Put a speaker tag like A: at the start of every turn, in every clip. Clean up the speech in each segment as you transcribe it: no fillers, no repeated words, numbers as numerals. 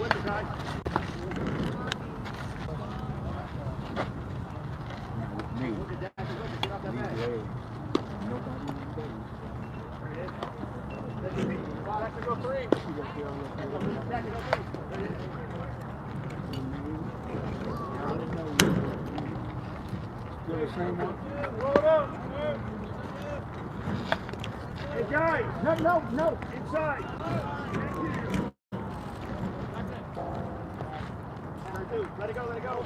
A: Hey guys, no, inside. Let it go.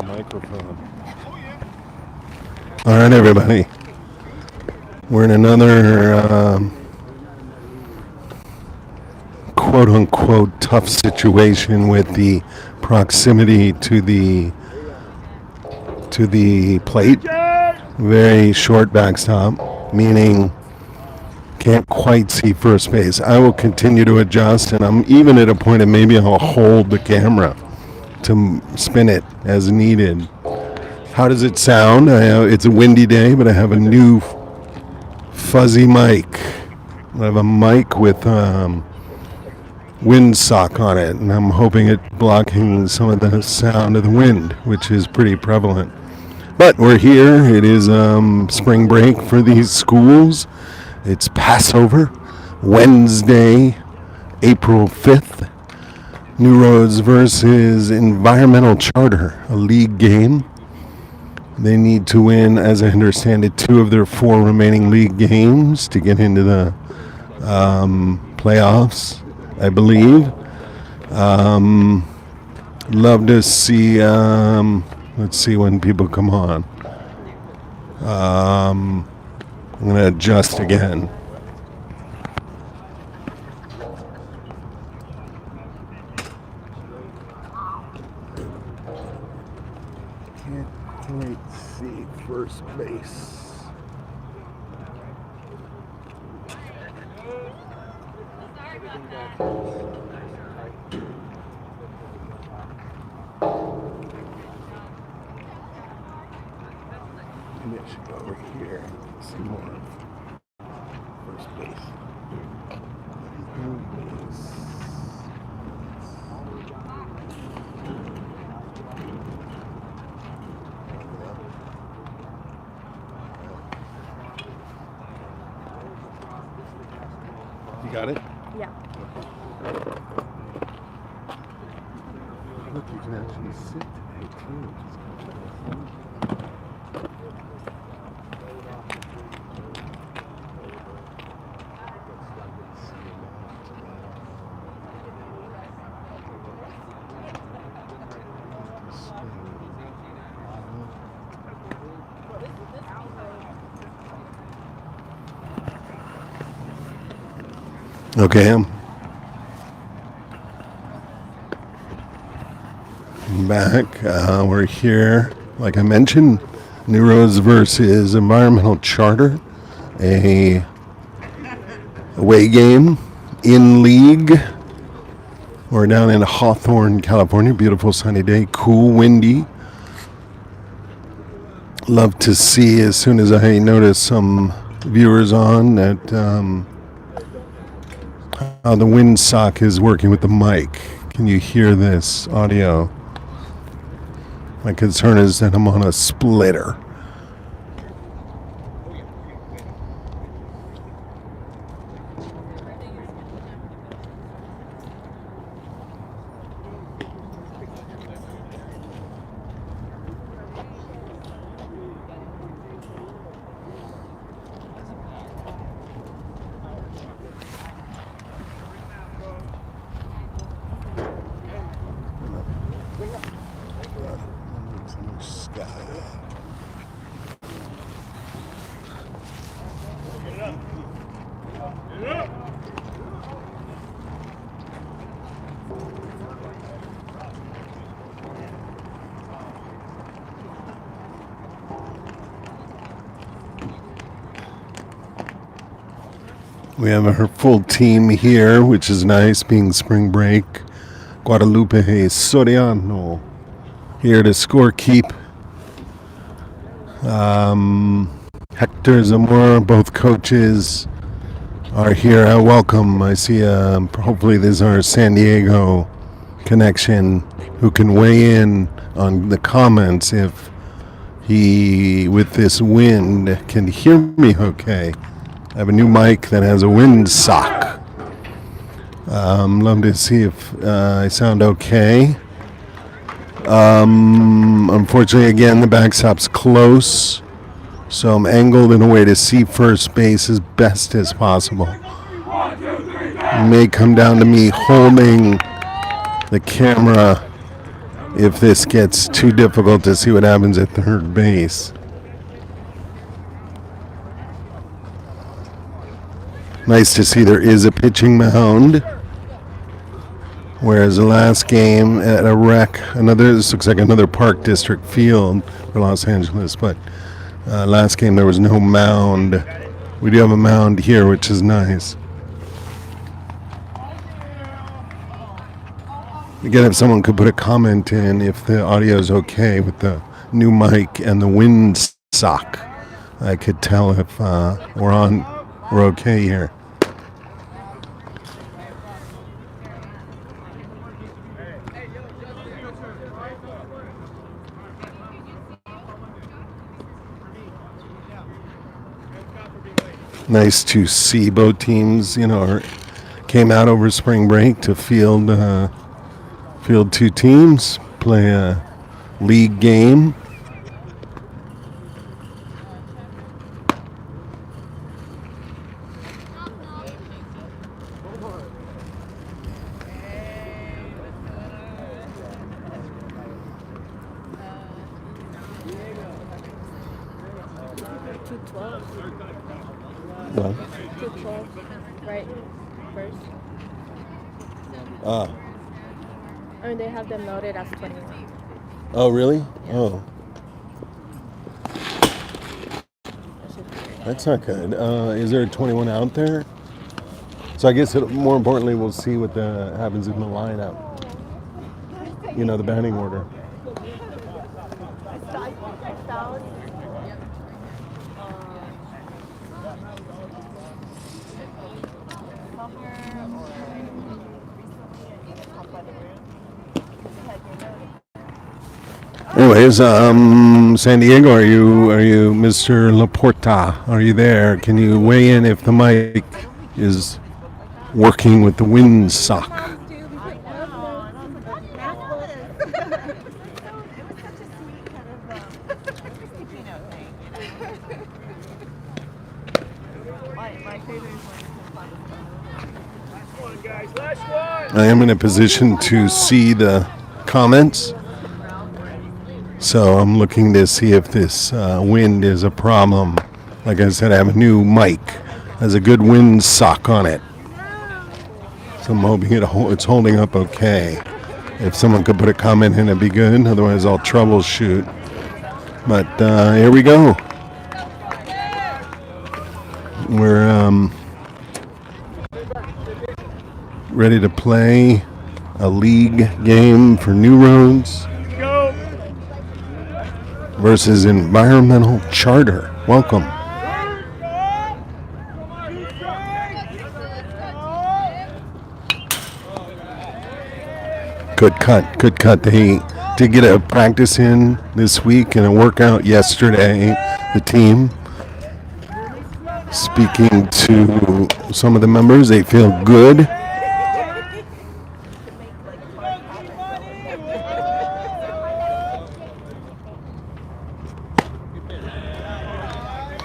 B: Microphone. All right, everybody. We're in another quote-unquote tough situation with the proximity to the plate. Very short backstop, meaning can't quite see first base. I will continue to adjust, and I'm even at a point of maybe I'll hold the camera to spin it as needed. How does it sound? It's a windy day, but I have a new fuzzy mic. I have a mic with windsock on it, and I'm hoping it blocking some of the sound of the wind, which is pretty prevalent. But we're here. It is spring break for these schools. It's Passover, Wednesday, April 5th. New Roads versus Environmental Charter, a league game. They need to win, as I understand it, 2 of their 4 remaining league games to get into the playoffs, I believe. Love to see, let's see when people come on. I'm going to adjust again. Can't quite see first base. Maybe I should go over here and see more first base. You got it?
C: Yeah.
B: Look, you can actually sit today too. Okay, I'm back. We're here, like I mentioned, New Roads versus Environmental Charter, a away game in league. We're down in Hawthorne, California. Beautiful sunny day, cool, windy. Love to see as soon as I notice some viewers on that how the windsock is working with the mic. Can you hear this audio? My concern is that I'm on a splitter. We have our full team here, which is nice, being spring break. Guadalupe Soriano here to score keep. Hector Zamora, both coaches are here. Welcome. I see, hopefully this is our San Diego connection who can weigh in on the comments if he, with this wind, can hear me okay. I have a new mic that has a wind sock. Love to see if I sound okay. Unfortunately, again, the backstop's close, so I'm angled in a way to see first base as best as possible. It may come down to me holding the camera if this gets too difficult to see what happens at third base. Nice to see there is a pitching mound. Whereas the last game at a rec, this looks like another Park District field for Los Angeles, but last game there was no mound. We do have a mound here, which is nice. Again, if someone could put a comment in if the audio is okay with the new mic and the wind sock, I could tell if we're okay here. Nice to see both teams, came out over spring break to field two teams, play a league game. Well,
C: 212, right? First. I mean, they have them noted as 21.
B: Oh, really?
C: Yeah.
B: Oh. That's not good. Is there a 21 out there? So I guess more importantly, we'll see what happens in the lineup. The batting order. Anyways, San Diego, are you Mr. Laporta? Are you there? Can you weigh in if the mic is working with the wind sock? I am in a position to see the comments. So I'm looking to see if this wind is a problem. Like I said, I have a new mic. Has a good wind sock on it. So I'm hoping it's holding up okay. If someone could put a comment in, it'd be good. Otherwise, I'll troubleshoot. But here we go. We're ready to play a league game for New Roads versus Environmental Charter. Welcome. Good cut. They did get a practice in this week and a workout yesterday, the team. Speaking to some of the members, they feel good.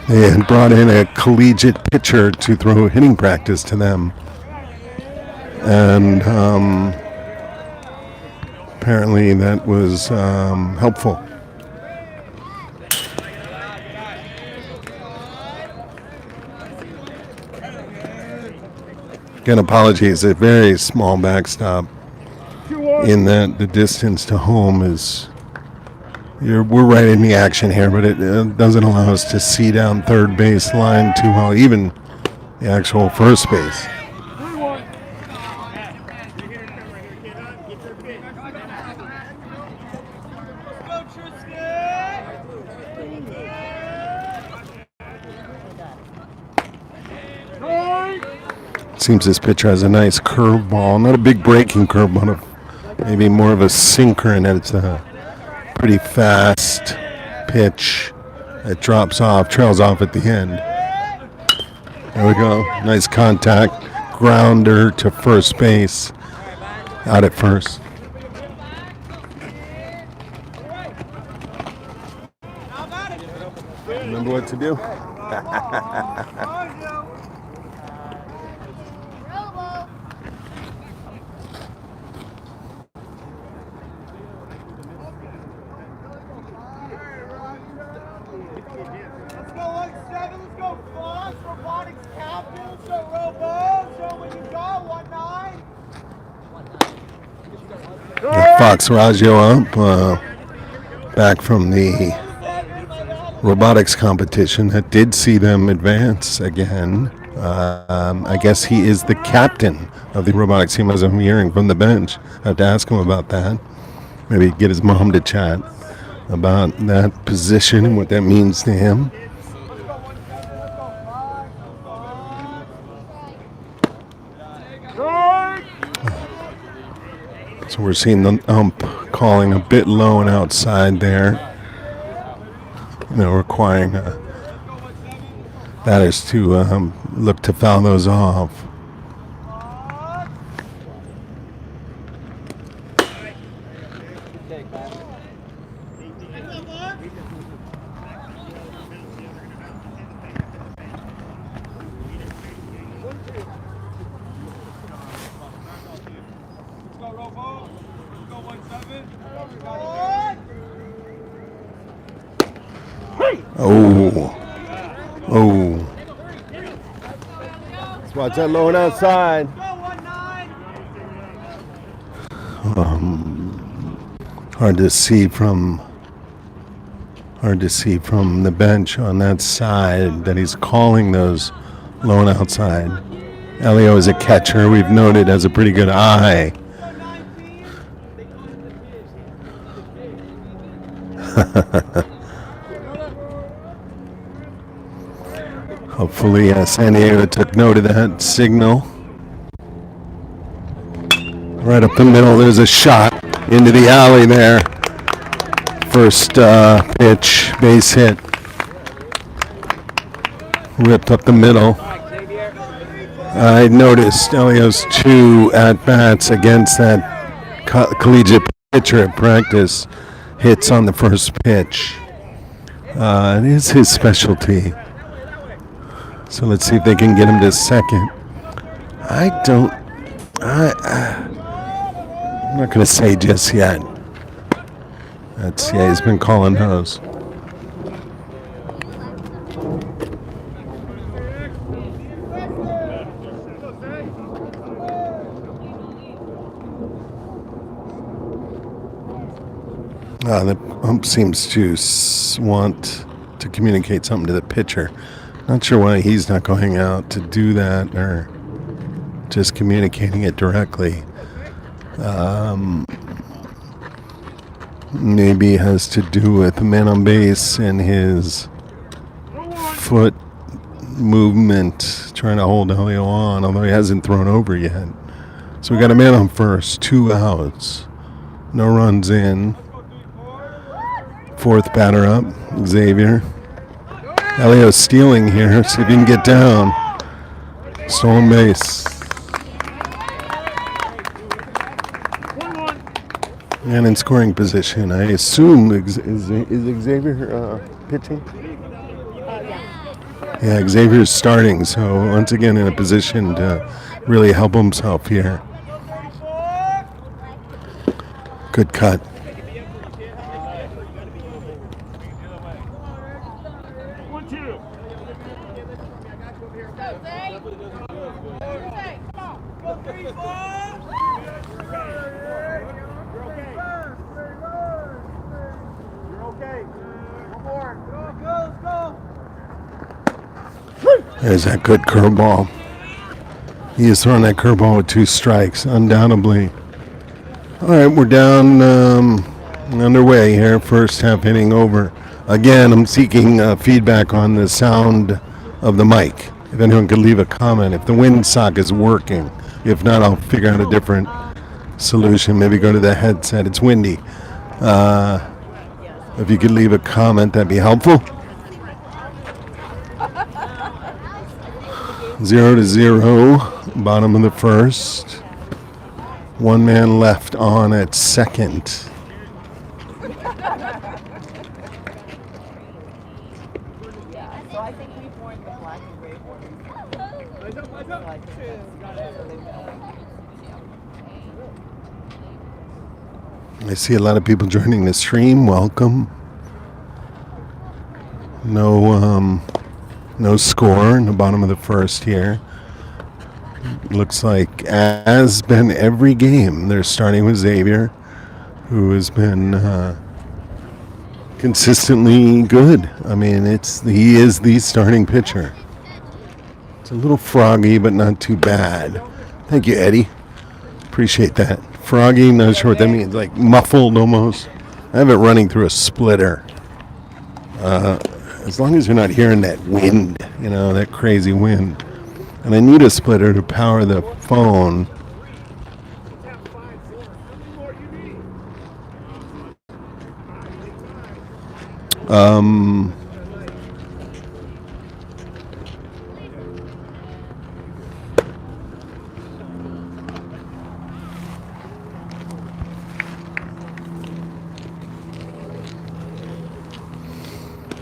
B: They had brought in a collegiate pitcher to throw hitting practice to them. And apparently that was helpful. Again, apologies, a very small backstop in that the distance to home is... we're right in the action here, but it doesn't allow us to see down third base line too well. Even the actual first base.
A: 3-1.
B: Seems this pitcher has a nice curveball, not a big breaking curveball, maybe more of a sinker, and it's a pretty fast pitch. It drops off, trails off at the end. There we go. Nice contact. Grounder to first base. Out at first. Remember what to do?
D: Let's go 1-7, let's go Fox, robotics captain, let's go Robo, show when you go, 1-9.
B: Fox Raggio up, back from the robotics competition that did see them advance again. I guess he is the captain of the robotics team, as I'm hearing from the bench. I have to ask him about that. Maybe get his mom to chat about that position and what that means to him. So we're seeing the ump calling a bit low and outside there. Requiring batters to look to foul those off. Oh. Let's watch that low and outside. Hard to see from the bench on that side that he's calling those low and outside. Elio is a catcher. We've noted has a pretty good eye. Hopefully San Diego took note of that signal. Right up the middle, there's a shot into the alley there. First pitch, base hit. Ripped up the middle. I noticed Elio's 2 at-bats against that collegiate pitcher at practice. Hits on the first pitch. It is his specialty. So let's see if they can get him to second. I'm not going to say just yet. He's been calling those. The ump seems to want to communicate something to the pitcher. Not sure why he's not going out to do that or just communicating it directly. Maybe it has to do with the man on base and his foot movement, trying to hold Elio on, although he hasn't thrown over yet. So we got a man on first, 2 outs, no runs in. 4th batter up, Xavier. Elio stealing here, see if he can get down. Stolen base. And in scoring position, I assume, is Xavier pitching? Yeah, Xavier's starting, so once again in a position to really help himself here. Good cut. There's that good curveball. He is throwing that curveball with 2 strikes, undoubtedly. All right, we're down underway here. First half inning over. Again, I'm seeking feedback on the sound of the mic. If anyone could leave a comment, if the wind sock is working. If not, I'll figure out a different solution. Maybe go to the headset. It's windy. If you could leave a comment, that'd be helpful. 0-0, bottom of the first. 1 man left on at second.
E: So I think we've worn the black and gray ones.
B: I see a lot of people joining the stream. Welcome. No score in the bottom of the first here. Looks like, as been every game, they're starting with Xavier, who has been consistently good. I mean, he is the starting pitcher. It's a little froggy, but not too bad. Thank you, Eddie. Appreciate that. Froggy, not sure what that means. Like muffled almost. I have it running through a splitter. As long as you're not hearing that wind, that crazy wind. And I need a splitter to power the phone.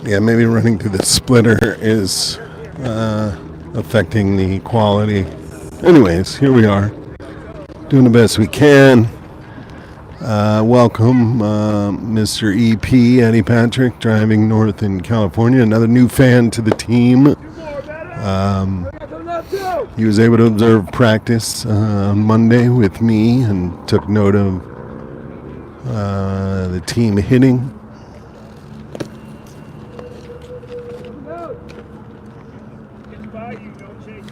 B: Yeah, maybe running through the splitter is affecting the quality. Anyways, here we are, doing the best we can. Welcome, Mr. EP, Eddie Patrick, driving north in California. Another new fan to the team. He was able to observe practice on Monday with me and took note of the team hitting.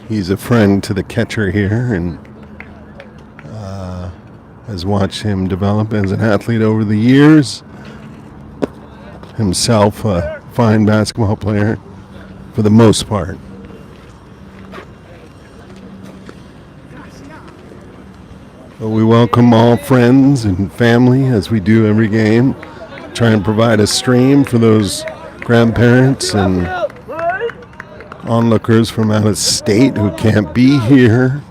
B: He's a friend to the catcher here and has watched him develop as an athlete over the years. Himself a fine basketball player for the most part. But we welcome all friends and family as we do every game. Try and provide a stream for those grandparents and onlookers from out of state who can't be here.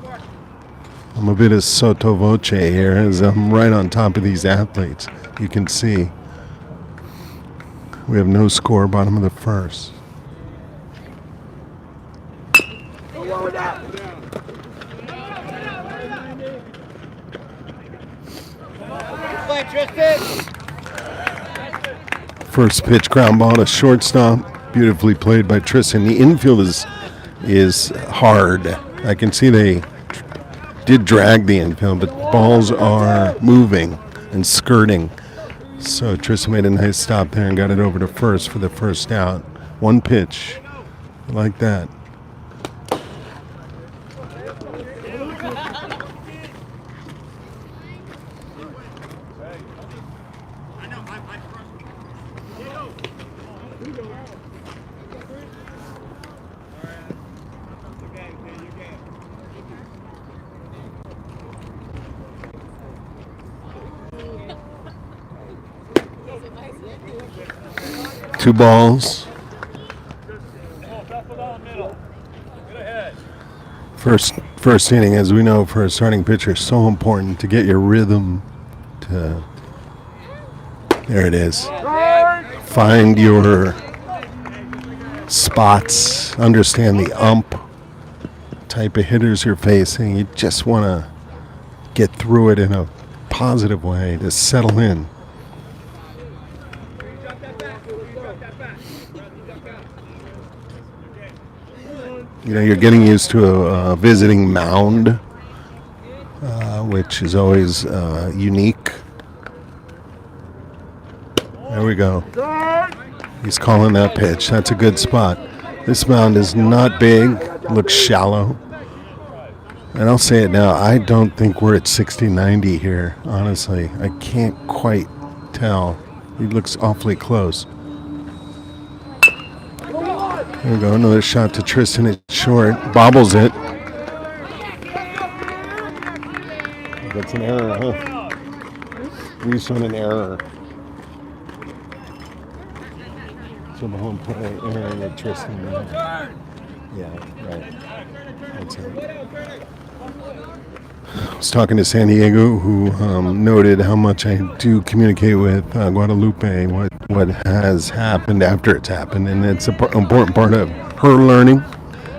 B: I'm a bit of sotto voce here as I'm right on top of these athletes. You can see we have no score, bottom of the first. First pitch, ground ball to shortstop. Beautifully played by Tristan. The infield is hard. I can see they did drag the infield, but balls are moving and skirting. So Tristan made a nice stop there and got it over to first for the first out. 1 pitch. I like that. Two balls. First inning, as we know, for a starting pitcher, is so important to get your rhythm. There it is. Find your spots. Understand the ump type of hitters you're facing. You just want to get through it in a positive way to settle in. You're getting used to a visiting mound, which is always unique. There we go. He's calling that pitch. That's a good spot. This mound is not big. looks shallow. And I'll say it now, I don't think we're at 60-90 here, honestly. I can't quite tell. He looks awfully close. There we go, another shot to Tristan. It's short, bobbles it. That's an error, huh? We just want an error. So the home play error with Tristan. Yeah, right. That's it. I was talking to San Diego, who noted how much I do communicate with Guadalupe, what has happened after it's happened, and it's an important part of her learning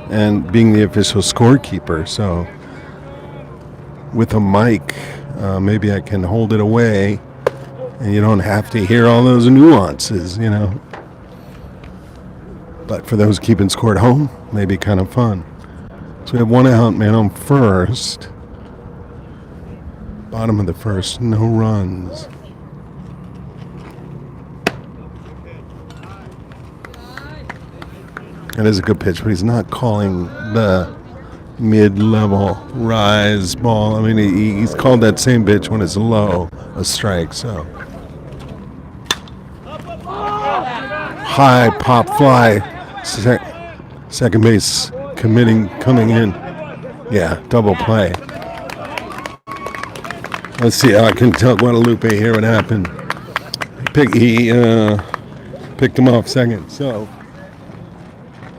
B: and being the official scorekeeper. So with a mic, maybe I can hold it away, and you don't have to hear all those nuances, you know. But for those keeping score at home, maybe kind of fun. So we have one out, man, on first. Bottom of the first, no runs. That is a good pitch, but he's not calling the mid-level rise ball. I mean, he's called that same pitch when it's low, a strike, so. High pop fly. Second base coming in. Yeah, double play. Let's see how I can tell Guadalupe here what happened. He picked him off second. So,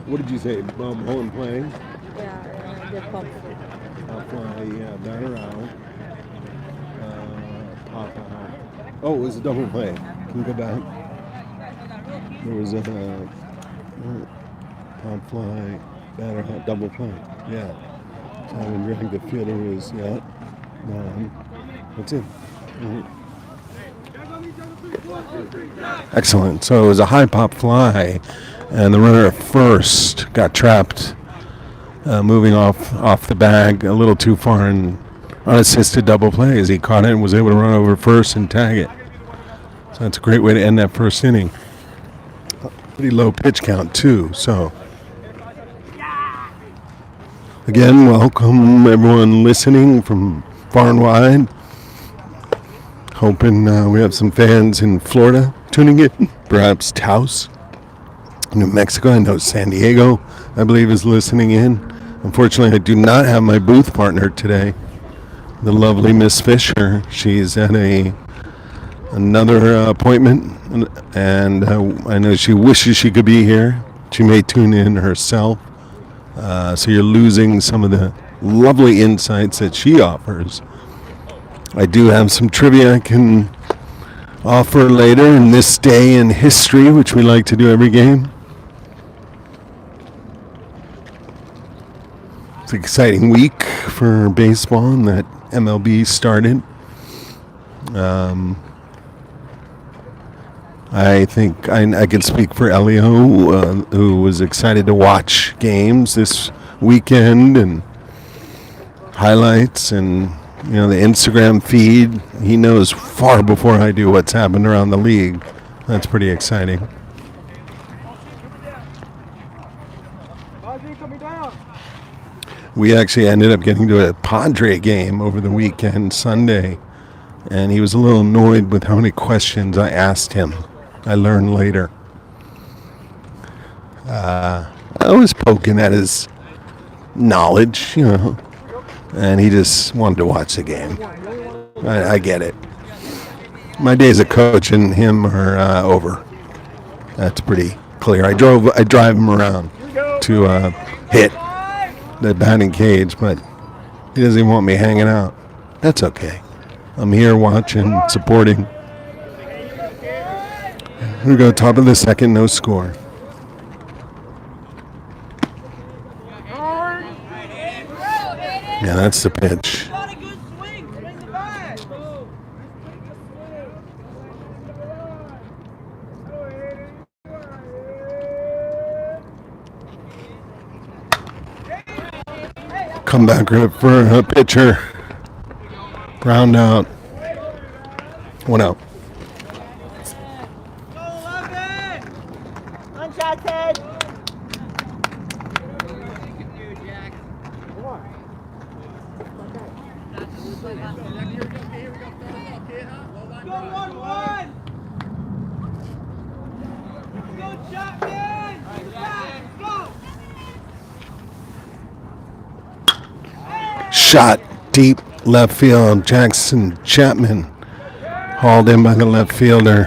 B: what did you say? Home playing?
C: Yeah, the pop.
B: Pop fly, yeah, batter out. Pop out. Oh, it was a double play. Can you go back? There was a pop fly, batter out, double play. Yeah. So I mean, the fielder was, yeah, gone. That's it. Mm-hmm. Excellent. So it was a high pop fly, and the runner at first got trapped, moving off the bag a little too far, and unassisted double play as he caught it and was able to run over first and tag it. So that's a great way to end that first inning. Pretty low pitch count too. So again, welcome everyone listening from far and wide. Hoping we have some fans in Florida tuning in, perhaps Taos, New Mexico. I know San Diego, I believe, is listening in. Unfortunately, I do not have my booth partner today, the lovely Miss Fisher. She's at another appointment, and I know she wishes she could be here. She may tune in herself, so you're losing some of the lovely insights that she offers. I do have some trivia I can offer later in this day in history, which we like to do every game. It's an exciting week for baseball, and that MLB started. I think I can speak for Elio, who was excited to watch games this weekend and highlights and, you know, the Instagram feed. He knows far before I do what's happened around the league. That's pretty exciting. We actually ended up getting to a Padre game over the weekend, Sunday, and he was a little annoyed with how many questions I asked him. I learned later. I was poking at his knowledge, you know, and he just wanted to watch the game. I get it. My days of coaching him are over. That's pretty clear. I drive him around to hit the batting cage, but he doesn't even want me hanging out. That's okay. I'm here watching, supporting. Here we go, top of the second, no score. Yeah, that's the pitch. Come back for a pitcher. Ground out. 1 out.
D: go 1-1. Go Chapman. To the back. Go.
B: Shot deep left field. Jackson Chapman hauled in by the left fielder.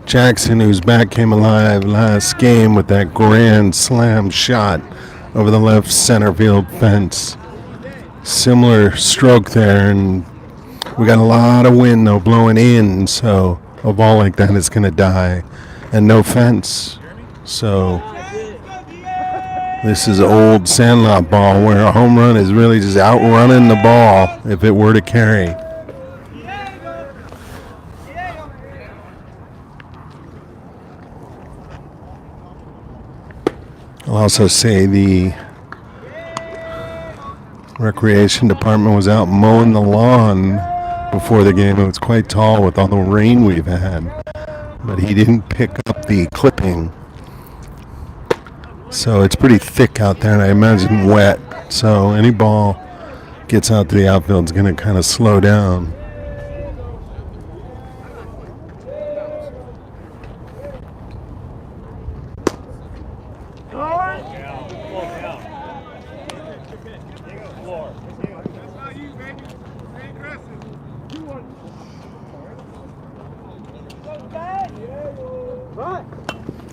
B: Jackson, whose bat came alive last game with that grand slam shot over the left center field fence. Similar stroke there, and we got a lot of wind though blowing in, so a ball like that is going to die, and no fence. So this is an old Sandlot ball where a home run is really just outrunning the ball if it were to carry. I'll also say the recreation department was out mowing the lawn before the game. It was quite tall with all the rain we've had, but he didn't pick up the clipping. So it's pretty thick out there, and I imagine wet. So any ball gets out to the outfield is going to kind of slow down.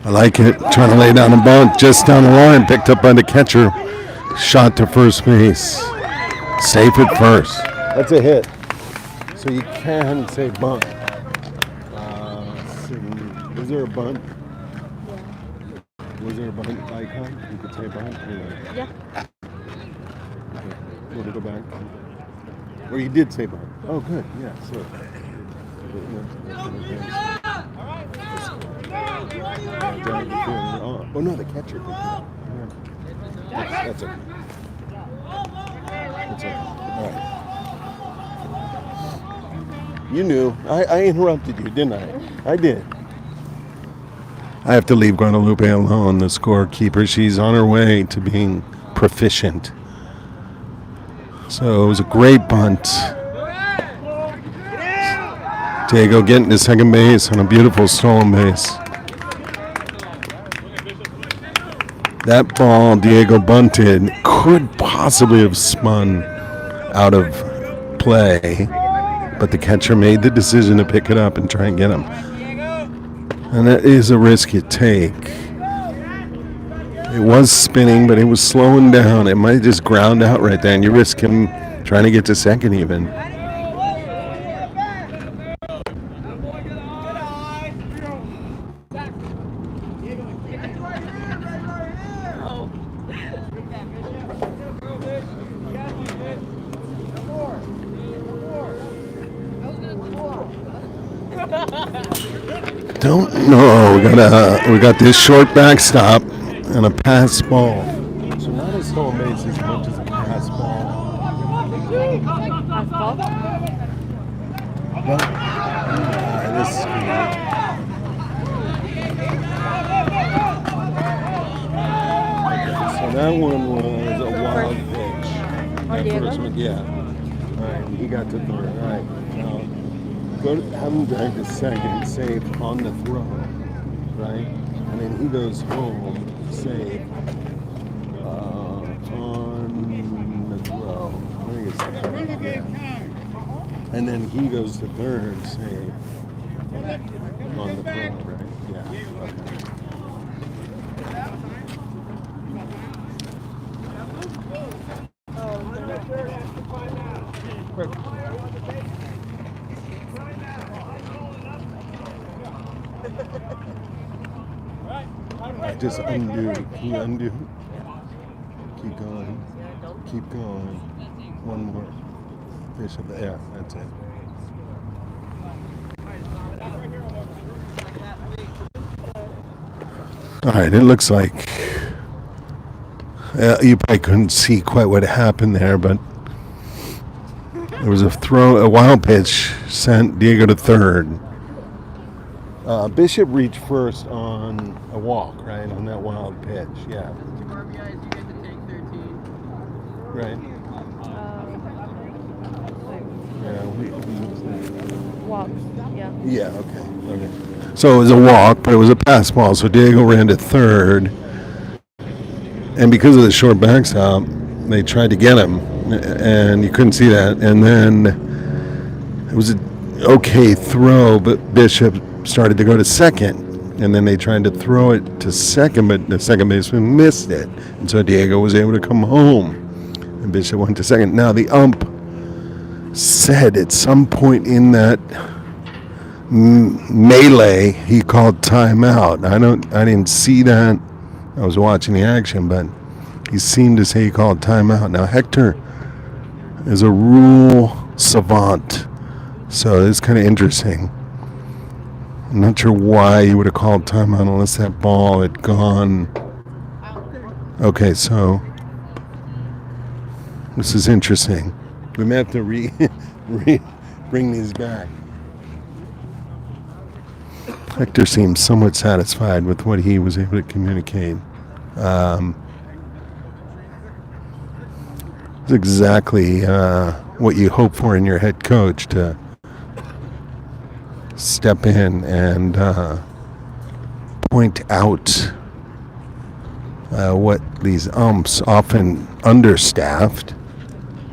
B: I like it. Trying to lay down a bunt just down the line. Picked up by the catcher. Shot to first base. Safe at first. That's a hit. So you can say bunt. Was there a bunt? Was there a bunt icon? You could say bunt?
C: Yeah.
B: Okay. Want to go back? Or you did say bunt. Oh, good. Yeah, so. Oh no, the catcher. That's okay. That's okay. All right. You knew. I interrupted you, didn't I? I did. I have to leave Guadalupe alone, the scorekeeper. She's on her way to being proficient. So it was a great bunt. Diego getting to second base on a beautiful stolen base. That ball Diego bunted could possibly have spun out of play, but the catcher made the decision to pick it up and try and get him. And that is a risk you take. It was spinning, but it was slowing down. It might just ground out right there, and you risk him trying to get to second even. Don't know. We got this short backstop and a pass ball. So not a stolen base as much as a pass ball. But, this is so that one was a wild pitch. That first one, yeah. All right, he got to third. All right, now go to, have him drag to second, safe on the throw, right? And then he goes home, safe on the throw. I think it's second, yeah. And then he goes to third, safe on the throw, right? Yeah. Okay. Just undo. Can you undo? Keep going. Keep going. One more. Fish up there. Yeah, that's it. All right, it looks like you probably couldn't see quite what happened there, but there was a wild pitch sent Diego to third. Bishop reached first on a walk, right, on that wild pitch, yeah.
E: RBIs, you get to take 13.
B: Right. Yeah, we
C: Walk. Yeah.
B: Yeah, okay. So it was a walk, but it was a pass ball. So Diego ran to third. And because of the short backstop, they tried to get him. And you couldn't see that. And then it was an okay throw, but Bishop started to go to second. And then they tried to throw it to second, but the second baseman missed it. And so Diego was able to come home. And Bishop went to second. Now the ump said at some point in that melee he called timeout. I didn't see that. I was watching the action, but he seemed to say he called timeout. Now Hector is a rule savant, so it's kind of interesting. I'm not sure why he would have called timeout unless that ball had gone. Okay, so this is interesting. We may have to bring these back. Hector seems somewhat satisfied with what he was able to communicate. It's exactly what you hope for in your head coach, to step in and point out what these umps, often understaffed,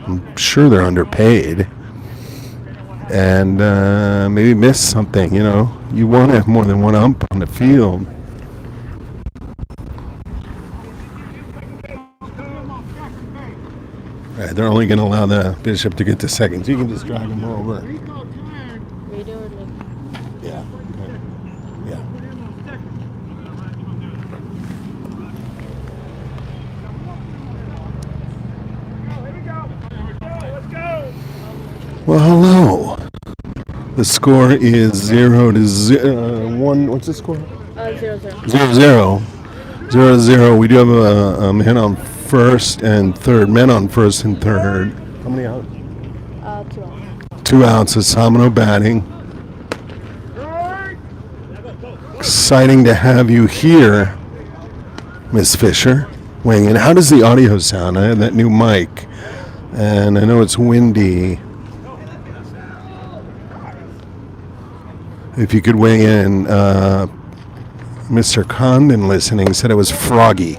B: I'm sure they're underpaid, and maybe miss something. You know, you want to have more than one ump on the field. All right, they're only going to allow the Bishop to get to second, so you can just drag him over.
C: Radio or like.
B: Yeah. Yeah.
A: Let's go.
B: Well, hello. The score is 0-1. What's the score?
C: 0-0.
B: 0-0. 0-0. We do have a man on first and third. Men on first and third. How many out?
C: 2 out.
B: 2 outs. Asamano batting. Exciting to have you here, Miss Fisher, weighing in. How does the audio sound? I have that new mic, and I know it's windy. If you could weigh in, Mr. Condon listening said it was froggy.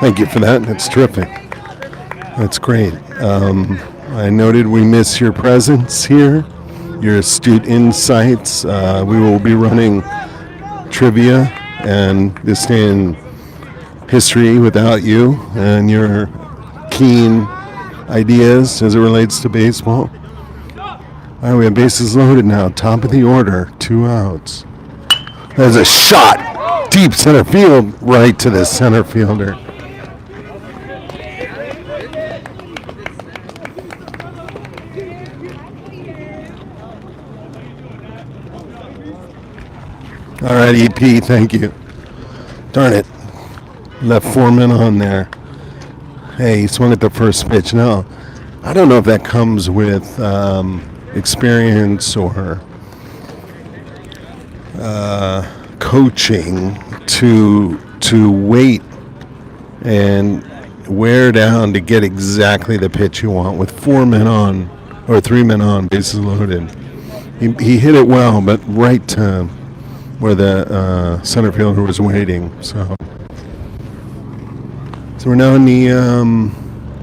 B: Thank you for that. That's terrific. That's great. I noted we miss your presence here, your astute insights. We will be running trivia and this day in history without you and your keen ideas as it relates to baseball. All right, we have bases loaded now. Top of the order, 2 outs. There's a shot, deep center field, right to the center fielder. All right, EP, thank you. Darn it. Left 4 men on there. Hey, he swung at the first pitch. Now, I don't know if that comes with experience or coaching to wait and wear down to get exactly the pitch you want with 4 men on, or 3 men on, bases loaded. He hit it well, but right to where the center fielder was waiting. So we're now in the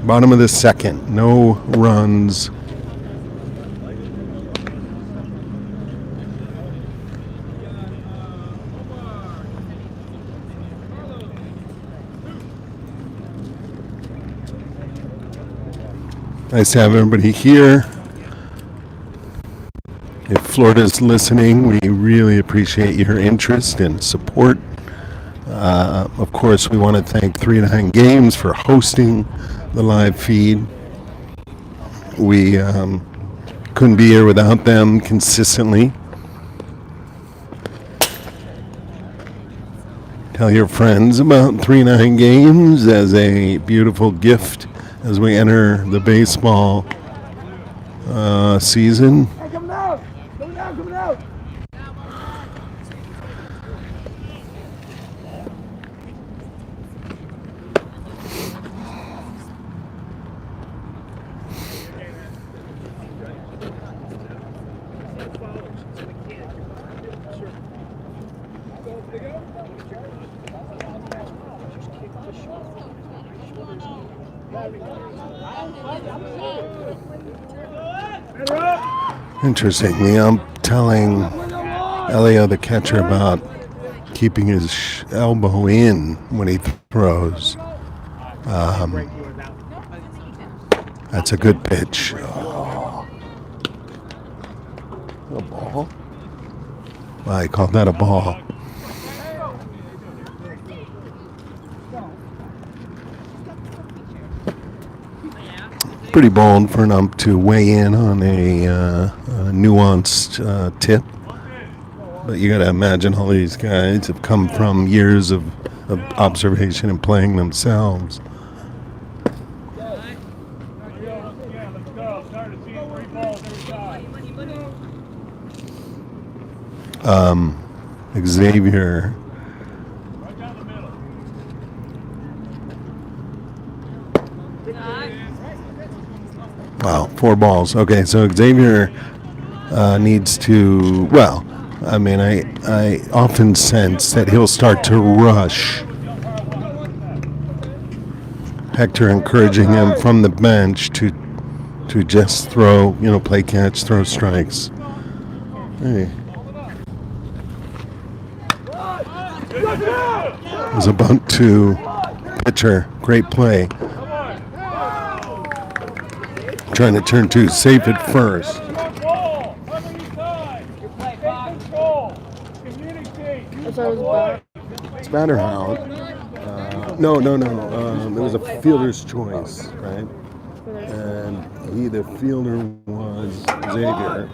B: bottom of the second. No runs. Nice to have everybody here. If Florida's listening, we really appreciate your interest and support. Of course, we want to thank 3-9 Games for hosting the live feed. We couldn't be here without them consistently. Tell your friends about 3-9 Games as a beautiful gift as we enter the baseball season.
A: Hey, coming out! Coming out, coming out!
B: Interestingly, I'm telling Elio, the catcher, about keeping his elbow in when he throws. That's a good pitch. Oh. A ball? I call that a ball. Pretty bold for an ump to weigh in on a nuanced tip. But you got to imagine all these guys have come from years of observation and playing themselves. Xavier. Wow, 4 balls. Okay, so Xavier needs to, well, I mean, I often sense that he'll start to rush. Hector encouraging him from the bench to just throw, play catch, throw strikes. Hey. It was a bunt to pitcher. Great play. Trying to turn to safe at first. It's batter out. No. It was a fielder's choice, right? And the fielder was Xavier.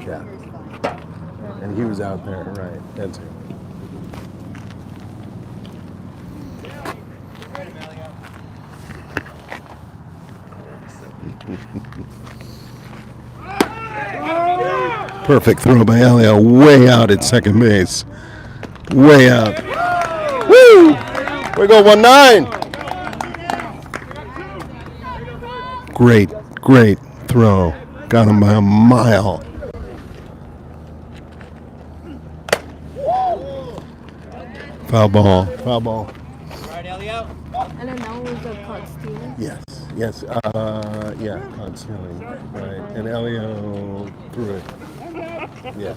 B: Yeah. And he was out there, right? That's it. Perfect throw by Elio, way out at second base. Way out. Woo! We go 1-9. Great throw. Got him by a mile. Foul ball.
C: And then that was a caught stealing.
B: Yes. Caught stealing. Right. And Elio threw it. Yeah.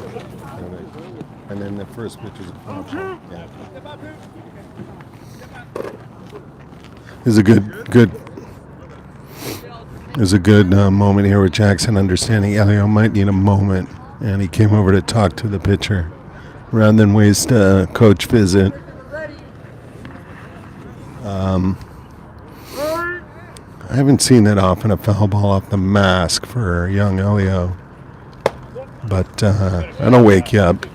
B: And then the first pitch was a foul ball. Yeah. There's a good moment here with Jackson understanding Elio might need a moment, and he came over to talk to the pitcher rather than waste a coach visit. I haven't seen that often, a foul ball off the mask for young Elio, but that'll wake you up.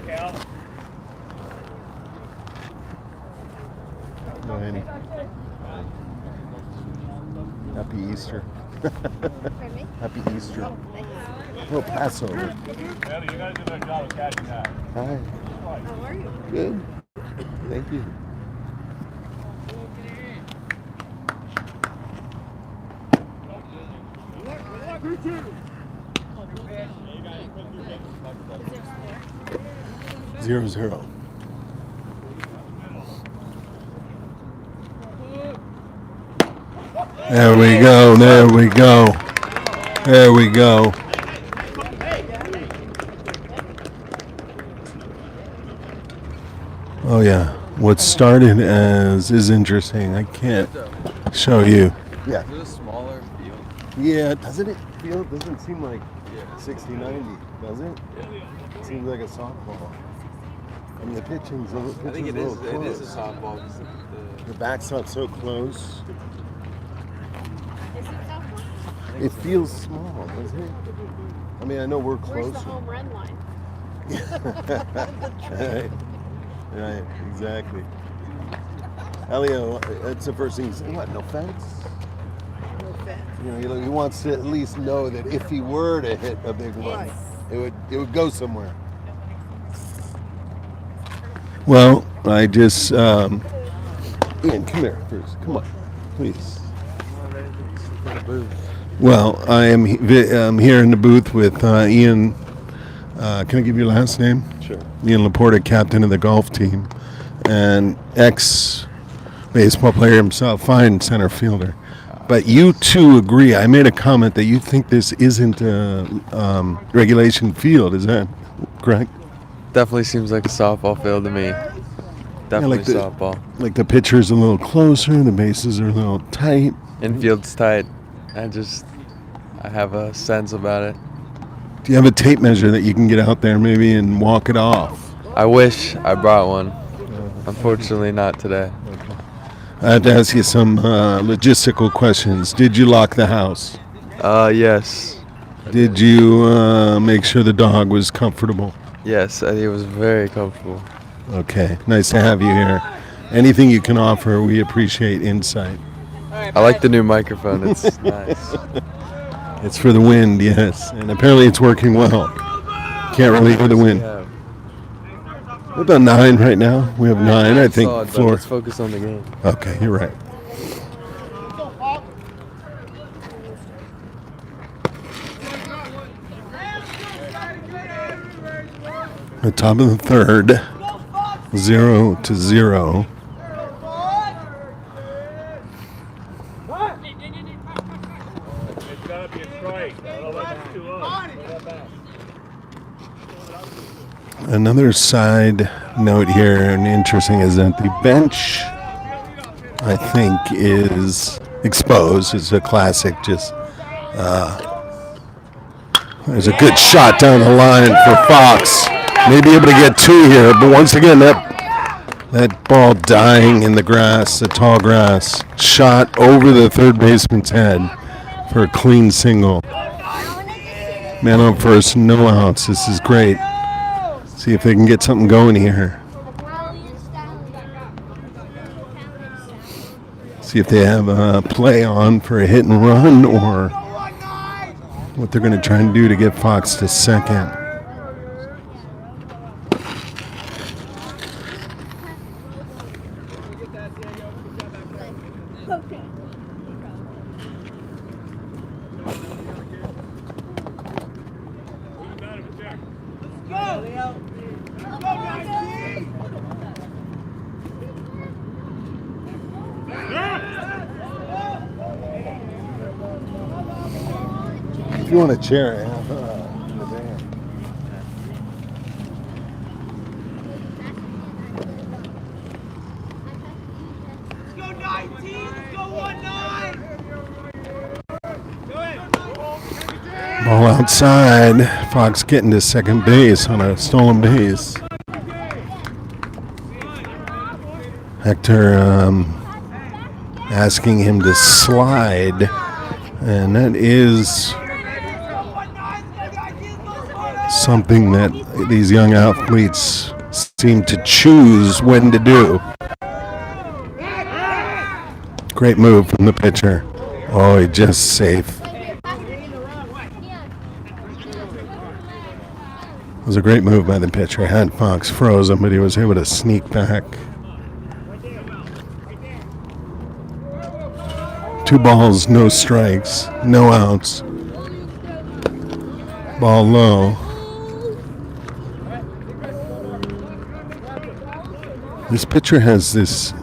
B: Happy Easter. Happy Easter. Oh, Passover.
A: You guys did a good job of catching that.
B: Hi.
C: How are you?
B: Good. Thank you. Zero, zero. There we go. There we go. There we go. Oh yeah. What started as is interesting. I can't show you. Yeah.
F: Is it a smaller field?
B: Yeah. Doesn't it feel? It doesn't seem like 60-90, does it?
F: Yeah.
B: It seems like a softball. I mean, the pitching's a little.
F: I think it
B: a
F: is.
B: little
F: It
B: close.
F: is a softball.
B: The backstop's so close. It feels small, doesn't it? I mean, I know we're
C: Where's
B: close.
C: the home run line?
B: Right, exactly. Elio, that's the first thing he's saying. What, no fence? You know, he wants to at least know that if he were to hit a big one, it would go somewhere. Well, I just Ian, come here first. Come on, please. Well, I am here in the booth with Ian. Can I give your last name?
G: Sure.
B: Ian Laporta, captain of the golf team, and ex-baseball player himself, fine center fielder. But you two agree. I made a comment that you think this isn't a regulation field. Is that correct?
F: Definitely seems like a softball field to me. Definitely
B: like the-
F: softball.
B: Like the pitcher's a little closer, the bases are a little tight.
F: Infield's tight. I have a sense about it.
B: Do you have a tape measure that you can get out there maybe and walk it off?
F: I wish I brought one. Unfortunately, not today.
B: I have to ask you some logistical questions. Did you lock the house?
F: Yes.
B: Did you make sure the dog was comfortable?
F: Yes, it was very comfortable.
B: Okay, nice to have you here. Anything you can offer, we appreciate insight.
F: I like the new microphone. It's nice.
B: It's for the wind, yes, and apparently it's working well. Can't really hear the wind.
F: Yeah.
B: We're about 9 right now. We have 9, I think.
F: Solid, but
B: Floor.
F: let's focus on the game.
B: Okay, you're right. The top of the third, 0-0.
A: It's gotta be a strike. Otherwise it's too low.
B: Another side note here, and interesting, is that the bench, I think, is exposed. It's a classic, just there's a good shot down the line for Fox. May be able to get 2 here, but once again, that ball dying in the grass, the tall grass, shot over the third baseman's head for a clean single. Man on first, no outs. This is great. See if they can get something going here. See if they have a play on for a hit and run or what they're going to try and do to get Fox to second. If you want a chair, in the van.
D: Let's go 19. Let's go 1-9. Go ahead.
B: Ball outside. Fox getting to second base on a stolen base. Hector asking him to slide, and that is something that these young athletes seem to choose when to do. Great move from the pitcher. Oh, he just safe. It was a great move by the pitcher. Had Fox frozen, but he was able to sneak back. 2 balls, no strikes, no outs. Ball low. This pitcher has this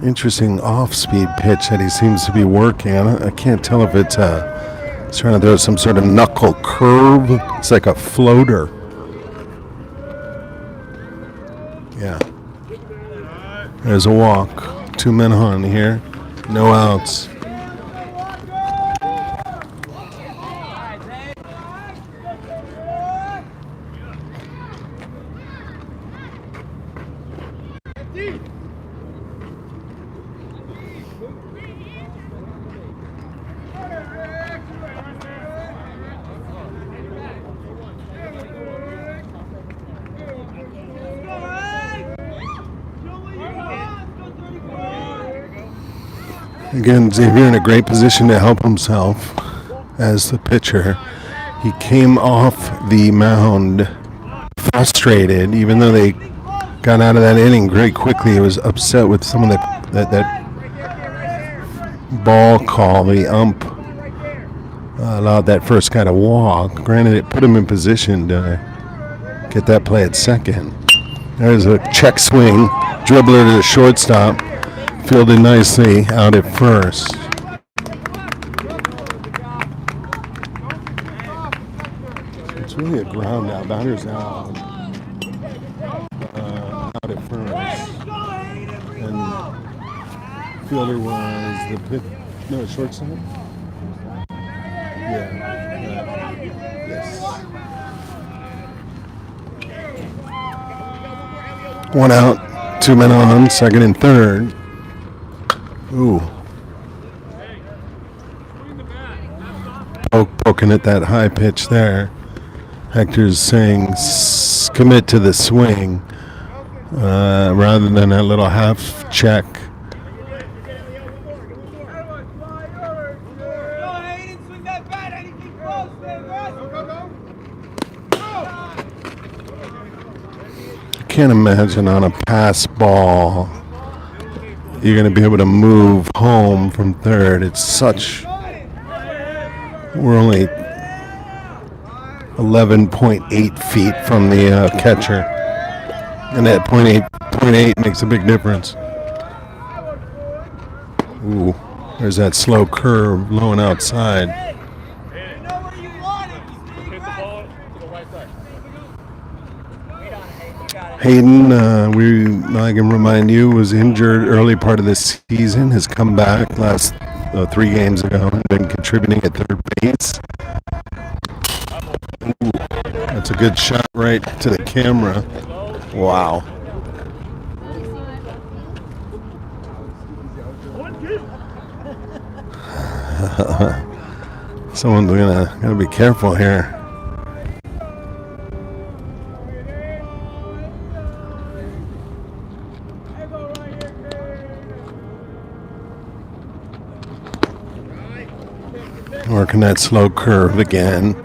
B: interesting off-speed pitch that he seems to be working. I can't tell if it's he's trying to throw some sort of knuckle curve. It's like a floater. Yeah. There's a walk. 2 men on here. No outs. Again, Xavier in a great position to help himself as the pitcher. He came off the mound frustrated, even though they got out of that inning very quickly. He was upset with some of that ball call. The ump allowed that first guy to walk. Granted, it put him in position to get that play at second. There's a check swing, dribbler to the shortstop, fielded nicely out at first. It's really a ground out. Batter's out. Out at first. And fielder was the shortstop? Yeah. Yes. One out, 2 men on, second and third. Ooh. Poking at that high pitch there. Hector's saying commit to the swing rather than that little half check. Can't imagine on a pass ball you're going to be able to move home from third. We're only 11.8 feet from the catcher, and that 0.8 makes a big difference. Ooh, there's that slow curve low and outside. Hayden, I can remind you, was injured early part of this season, has come back last 3 games ago and been contributing at third base. Ooh, that's a good shot right to the camera. Wow. Someone's gonna be careful here. Working that slow curve again.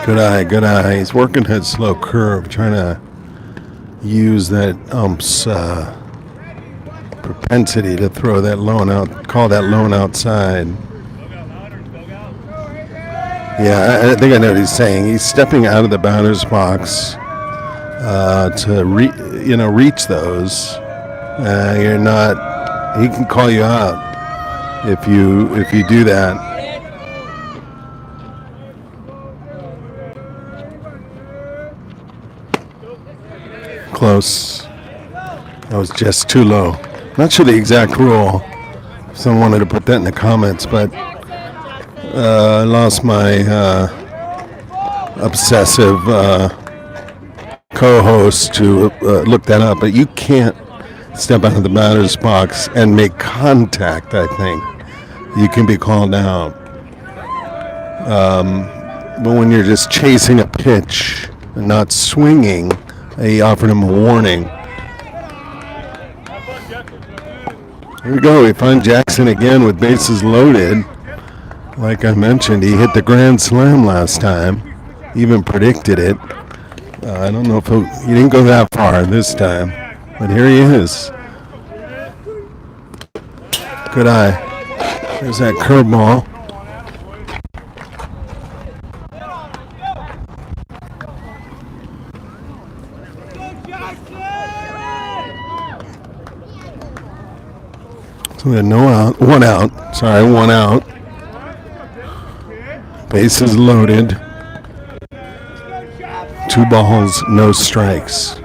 B: Good eye. He's working that slow curve, trying to use that ump's propensity to throw that lone out, call that lone outside. Yeah, I think I know what he's saying. He's stepping out of the batter's box to reach those. You're not. He can call you out if you do that. Close. That was just too low. Not sure the exact rule. Someone wanted to put that in the comments, but I lost my obsessive co-host to look that up. But you can't step out of the batter's box and make contact, I think. You can be called out. But when you're just chasing a pitch and not swinging, he offered him a warning. Here we go. We find Jackson again with bases loaded. Like I mentioned, he hit the grand slam last time. Even predicted it. I don't know if he didn't go that far this time. But here he is. Good eye. There's that curveball. So we had one out. Bases loaded. 2 balls, no strikes.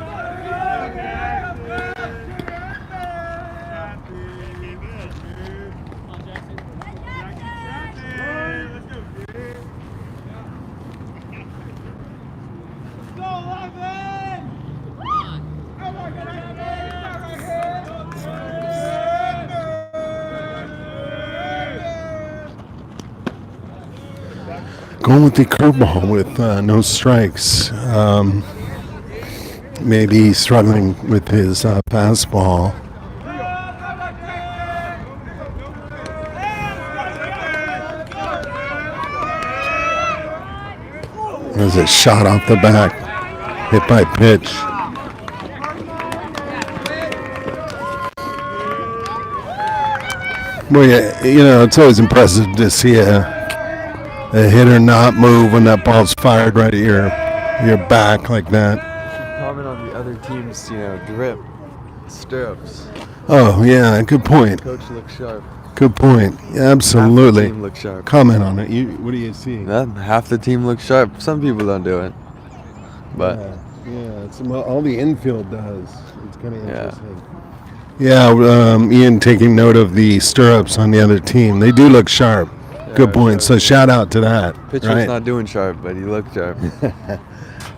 B: Going with the curveball with no strikes. Maybe struggling with his fastball. There's a shot off the back, hit by pitch. Well, yeah, you know, it's always impressive to see a hitter not move when that ball's fired right at your back like that.
F: Comment on the other team's, drip, stirrups.
B: Oh, yeah, good point.
F: Coach looks sharp.
B: Good point. Yeah,
F: Half the
B: absolutely.
F: team looks sharp.
B: Comment on it. What do you see?
F: Half the team looks sharp. Some people don't do it, but
B: Yeah, it's, well, all the infield does. It's kind of
F: Yeah.
B: interesting. Yeah, Ian taking note of the stirrups on the other team. They do look sharp. Good point. So shout out to that.
F: pitcher's
B: right?
F: not doing sharp, but he looked sharp.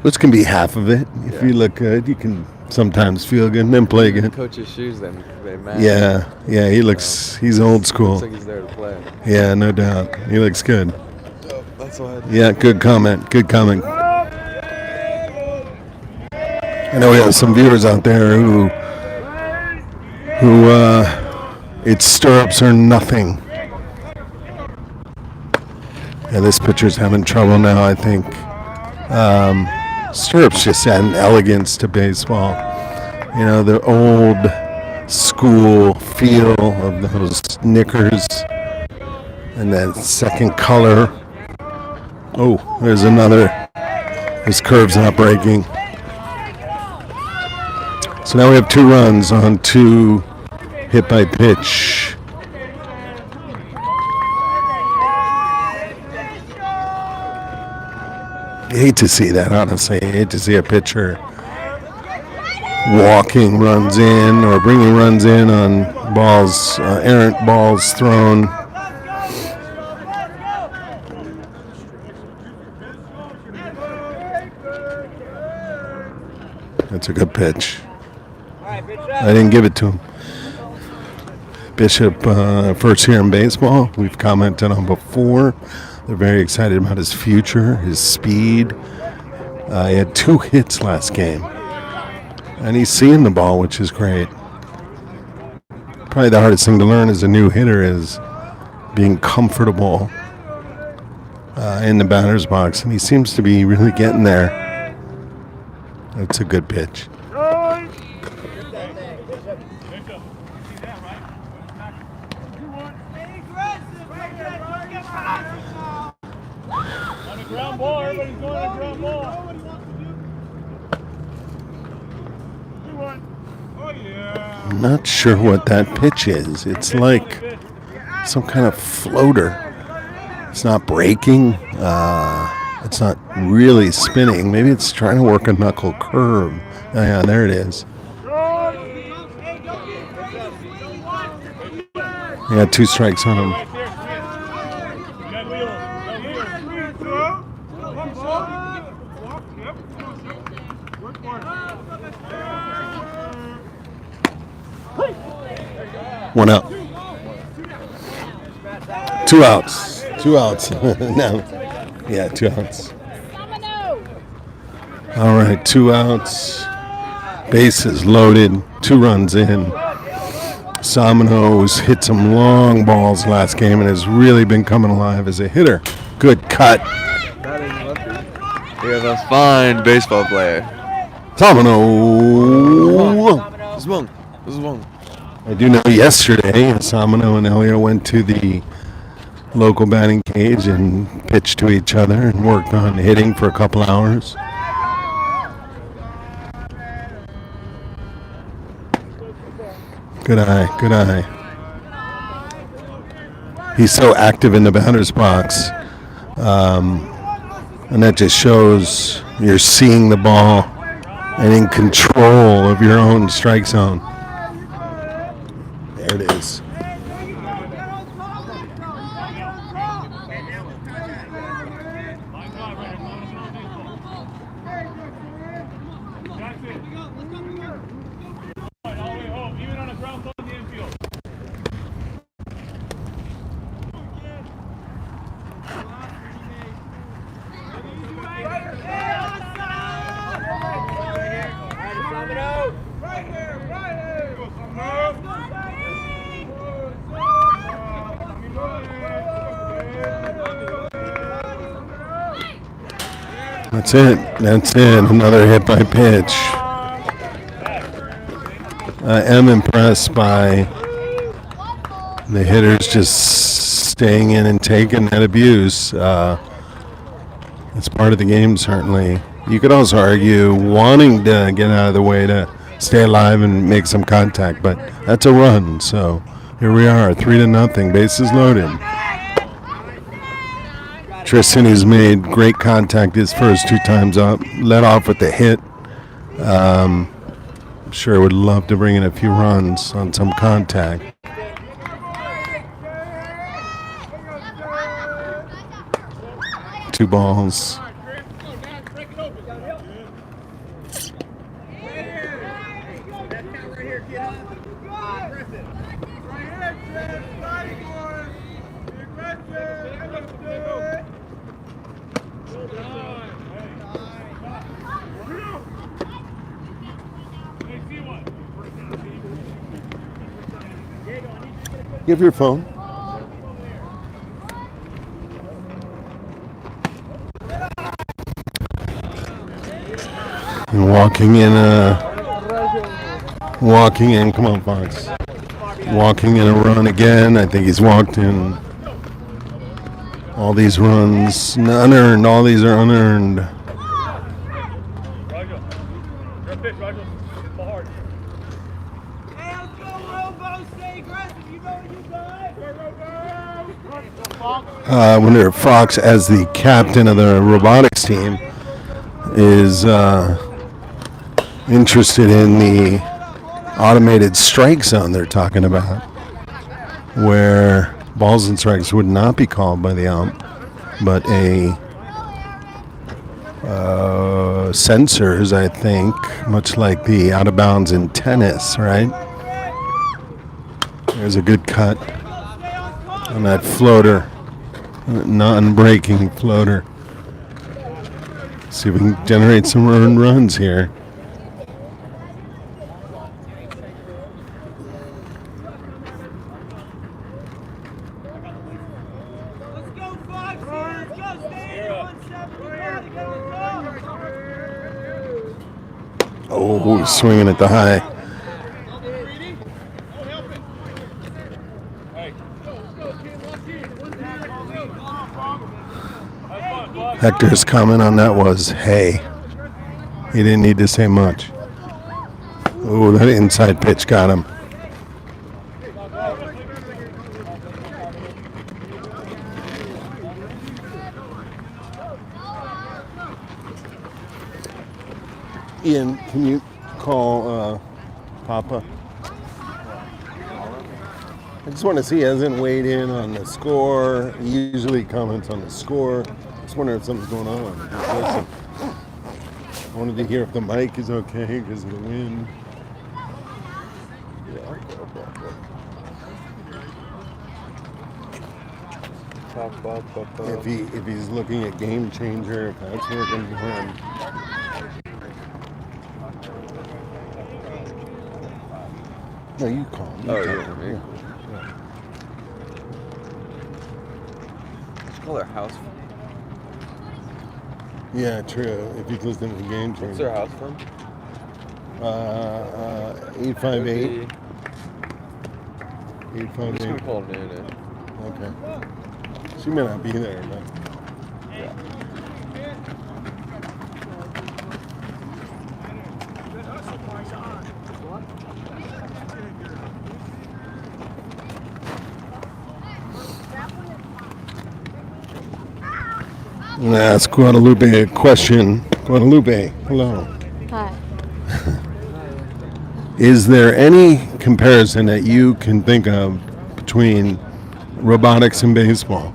B: Which can be half of it. If you look good, you can sometimes feel good and then play good.
F: Coach's shoes, they match.
B: Yeah, he's old school.
F: Looks like he's there to play.
B: Yeah, no doubt. He looks good.
F: That's why.
B: Yeah, good comment. Good comment. I know we have some viewers out there who its stirrups are nothing. Yeah, this pitcher's having trouble now, I think. Stirrups just add an elegance to baseball. You know, the old school feel of those knickers and that second color. Oh, there's another. His curve's not breaking. So now we have 2 runs on 2 hit by pitch. You hate to see that, honestly. You hate to see a pitcher walking runs in or bringing runs in on balls, errant balls thrown. That's a good pitch. I didn't give it to him. Bishop, first here in baseball. We've commented on before. They're very excited about his future, his speed. He had 2 hits last game. And he's seeing the ball, which is great. Probably the hardest thing to learn as a new hitter is being comfortable in the batter's box. And he seems to be really getting there. That's a good pitch.
A: On a ground ball, everybody's going on a ground ball.
B: I'm not sure what that pitch is. It's like some kind of floater. It's not breaking. It's not really spinning. Maybe it's trying to work a knuckle curve. Oh, yeah, there it is. He had 2 strikes on him.
A: Right there, Smith. You got wheels.
B: One out. 2 outs. 2 outs. No. Yeah, 2 outs. All right, 2 outs. Bases loaded. 2 runs in. Samano's hit some long balls last game and has really been coming alive as a hitter. Good cut.
F: We have a fine baseball player.
B: Samano.
F: Swung. Swung.
B: I do know yesterday Samano and Elio went to the local batting cage and pitched to each other and worked on hitting for a couple hours. Good eye, good eye. He's so active in the batter's box. And that just shows you're seeing the ball and in control of your own strike zone. There it is.
A: Even on a ground ball in the infield.
B: That's it. That's it. Another hit by pitch. I am impressed by the hitters just staying in and taking that abuse. It's part of the game, certainly. You could also argue wanting to get out of the way to stay alive and make some contact, but that's a run. So here we are, 3-0, bases loaded. Tristan has made great contact his first 2 times up, led off with the hit. Sure would love to bring in a few runs on some contact. Two balls. Give your phone. And walking in, come on, Fox. Walking in a run again. I think he's walked in all these runs. Unearned, all these are unearned.
A: Roger. Your pitch, Roger. Ball hard.
D: Hey, let's go, Robo. Stay aggressive. You know what you got.
B: I wonder if Fox, as the captain of the robotics team, is interested in the automated strike zone they're talking about, where balls and strikes would not be called by the ump, but sensors, I think, much like the out of bounds in tennis, right? There's a good cut on that floater, non-breaking floater. See if we can generate some earned runs here.
D: Let's go, Fox. Let's go. Stay in 1-7. Get on top.
B: Oh, he's swinging at the high. Hector's comment on that was, hey. He didn't need to say much. Oh, that inside pitch got him. Ian, can you call Papa? I just want to see, he hasn't weighed in on the score. He usually comments on the score. Just wondering if something's going on. Listen. I wanted to hear if the mic is okay because of the wind. If he's looking at Game Changer, if that's working for him. No, you call.
F: Me? Just call their house.
B: Yeah, true. If he's listening to Game Changer.
F: What's their house from?
B: 858.
F: I'm just gonna
B: 858.
F: call Nana.
B: Okay. She may not be there, but.
F: Yeah.
B: I'm going to ask Guadalupe a question. Guadalupe, hello.
C: Hi.
B: Is there any comparison that you can think of between robotics and baseball?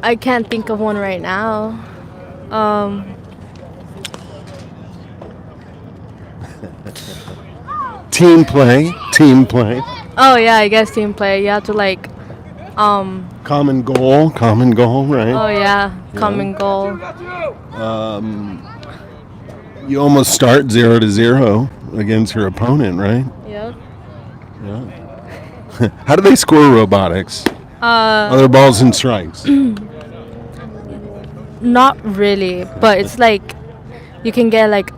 C: I can't think of one right now.
B: Team play.
C: Oh yeah, I guess team play. You have to like,
B: Common goal, right?
C: oh yeah, common goal.
B: You almost start 0-0 against your opponent, right?
C: Yep.
B: Yeah. How do they score robotics? Other balls and strikes.
C: Not really, but it's like you can get like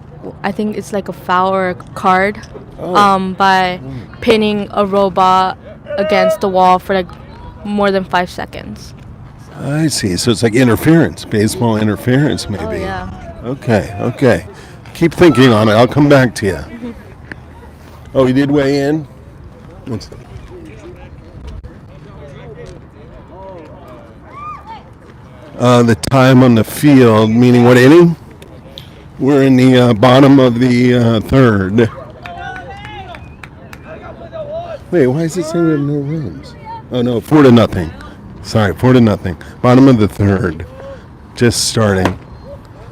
C: I think it's like a foul or a card by pinning a robot against the wall for like more than 5 seconds.
B: I see. So it's like interference, baseball interference, maybe.
C: Oh yeah.
B: Okay. Keep thinking on it. I'll come back to you. Oh, you did weigh in? What's the time on the field, meaning what inning? We're in the bottom of the third. Wait, why is it saying we have no runs? Oh no, 4-0. Sorry, 4-0. Bottom of the third. Just starting.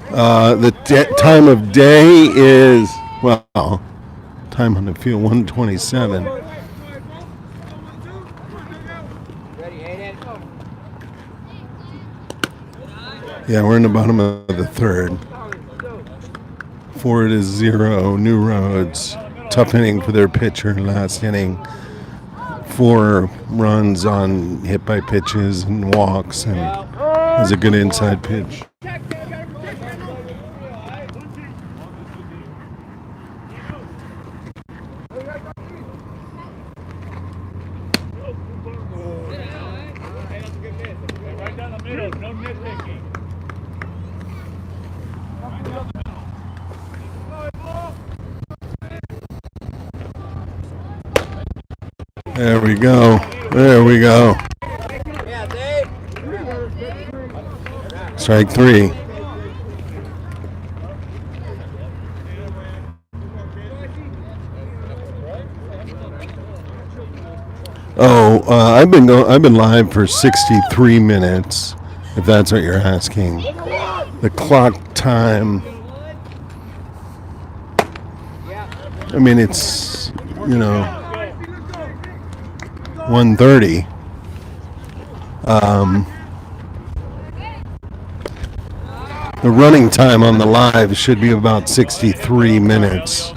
B: The time of day is, well, time on the field, 1:27. Yeah, we're in the bottom of the third. 4-0, New Roads. Tough inning for their pitcher last inning. 4 runs on hit by pitches and walks, and has a good inside pitch.
A: Right down the middle, no nitpicking.
B: There we go. Strike 3. I've been live for 63 minutes, if that's what you're asking. The clock time. I mean, it's 1:30. The running time on the live should be about 63 minutes.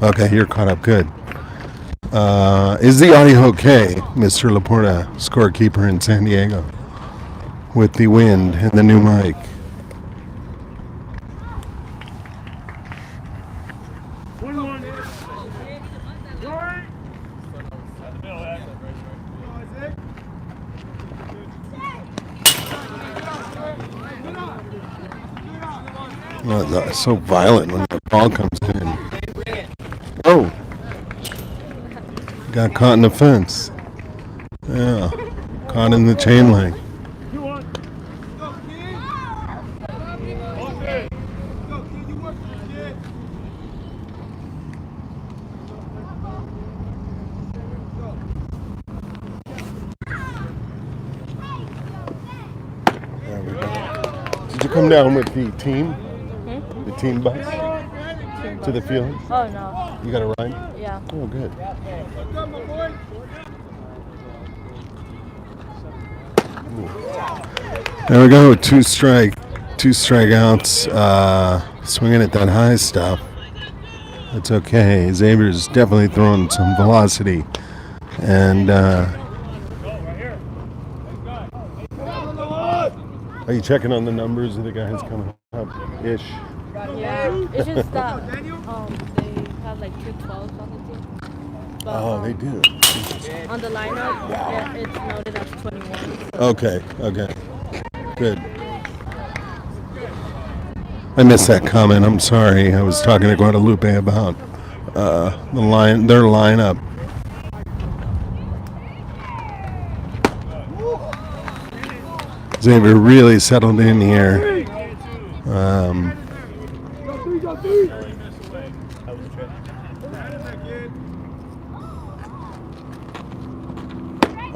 B: Okay, you're caught up. Good. Is the audio okay, Mr. Laporta, scorekeeper in San Diego, with the wind and the new mic? Oh, it's so violent when the ball comes in. Oh! Got caught in the fence. Yeah. Caught in the chain link. There we go. Did you come down with the team? The team bus? To the field?
C: Oh no.
B: You got a ride?
C: Yeah.
B: Oh, good. There we go. 2 strikeouts. Swinging at that high stuff. That's okay. Xavier's definitely throwing some velocity. And are you checking on the numbers of the guys coming up ish?
C: Yeah. It's just that they have like 2 12s on the team. But,
B: Oh, they do.
C: on the lineup, it's noted as 21. So.
B: Okay. Good. I missed that comment. I'm sorry. I was talking to Guadalupe about their lineup. Xavier really settled in here.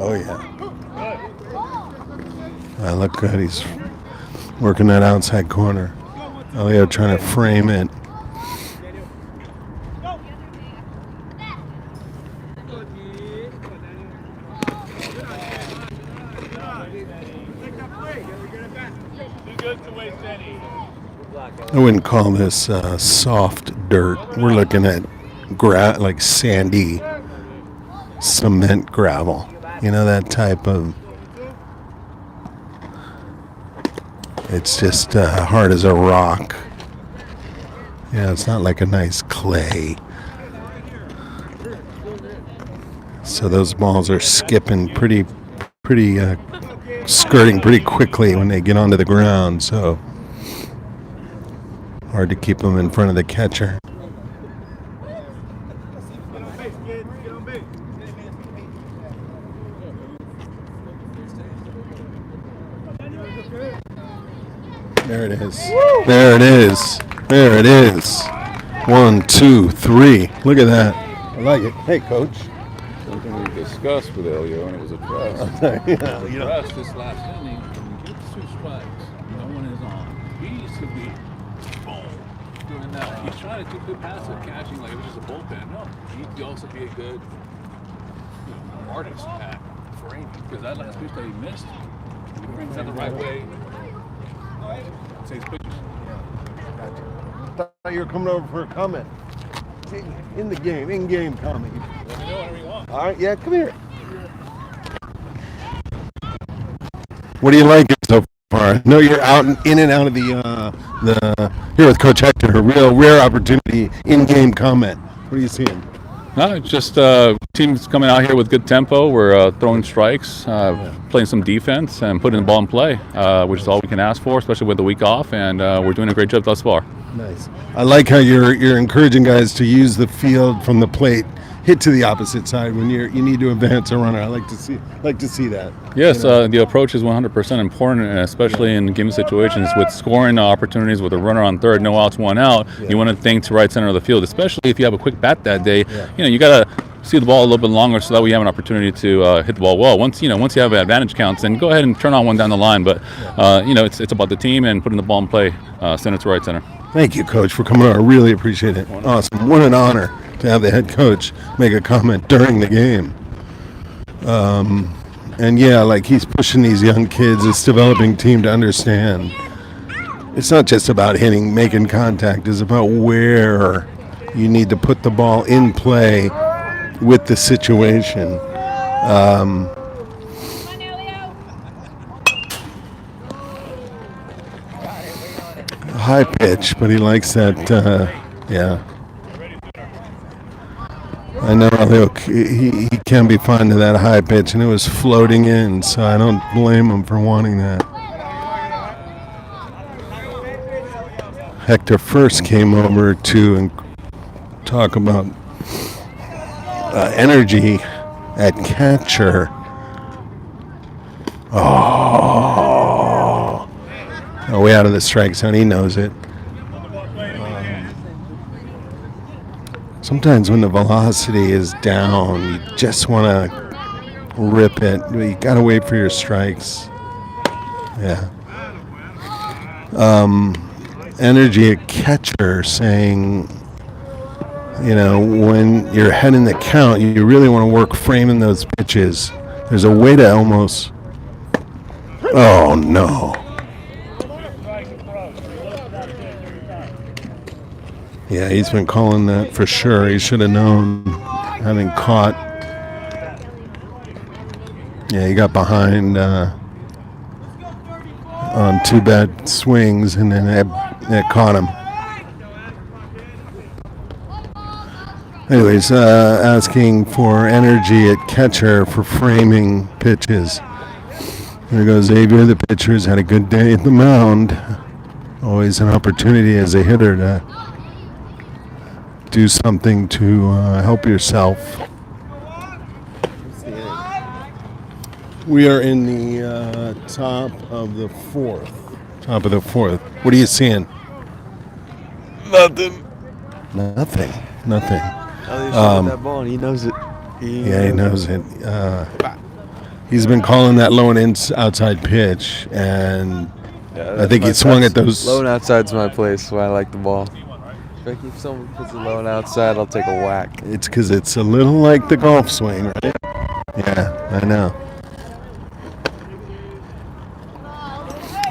B: Oh yeah. Look good. He's working that outside corner. Elio trying to frame it. I wouldn't call this soft dirt. We're looking at like sandy cement gravel. You know, that type of. It's just hard as a rock. Yeah, it's not like a nice clay. So those balls are skipping pretty, skirting pretty quickly when they get onto the ground. So hard to keep them in front of the catcher. There it is. There it is. There it is. 1, 2, 3. Look at that. I like it. Hey, coach.
G: Something we discussed with Elio, and it was addressed. Addressed this last inning. When he gets 2 strikes, no one is on. He needs to be boom doing that. He's trying to do good passive catching like it was just a bullpen. No, he could also be a good artist at framing because that last pitch that he missed, he brings that the right way. Takes pictures.
B: I thought you were coming over for a comment. In the game, in-game comment.
G: Let me know whenever you want.
B: All right, yeah, come here. What do you like it so far? No, you're out in and out of the here with Coach Hector. A real rare opportunity, in-game comment. What are you seeing?
G: No, it's just teams coming out here with good tempo. We're throwing strikes, playing some defense, and putting the ball in play, which is all we can ask for, especially with the week off. And we're doing a great job thus far.
B: Nice. I like how you're encouraging guys to use the field from the plate, hit to the opposite side when you need to advance a runner. I like to see that.
G: Yes, the approach is 100% important, and especially in given situations with scoring opportunities with a runner on third, no outs, 1 out.
B: Yeah.
G: You want to think to right center of the field, especially if you have a quick bat that day. Yeah. You got to see the ball a little bit longer so that we have an opportunity to hit the ball well. Once you have advantage counts, then go ahead and turn on one down the line. But it's about the team and putting the ball in play, center to right center.
B: Thank you, Coach, for coming on. I really appreciate it. Awesome. What an honor to have the head coach make a comment during the game. And yeah, like he's pushing these young kids, this developing team to understand it's not just about hitting, making contact. It's about where you need to put the ball in play with the situation. High pitch, but he likes that, yeah. I know he can be fond of that high pitch, and it was floating in, so I don't blame him for wanting that. Hector first came over to talk about energy at catcher. Oh, way out of the strike zone. He knows it. Sometimes when the velocity is down, you just want to rip it. You got to wait for your strikes. Yeah. Energy at catcher saying, when you're ahead in the count, you really want to work framing those pitches. There's a way to almost. Oh, no. Yeah, he's been calling that for sure. He should have known, having caught. Yeah, he got behind on 2 bad swings, and then it caught him. Anyways, asking for energy at catcher for framing pitches. There goes Xavier, the pitcher's had a good day at the mound. Always an opportunity as a hitter to do something to help yourself. We are in the top of the fourth. What are you seeing?
F: Nothing.
B: Nothing.
F: That ball, and he knows it.
B: He knows it. He's been calling that low and outside pitch, and I think he swung at those.
F: Low and outside's my place, so I like the ball. If someone puts it low and outside, I'll take a whack.
B: It's because it's a little like the golf swing, right? Yeah, I know.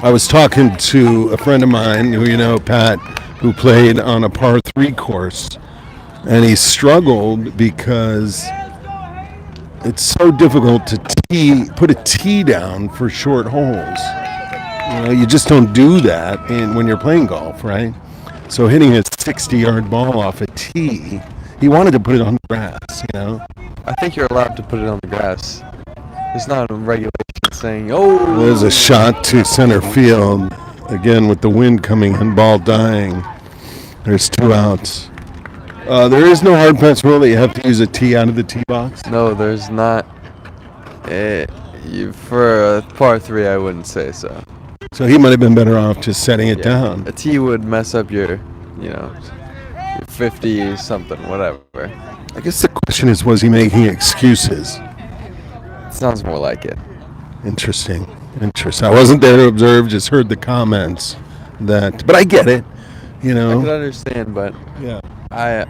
B: I was talking to a friend of mine who Pat, who played on a par 3 course, and he struggled because it's so difficult to put a tee down for short holes. You just don't do that when you're playing golf, right? So hitting a 60-yard ball off a tee, he wanted to put it on the grass,
F: I think you're allowed to put it on the grass. There's not a regulation saying, oh.
B: There's a shot to center field, again with the wind coming in, ball dying. There's 2 outs. There is no hard pass rule that you have to use a tee out of the tee box.
F: No, there's not. For a par 3, I wouldn't say so.
B: So he might have been better off just setting it down.
F: A tee would mess up your 50 something, whatever.
B: I guess the question is, was he making excuses?
F: Sounds more like it.
B: Interesting. I wasn't there to observe, just heard the comments. But I get it,
F: I could understand, but
B: Yeah.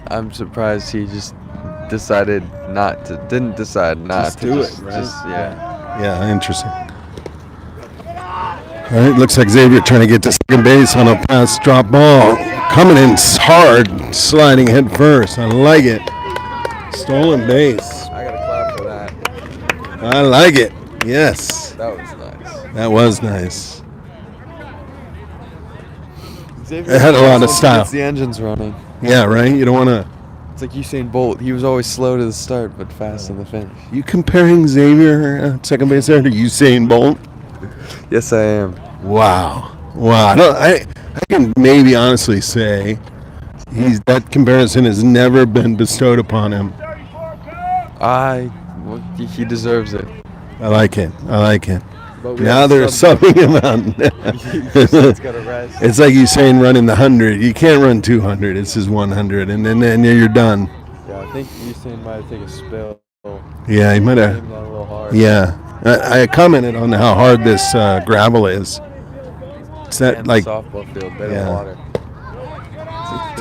F: I'm surprised he just didn't decide not
B: Just
F: to
B: do
F: just,
B: it, right?
F: just- yeah.
B: Yeah, interesting. All right, looks like Xavier trying to get to second base on a pass drop ball. Coming in hard, sliding head first. I like it. Stolen base.
F: I gotta clap for that.
B: I like it. Yes.
F: That was nice.
B: That was nice.
F: Xavier
B: It had a lot of
F: once he
B: style.
F: gets the engines running.
B: Yeah, right? You don't want to...
F: It's like Usain Bolt. He was always slow to the start, but fast in the finish.
B: You comparing Xavier, second base there, to Usain Bolt?
F: Yes, I am.
B: Wow. I can maybe honestly say that comparison has never been bestowed upon him.
F: He deserves it.
B: I like it.
F: But we
B: Now
F: have
B: they're
F: some-
B: subbing him out.
F: It's gotta rest.
B: It's like you saying running the 100. You can't run 200. It's just 100, and then you're done.
F: Yeah, I think Usain might have taken a spill.
B: Yeah, he might have.
F: Aimed that a little hard.
B: Yeah, I commented on how hard this gravel is. It's that
F: And
B: like
F: the softball field, better
B: yeah.
F: water.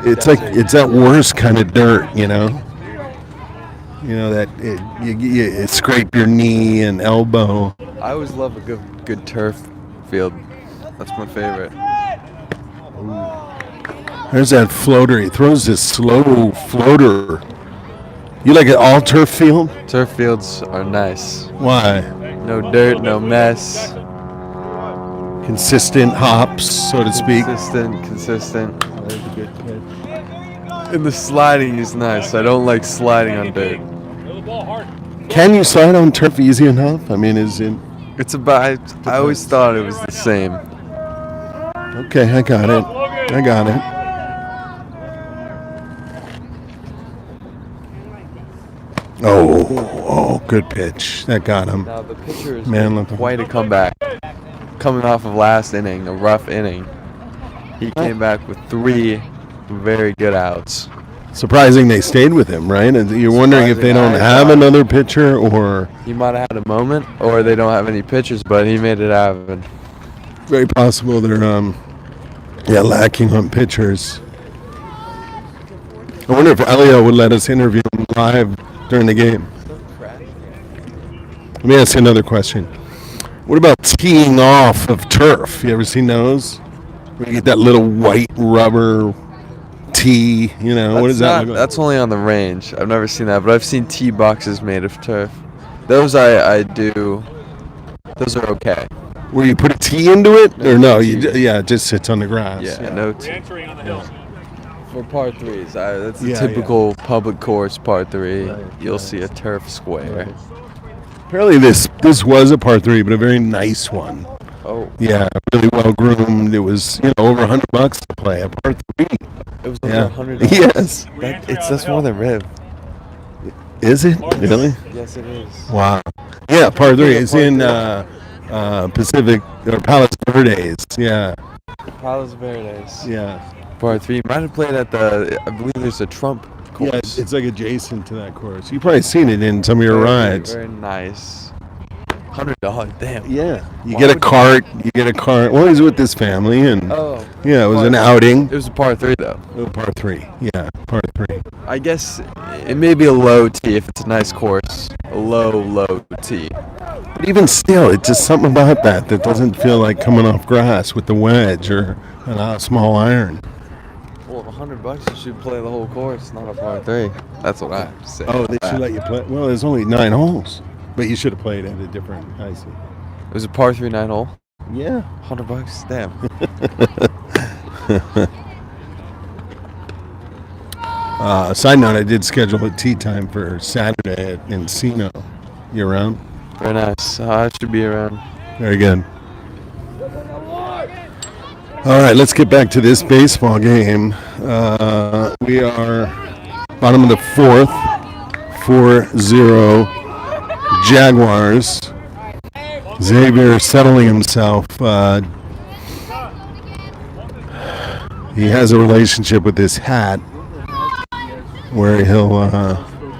B: it's that worst kind of dirt, that it scrape your knee and elbow.
F: I always love a good turf field. That's my favorite.
B: There's that floater. He throws this slow floater. You like it all turf field?
F: Turf fields are nice.
B: Why?
F: No dirt, no mess.
B: Consistent hops, so to speak.
F: Consistent. And the sliding is nice. I don't like sliding on dirt.
B: Can you slide on turf easy enough? I mean,
F: It's about. I always thought it was the same.
B: Okay, I got it. Oh, good pitch. That got him.
F: Now the pitcher is
B: Man,
F: making
B: look-
F: quite a comeback. Coming off of last inning, a rough inning, he came back with 3 very good outs.
B: Surprising they stayed with him, right? And you're wondering if they don't have another pitcher or
F: He might have had a moment, or they don't have any pitchers, but he made it happen.
B: very possible they're lacking on pitchers. I wonder if Elio would let us interview him live during the game. Let me ask you another question. What about teeing off of turf? You ever seen those? Where you get that little white rubber tee, what does that look like?
F: That's only on the range. I've never seen that, but I've seen tee boxes made of turf. Those I do. Those are okay.
B: Where you put a tee into it? Or no,
F: tee.
B: it just sits on the grass.
F: Yeah, no tee.
A: Entering on the hill.
F: For par 3s, that's the
B: Yeah,
F: typical public course par 3.
B: Right,
F: You'll
B: right.
F: see a turf square.
B: Apparently this was a par 3, but a very nice one.
F: Oh,
B: Yeah, really well groomed. It was, over $100 to play a par 3.
F: it was over
B: Yeah.
F: $100.
B: Yes.
F: That's more than Riv.
B: Is it? Really?
F: Yes, it is.
B: Wow. Yeah, par 3. It's in Pacific or Palos Verdes. Yeah.
F: Palos Verdes.
B: Yeah.
F: Par 3. Might have played at I believe there's a Trump course.
B: Yeah, it's like adjacent to that course. You've probably seen it in some of your
F: Very,
B: rides.
F: Very nice. $100. Damn.
B: Yeah. You
F: Why
B: get a
F: would-
B: cart. Well, he's with his family, and
F: Oh.
B: yeah, it was an
F: Par-
B: outing.
F: It was a par 3 though.
B: Oh, par 3. Yeah, par 3.
F: I guess it may be a low tee if it's a nice course. A low tee.
B: But even still, it's just something about that doesn't feel like coming off grass with the wedge or a small iron.
F: Well, $100 you should play the whole course, not a par 3. That's what I have to say.
B: Oh, they should let you play. Well, there's only 9 holes, but you should have played at a different. I see.
F: It was a par 3 9 hole.
B: Yeah.
F: $100. Damn.
B: Side note: I did schedule a tee time for Saturday at Encino. You around?
F: Very nice. I should be around.
B: Very good. All right, let's get back to this baseball game. We are bottom of the 4th, 4-0 Jaguars. Xavier settling himself. He has a relationship with this hat where he'll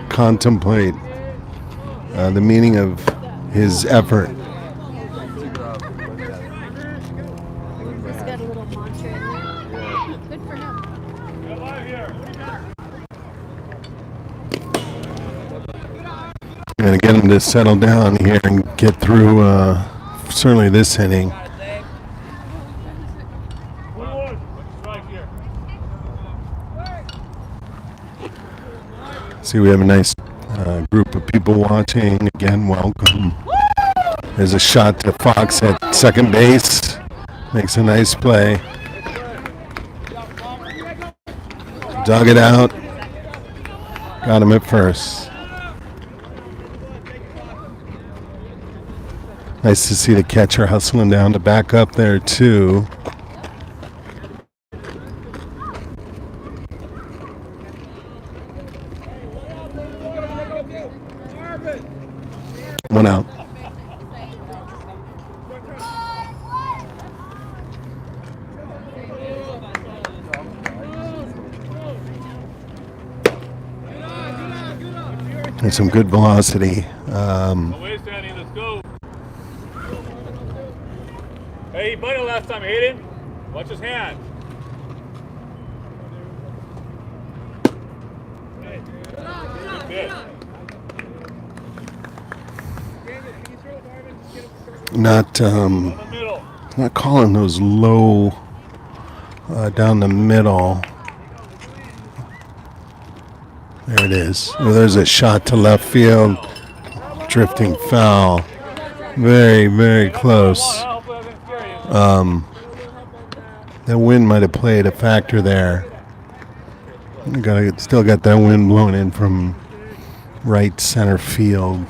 B: contemplate the meaning of his effort.
H: He's got a little mantra in there. Good for him.
B: Going to get him to settle down here and get through certainly this inning. See, we have a nice group of people watching. Again, welcome. There's a shot to Fox at second base. Makes a nice play. Dug it out. Got him at first. Nice to see the catcher hustling down to back up there, too. One out. There's some good velocity.
A: Away standing, let's go. Hey, he bunted last time, Hayden. Watch his hand. Good.
B: Not calling those low down the middle. There it is. Well, there's a shot to left field. Drifting foul. Very, very close. The wind might have played a factor there. Still got that wind blowing in from right center field.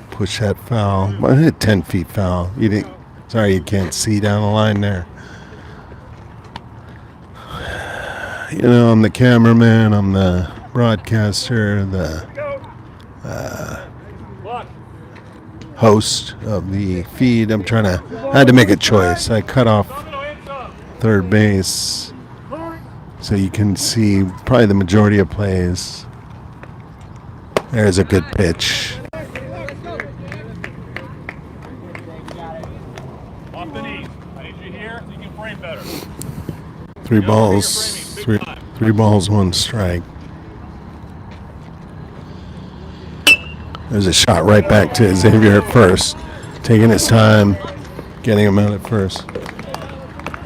B: Push that foul. Well, hit 10 feet foul. Sorry, you can't see down the line there. You know, I'm the cameraman, I'm the broadcaster, the host of the feed. I had to make a choice. I cut off third base so you can see probably the majority of plays. There's a good pitch.
A: Off the knees. I need you here so you can frame better.
B: Three balls, 1 strike. There's a shot right back to Xavier at first. Taking his time, getting him out at first.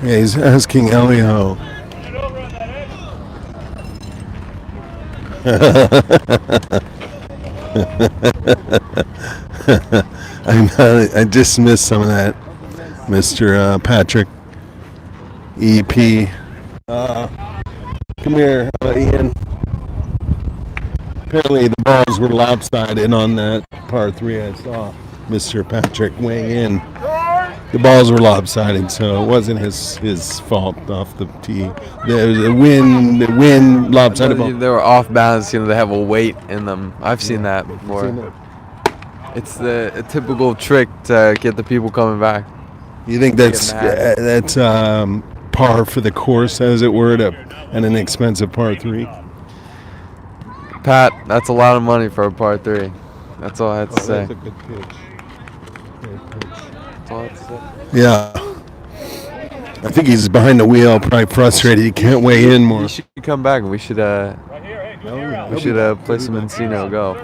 B: Yeah, he's asking Elio. I just missed some of that, Mr. Patrick. EP. Come here, Ian. Apparently the balls were lopsided on that par 3 I saw Mr. Patrick weighing in. The balls were lopsided, so it wasn't his fault off the tee. The wind lopsided ball.
F: They were off balance, they have a weight in them. I've seen that before. It's a typical trick to get the people coming back.
B: You think that's par for the course, as it were, and an expensive par 3?
F: Pat, that's a lot of money for a par 3. That's all I had to say.
B: That's a good pitch.
F: That's all I had to say.
B: Yeah. I think he's behind the wheel, probably frustrated. He can't weigh in more.
F: He should come back, and we should play some Encino Go.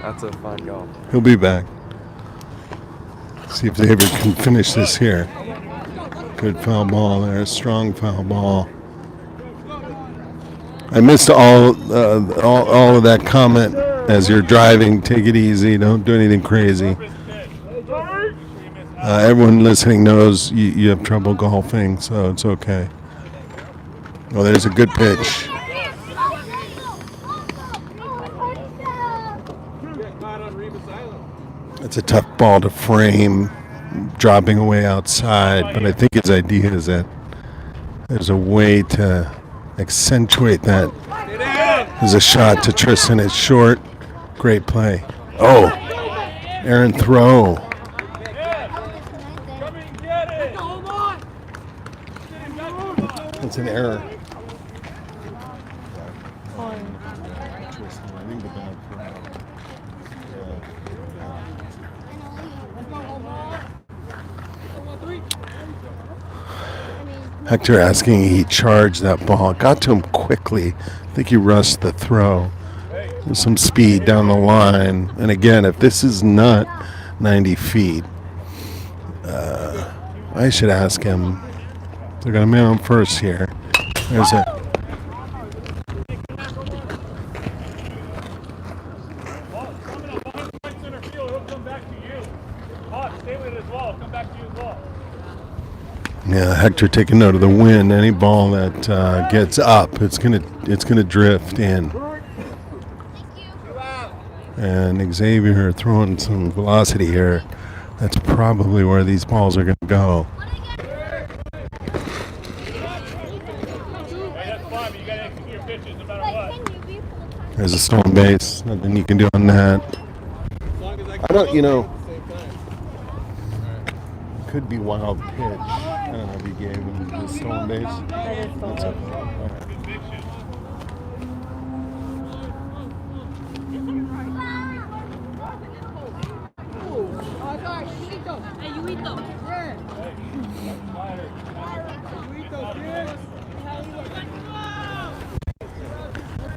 F: That's a fun go.
B: He'll be back. See if Xavier can finish this here. Good foul ball there, strong foul ball. I missed all of that comment as you're driving. Take it easy. Don't do anything crazy. Everyone listening knows you have trouble golfing, so it's okay. Oh, there's a good pitch. It's a tough ball to frame, dropping away outside, but I think his idea is that there's a way to accentuate that. There's a shot to Tristan. It's short. Great play. Oh, Aaron throw. It's an error. Hector asking he charged that ball. Got to him quickly. I think he rushed the throw. There's some speed down the line. And again, if this is not 90 feet, I should ask him. They're going to man him first here. There's a... Yeah, Hector taking note of the wind. Any ball that gets up, it's gonna drift in. And Xavier throwing some velocity here. That's probably where these balls are gonna go. There's a stolen base. Nothing you can do on that. I don't, could be wild pitch. I don't know if you gave him the stolen base. That's okay.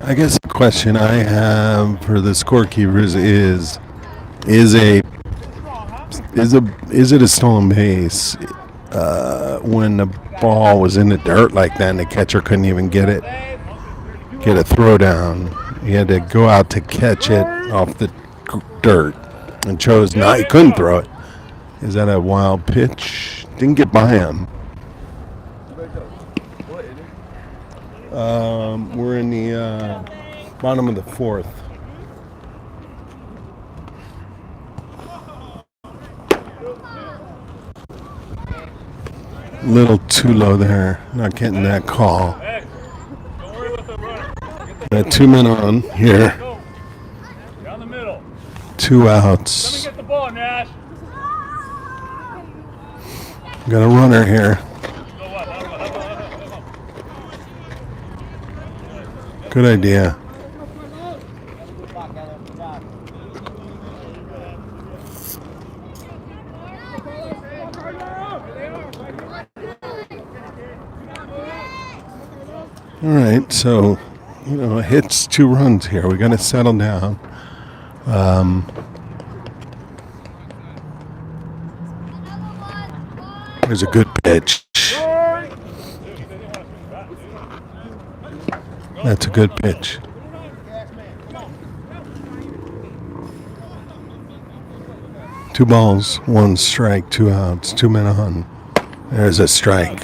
B: I guess the question I have for the scorekeepers is it a stolen base when the ball was in the dirt like that and the catcher couldn't even get a throw down? He had to go out to catch it off the dirt and chose not. He couldn't throw it. Is that a wild pitch? Didn't get by him. We're in the bottom of the fourth. Little too low there. Not getting that call. Got 2 men on here.
A: Down the middle.
B: 2 outs.
A: Get the ball, Nash.
B: Got a runner here. Good idea. All right, so, hits 2 runs here. We got to settle down. There's a good pitch. That's a good pitch. Two balls, 1 strike, 2 outs, 2 men on. There's a strike.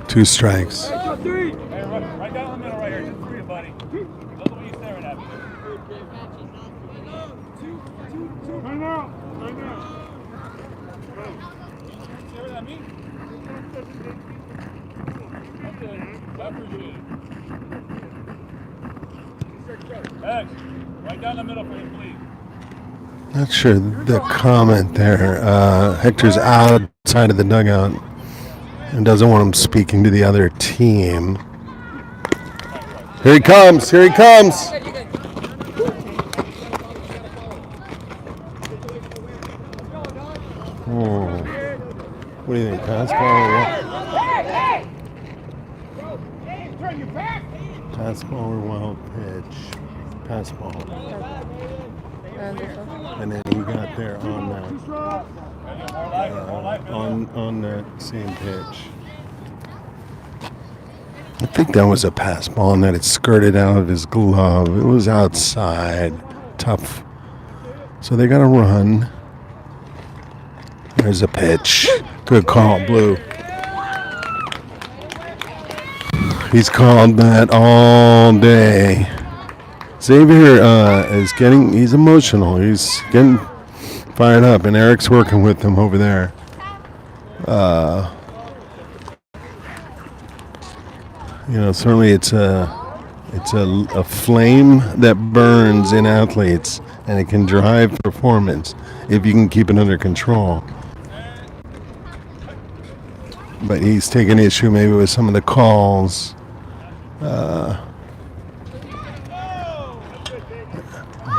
B: 2 strikes.
A: Right down the middle right here. Just 3, buddy. Look what you're staring at. Staring at me? X, right down the middle for you, please.
B: Not sure the comment there. Hector's outside of the dugout and doesn't want him speaking to the other team. Here he comes. Here he comes. What do you think? Pass ball or what? Pass ball or wild pitch? Pass ball. And then he got there on that, on that same pitch. I think that was a pass ball and that it skirted out of his glove. It was outside. Tough. So they got to run. There's a pitch. Good call, Blue. He's called that all day. Xavier he's emotional. He's getting fired up, and Eric's working with him over there. Certainly it's a flame that burns in athletes, and it can drive performance if you can keep it under control. But he's taking issue maybe with some of the calls.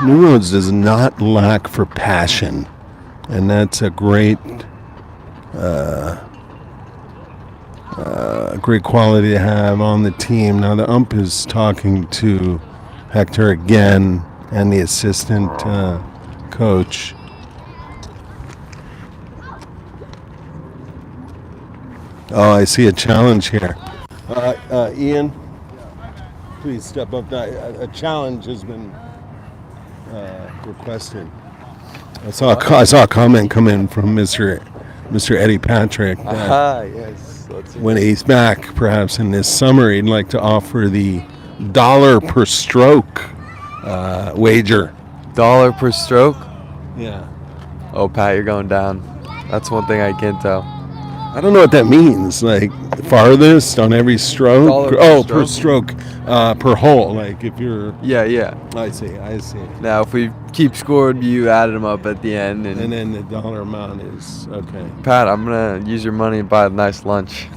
B: New Roads does not lack for passion, and that's a great great quality to have on the team. Now the ump is talking to Hector again and the assistant coach. Oh, I see a challenge here. Ian, please step up. A challenge has been requested. I saw a comment come in from Mr. Eddie Patrick.
F: Yes. Let's see.
B: When he's back, perhaps in this summer, he'd like to offer the $1 per stroke wager.
F: $1 per stroke?
B: Yeah.
F: Oh, Pat, you're going down. That's one thing I can tell.
B: I don't know what that means. Like farthest on every stroke? Per stroke, per hole. Like if you're.
F: Yeah.
B: I see.
F: Now, if we keep scored, you added them up at the end,
B: And then the dollar amount is okay.
F: Pat, I'm gonna use your money and buy a nice lunch.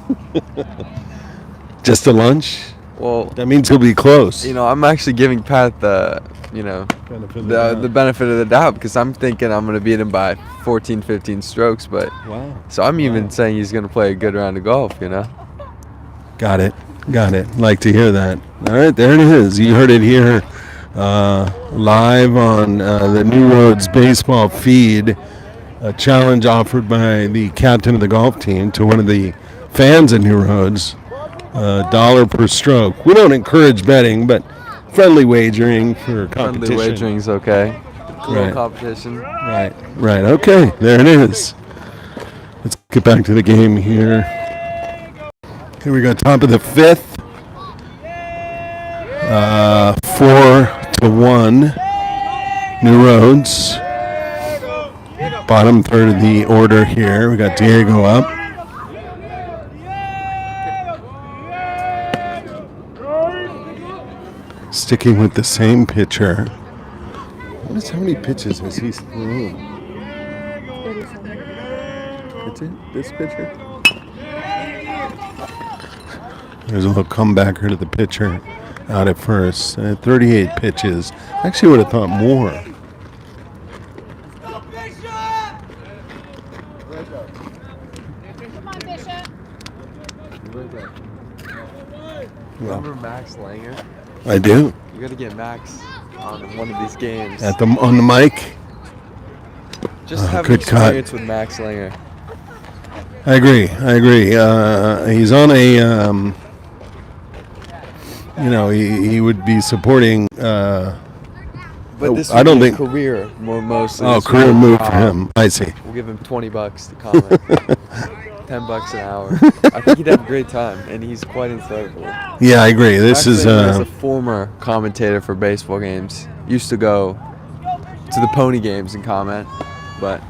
B: Just a lunch?
F: Well,
B: That means he'll be close.
F: I'm actually giving Pat the benefit of the doubt because I'm thinking I'm gonna beat him by 14, 15 strokes. But
B: Wow.
F: so I'm even saying he's gonna play a good round of golf.
B: Got it. Like to hear that. All right, there it is. You heard it here live on the New Roads baseball feed. A challenge offered by the captain of the golf team to one of the fans of New Roads. $1 per stroke. We don't encourage betting, but friendly wagering for competition.
F: Friendly wagering's okay. A little
B: Right.
F: competition.
B: Right. Okay, there it is. Let's get back to the game here. Here we go, top of the fifth. 4-1. New Roads. Bottom third of the order here. We got Diego up. Sticking with the same pitcher. How many pitches has he thrown? That's it? This pitcher? There's a little comebacker to the pitcher out at first. 38 pitches. Actually would have thought more.
F: Remember Max Langer?
B: I do.
F: You got to get Max on one of these games.
B: On the mic.
F: Just have an
B: good cut.
F: experience with Max Langer.
B: I agree. He's on a, he would be supporting.
F: But this
B: I don't
F: would be
B: think.
F: career more mostly.
B: Oh,
F: This would
B: career
F: be
B: move
F: a
B: for
F: job.
B: him. I see.
F: We'll give him $20 to comment. $10 an hour. I think he'd have a great time, and he's quite insightful.
B: Yeah, I agree. This
F: Max
B: is.
F: Langer is a former commentator for baseball games. Used to go to the pony games and comment, but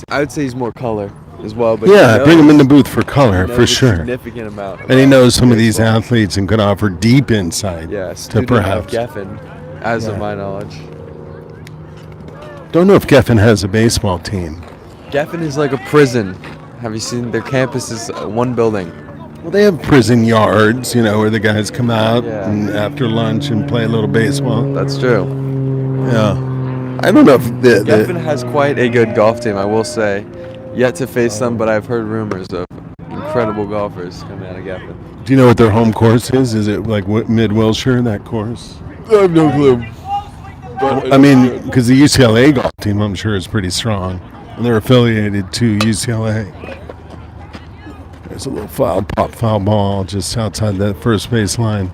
F: I would say he's more color as well. But
B: Yeah,
F: he
B: bring him in the
F: knows-
B: booth for color,
F: he
B: for
F: knows a
B: sure.
F: significant amount.
B: And he
F: about
B: knows some of these
F: baseball.
B: athletes and could offer deep insight
F: Yeah,
B: to
F: student
B: perhaps.
F: of Geffen, as
B: Yeah.
F: of my knowledge.
B: Don't know if Geffen has a baseball team.
F: Geffen is like a prison. Have you seen their campus is one building?
B: Well, they have prison yards, where the guys come out
F: Yeah.
B: and after lunch and play a little baseball.
F: That's true.
B: Yeah. I don't know if
F: Geffen has quite a good golf team, I will say. Yet to face them, but I've heard rumors of incredible golfers coming out of Geffen.
B: do you know what their home course is? Is it like mid-Wilshire, that course?
F: I have no clue.
B: I mean, because the UCLA golf team, I'm sure, is pretty strong. And they're affiliated to UCLA. There's a little foul ball just outside that first base line.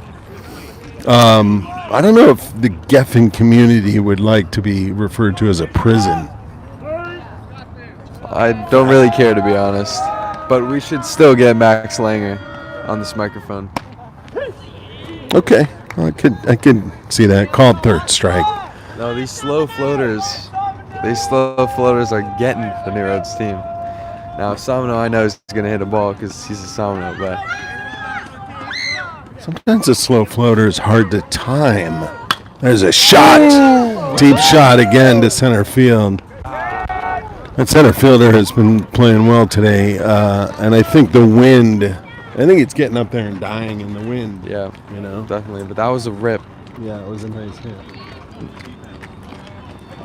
B: I don't know if the Geffen community would like to be referred to as a prison.
F: I don't really care, to be honest. But we should still get Max Langer on this microphone.
B: Okay, I could see that. Called third strike.
F: No, these slow floaters are getting the New Roads team. Now, Samano, I know is going to hit a ball because he's a Samano, but
B: Sometimes a slow floater is hard to time. There's a shot. Deep shot again to center field. That center fielder has been playing well today, and I think the wind, I think it's getting up there and dying in the wind.
F: yeah,
B: You know?
F: definitely. But that was a rip.
B: Yeah, it was a nice hit.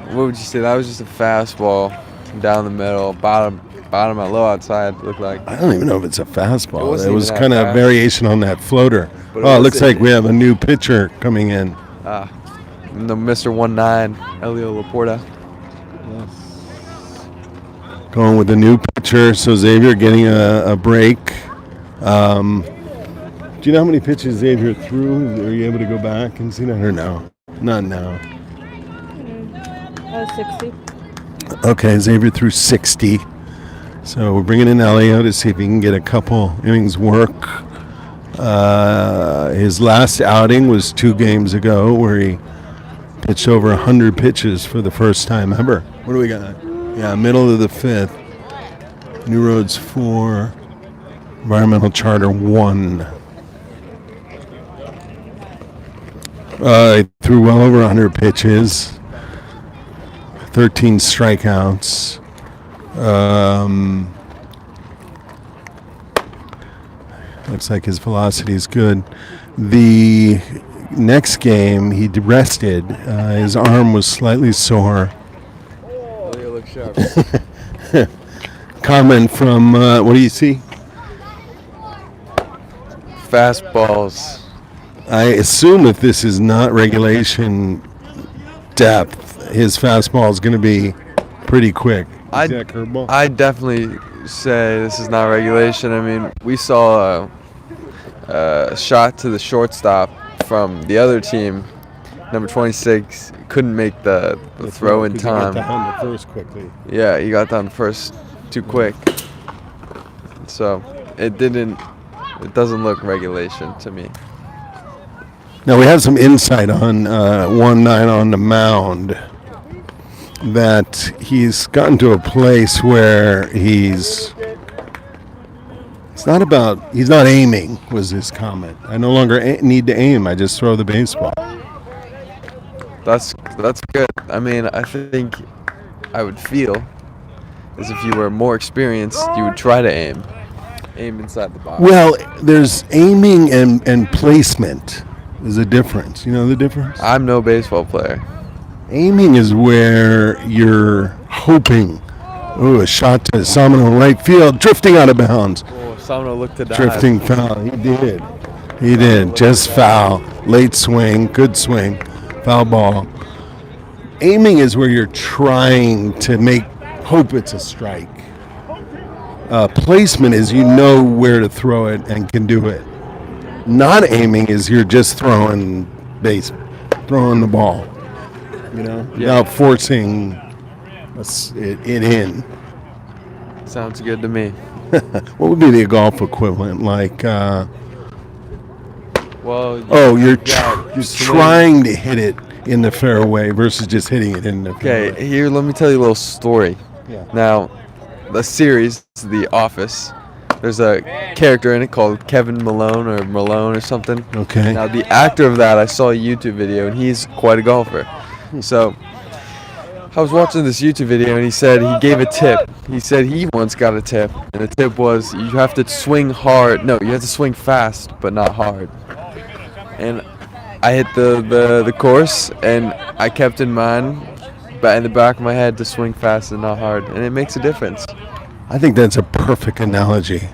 F: What would you say? That was just a fastball down the middle, bottom and low outside, looked like.
B: I don't even know if it's a fastball.
F: It wasn't
B: It was
F: even that
B: kind of
F: fast.
B: variation on that floater.
F: But it
B: Oh, it looks
F: wasn't-
B: like we have a new pitcher coming in.
F: The Mr. 19, Elio Laporta.
B: Going with the new pitcher, so Xavier getting a break. Do you know how many pitches Xavier threw? Are you able to go back and see that or no? Not now.
C: 60.
B: Okay, Xavier threw 60. So we're bringing in Elio to see if he can get a couple innings work. His last outing was 2 games ago where he pitched over 100 pitches for the first time ever. What do we got? Yeah, middle of the 5th. New Roads 4, Environmental Charter 1. He threw well over 100 pitches, 13 strikeouts. Looks like his velocity is good. The next game, he rested. His arm was slightly sore.
F: Elio looks sharp.
B: Comment from, what do you see?
F: Fastballs.
B: I assume if this is not regulation depth, his fastball is going to be pretty quick.
F: I'd-
B: Is that curveball?
F: I'd definitely say this is not regulation. I mean, we saw a shot to the shortstop from the other team, number 26, couldn't make the throw in
B: 'Cause he got
F: time.
B: down the first quickly.
F: Yeah, he got down first too quick. So it doesn't look regulation to me.
B: Now we have some insight on 1-9 on the mound, that he's gotten to a place where he's not aiming, was his comment. I no longer need to aim, I just throw the baseball.
F: That's good. I mean, I think I would feel as if you were more experienced, you would try to aim inside the box.
B: Well, there's aiming and placement. There's a difference. You know the difference?
F: I'm no baseball player.
B: Aiming is where you're hoping. Ooh, a shot to Samano right field, drifting out of bounds.
F: Oh, Samano looked to dive.
B: Drifting foul. He did. Just foul. Late swing. Good swing. Foul ball. Aiming is where you're trying to hope it's a strike. Placement is you know where to throw it and can do it. Not aiming is you're just throwing the ball. You know, without forcing it in.
F: Sounds good to me.
B: What would be the golf equivalent? Like,
F: Well,
B: you're
F: swing.
B: trying to hit it in the fairway versus just hitting it in the
F: Okay,
B: fairway.
F: here, let me tell you a little story.
B: Yeah.
F: Now, the series, The Office, there's a character in it called Kevin Malone or something.
B: Okay.
F: Now, the actor of that, I saw a YouTube video, and he's quite a golfer. So, I was watching this YouTube video, and he said he gave a tip. He said he once got a tip, and the tip was you have to swing hard. No, you have to swing fast, but not hard. And I hit the course, and I kept in mind, but in the back of my head, to swing fast and not hard, and it makes a difference.
B: I think that's a perfect analogy.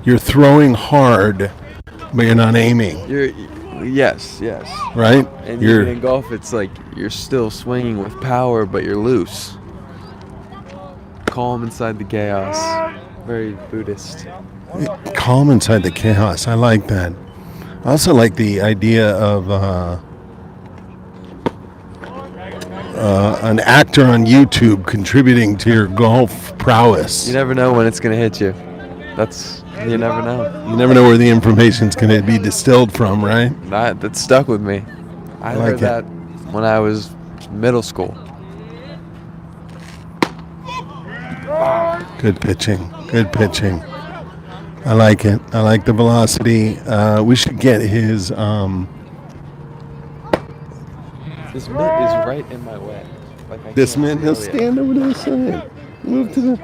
B: You're throwing hard, but you're not aiming,
F: Yes,
B: right?
F: and even in golf, it's like you're still swinging with power, but you're loose. calm inside the chaos. Very Buddhist.
B: Calm inside the chaos. I like that. I also like the idea of an actor on YouTube contributing to your golf prowess.
F: You never know when it's gonna hit you. You never know.
B: You never know where the information's going to be distilled from, right?
F: That stuck with me. I
B: like
F: heard
B: it.
F: that when I was middle school.
B: Good pitching. Good pitching. I like it. I like the velocity. We should get his.
F: This mitt is right in my way. Like
B: This man, he'll stand over to the side. Move to the.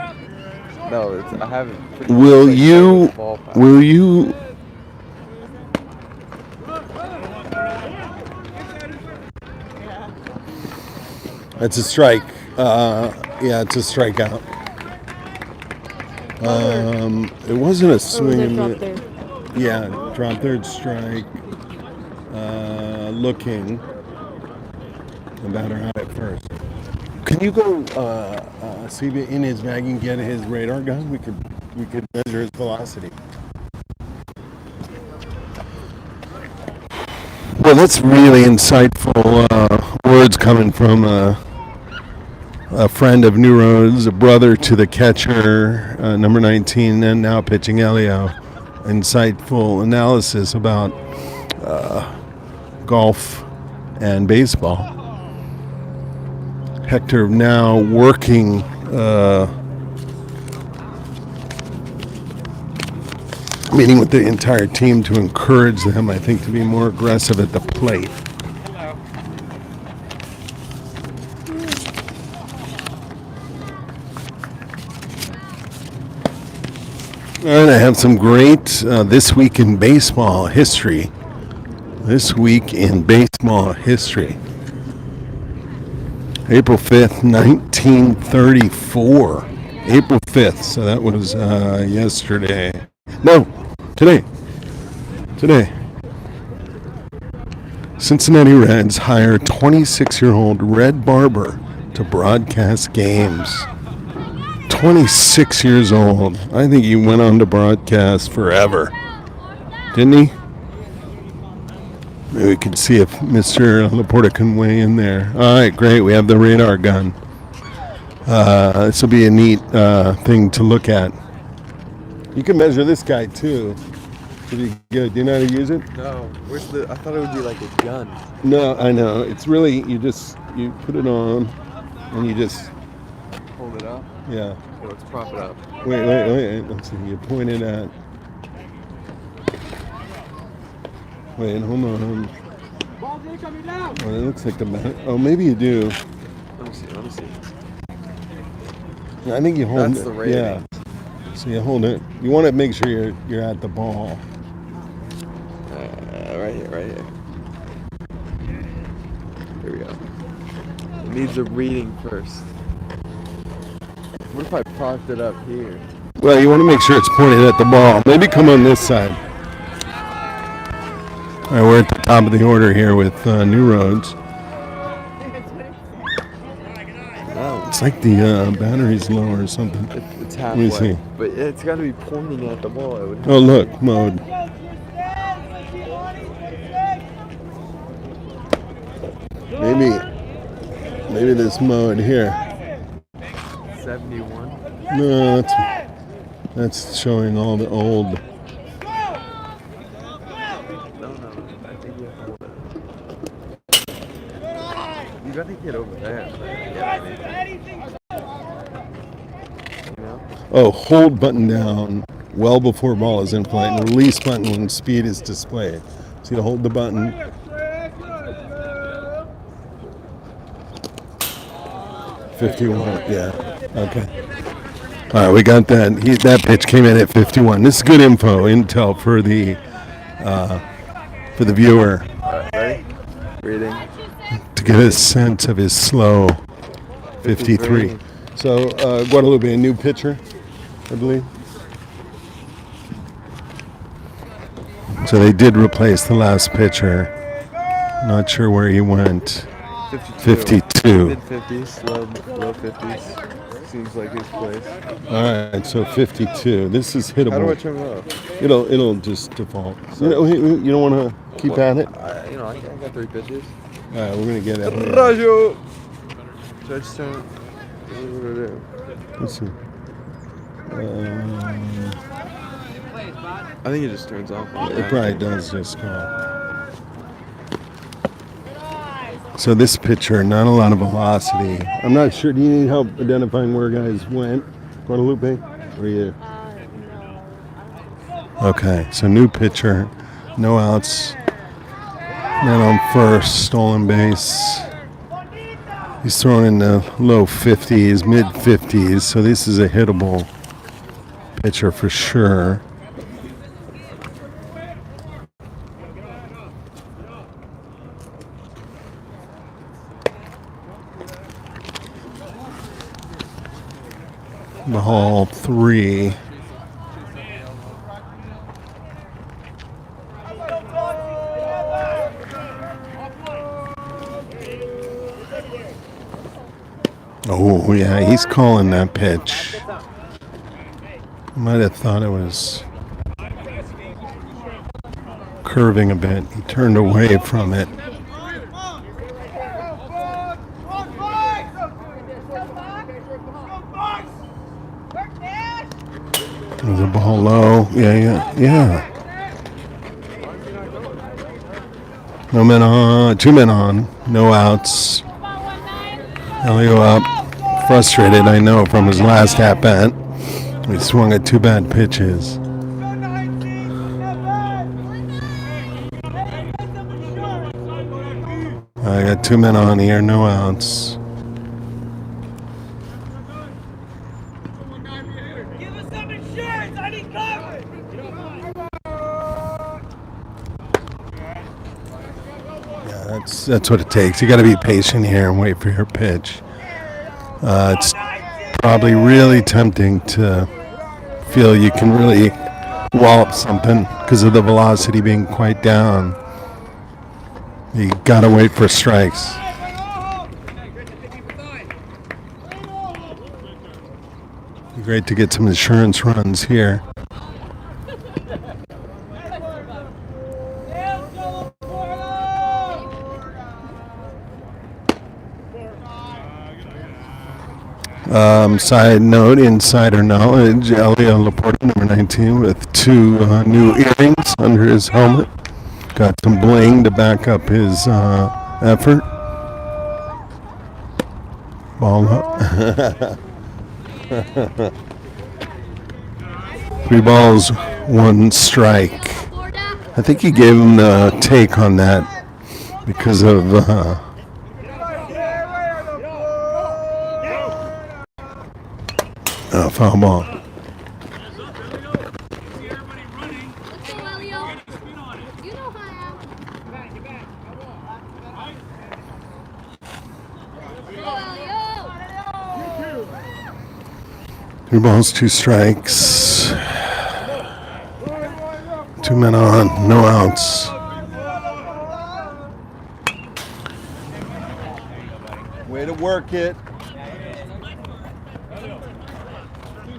F: No, I have it. pretty
B: Will
F: much, like,
B: you?
F: right in the ballpark.
B: Will you? It's a strike. Yeah, it's a strikeout. It wasn't a swing.
C: Or
B: and
C: was
B: mi-
C: it dropped there?
B: Yeah, drop third strike. Looking. The batter out at first. Can you go see in his bag and get his radar gun? We could measure his velocity. Well, that's really insightful words coming from a friend of New Roads, a brother to the catcher, number 19, and now pitching Elio. Insightful analysis about golf and baseball. Hector now working meeting with the entire team to encourage them, I think, to be more aggressive at the plate. And I have some great This Week in Baseball history. This Week in Baseball history. April 5th, 1934. April 5th, so that was yesterday. No, today. Today. Cincinnati Reds hire 26-year-old Red Barber to broadcast games. 26 years old. I think he went on to broadcast forever. Didn't he? Maybe we can see if Mr. Laporta can weigh in there. All right, great. We have the radar gun. This will be a neat thing to look at. You can measure this guy too. Pretty good. Do you know how to use it?
F: No, I thought it would be like a gun.
B: No, I know. It's really, you put it on and you just,
F: Hold it up.
B: yeah.
F: Okay, let's prop it up.
B: Wait. Let's see. You point it at. Wait, hold on. Oh, it looks like the bat. Oh, maybe you do.
F: Let me see.
B: I think you hold
F: That's
B: it.
F: the rating.
B: Yeah. So you hold it. You want to make sure you're at the ball.
F: Right here. Here we go. It needs a reading first. What if I propped it up here?
B: Well, you want to make sure it's pointed at the ball. Maybe come on this side. All right, we're at the top of the order here with New Roads.
F: No,
B: It's like the battery's low or something.
F: it's
B: Let me
F: halfway.
B: see.
F: But it's got to be pointing at the ball. It would
B: Oh, look, mode. Maybe this mode here.
F: 71.
B: No, that's showing all the old.
F: No. I think you have to hold it. You got to get over there. You know?
B: Oh, hold button down well before ball is in flight, and release button when speed is displayed. So you hold the button. .51, yeah. Okay. All right, we got that. That pitch came in at 51. This is good intel for the viewer
F: Ready? Reading.
B: to get a sense of his slow 53. So Guadalupe, a new pitcher, I believe. So they did replace the last pitcher. Not sure where he went. 52.
F: Mid 50s, low 50s. Seems like his place.
B: All right, so 52. This is hittable.
F: How do I turn it off?
B: It'll just default. You don't want to keep at it.
F: I got 3 pitches.
B: All right, we're gonna get it.
F: Rajo. Should I just turn it? What do I do?
B: Let's see.
F: I think it just turns off.
B: It probably does just go. So this pitcher, not a lot of velocity. I'm not sure. Do you need help identifying where guys went? Guadalupe? Or you? Okay, so new pitcher, no outs. Man on first, stolen base. He's throwing in the low 50s, mid 50s. So this is a hittable pitcher for sure. Ball 3. Oh, yeah, he's calling that pitch. Might have thought it was curving a bit. He turned away from it. There's a ball low. Yeah. No men on, 2 men on, no outs. Elio up, frustrated, I know, from his last at bat. He swung at 2 bad pitches. I got 2 men on here, no outs.
D: Give us some insurance. I need coverage.
B: Yeah, that's what it takes. You got to be patient here and wait for your pitch. It's probably really tempting to feel you can really wallop something because of the velocity being quite down. You got to wait for strikes. Be great to get some insurance runs here. Side note, insider knowledge, Elio Laporta, number 19, with 2 new earrings under his helmet. Got some bling to back up his effort. Ball up. 3 balls, 1 strike. I think he gave him the take on that because of foul ball.
H: Let's go, Elio. You know how I am. Let's go, Elio.
B: 3 balls, 2 strikes. 2 men on, no outs. Way to work it.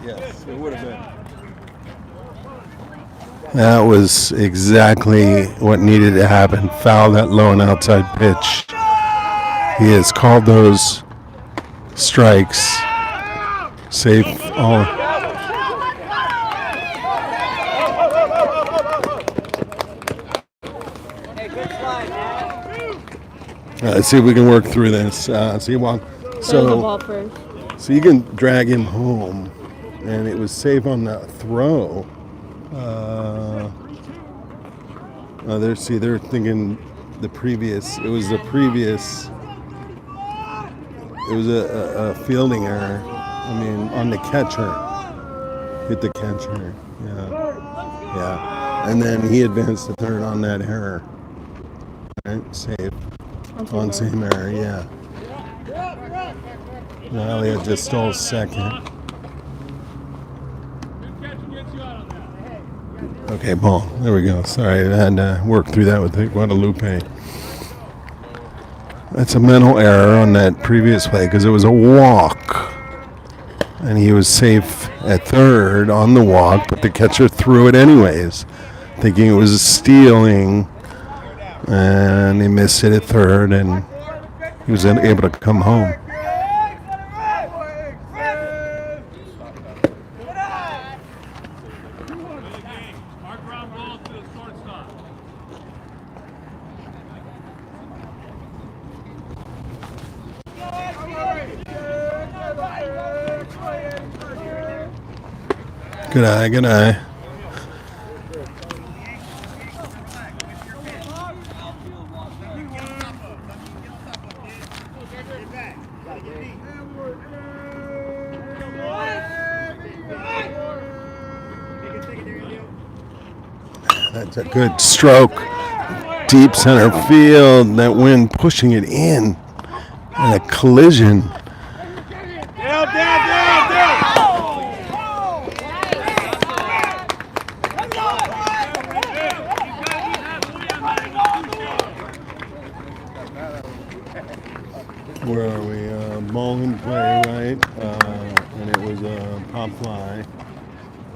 B: Yes, it would have been. That was exactly what needed to happen. Foul that low and outside pitch. He has called those strikes. Safe all. Let's see if we can work through this. See, well, so you can drag him home, and it was safe on the throw. They're thinking the previous. It was a fielding error. I mean, on the catcher, hit the catcher. Yeah, and then he advanced to third on that error. Right, safe on same error. Yeah. Now Elliott just stole second. Okay, ball. There we go. Sorry, I had to work through that with the Guadalupe. That's a mental error on that previous play because it was a walk. And he was safe at third on the walk, but the catcher threw it anyways, thinking it was stealing. And he missed it at third, and he was able to come home.
A: Our ground ball to the shortstop.
B: Good eye, good eye. That's a good stroke. Deep center field. That wind pushing it in. And a collision. Where are we? Ball in play, right? And it was a pop fly.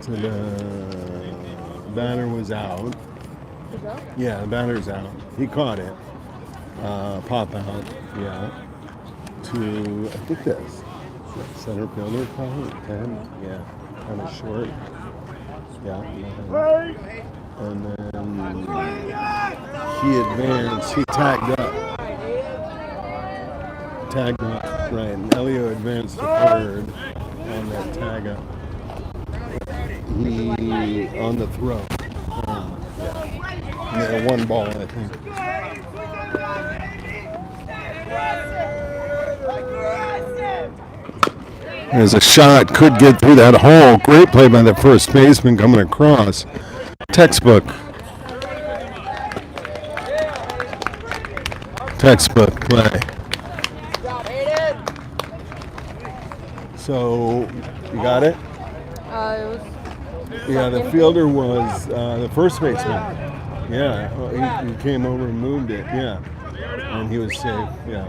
B: So the batter was out. Yeah, the batter's out. He caught it. Pop out. Yeah. To, I think that's center fielder probably. 10. Yeah. Kind of short. Yeah. And then he advanced. He tagged up. Tagged up. Right. And Elio advanced to third on that tag up. He on the throw. Yeah, one ball, I think. There's a shot, could get through that hole. Great play by the first baseman coming across. Textbook. Textbook play. So, you got it? Yeah, the fielder was the first baseman. Yeah, he came over and moved it. Yeah, and he was safe. Yeah.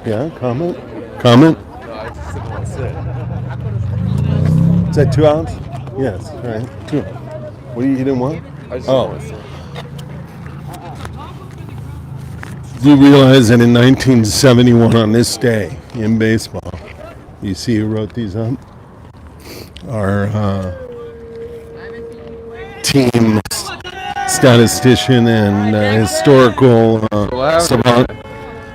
B: Yeah. Comment. Is that 2 outs? Yes. Right. 2. What do you didn't want? Oh. Do you realize that in 1971, on this day in baseball, you see who wrote these up? Our team statistician and historical savant.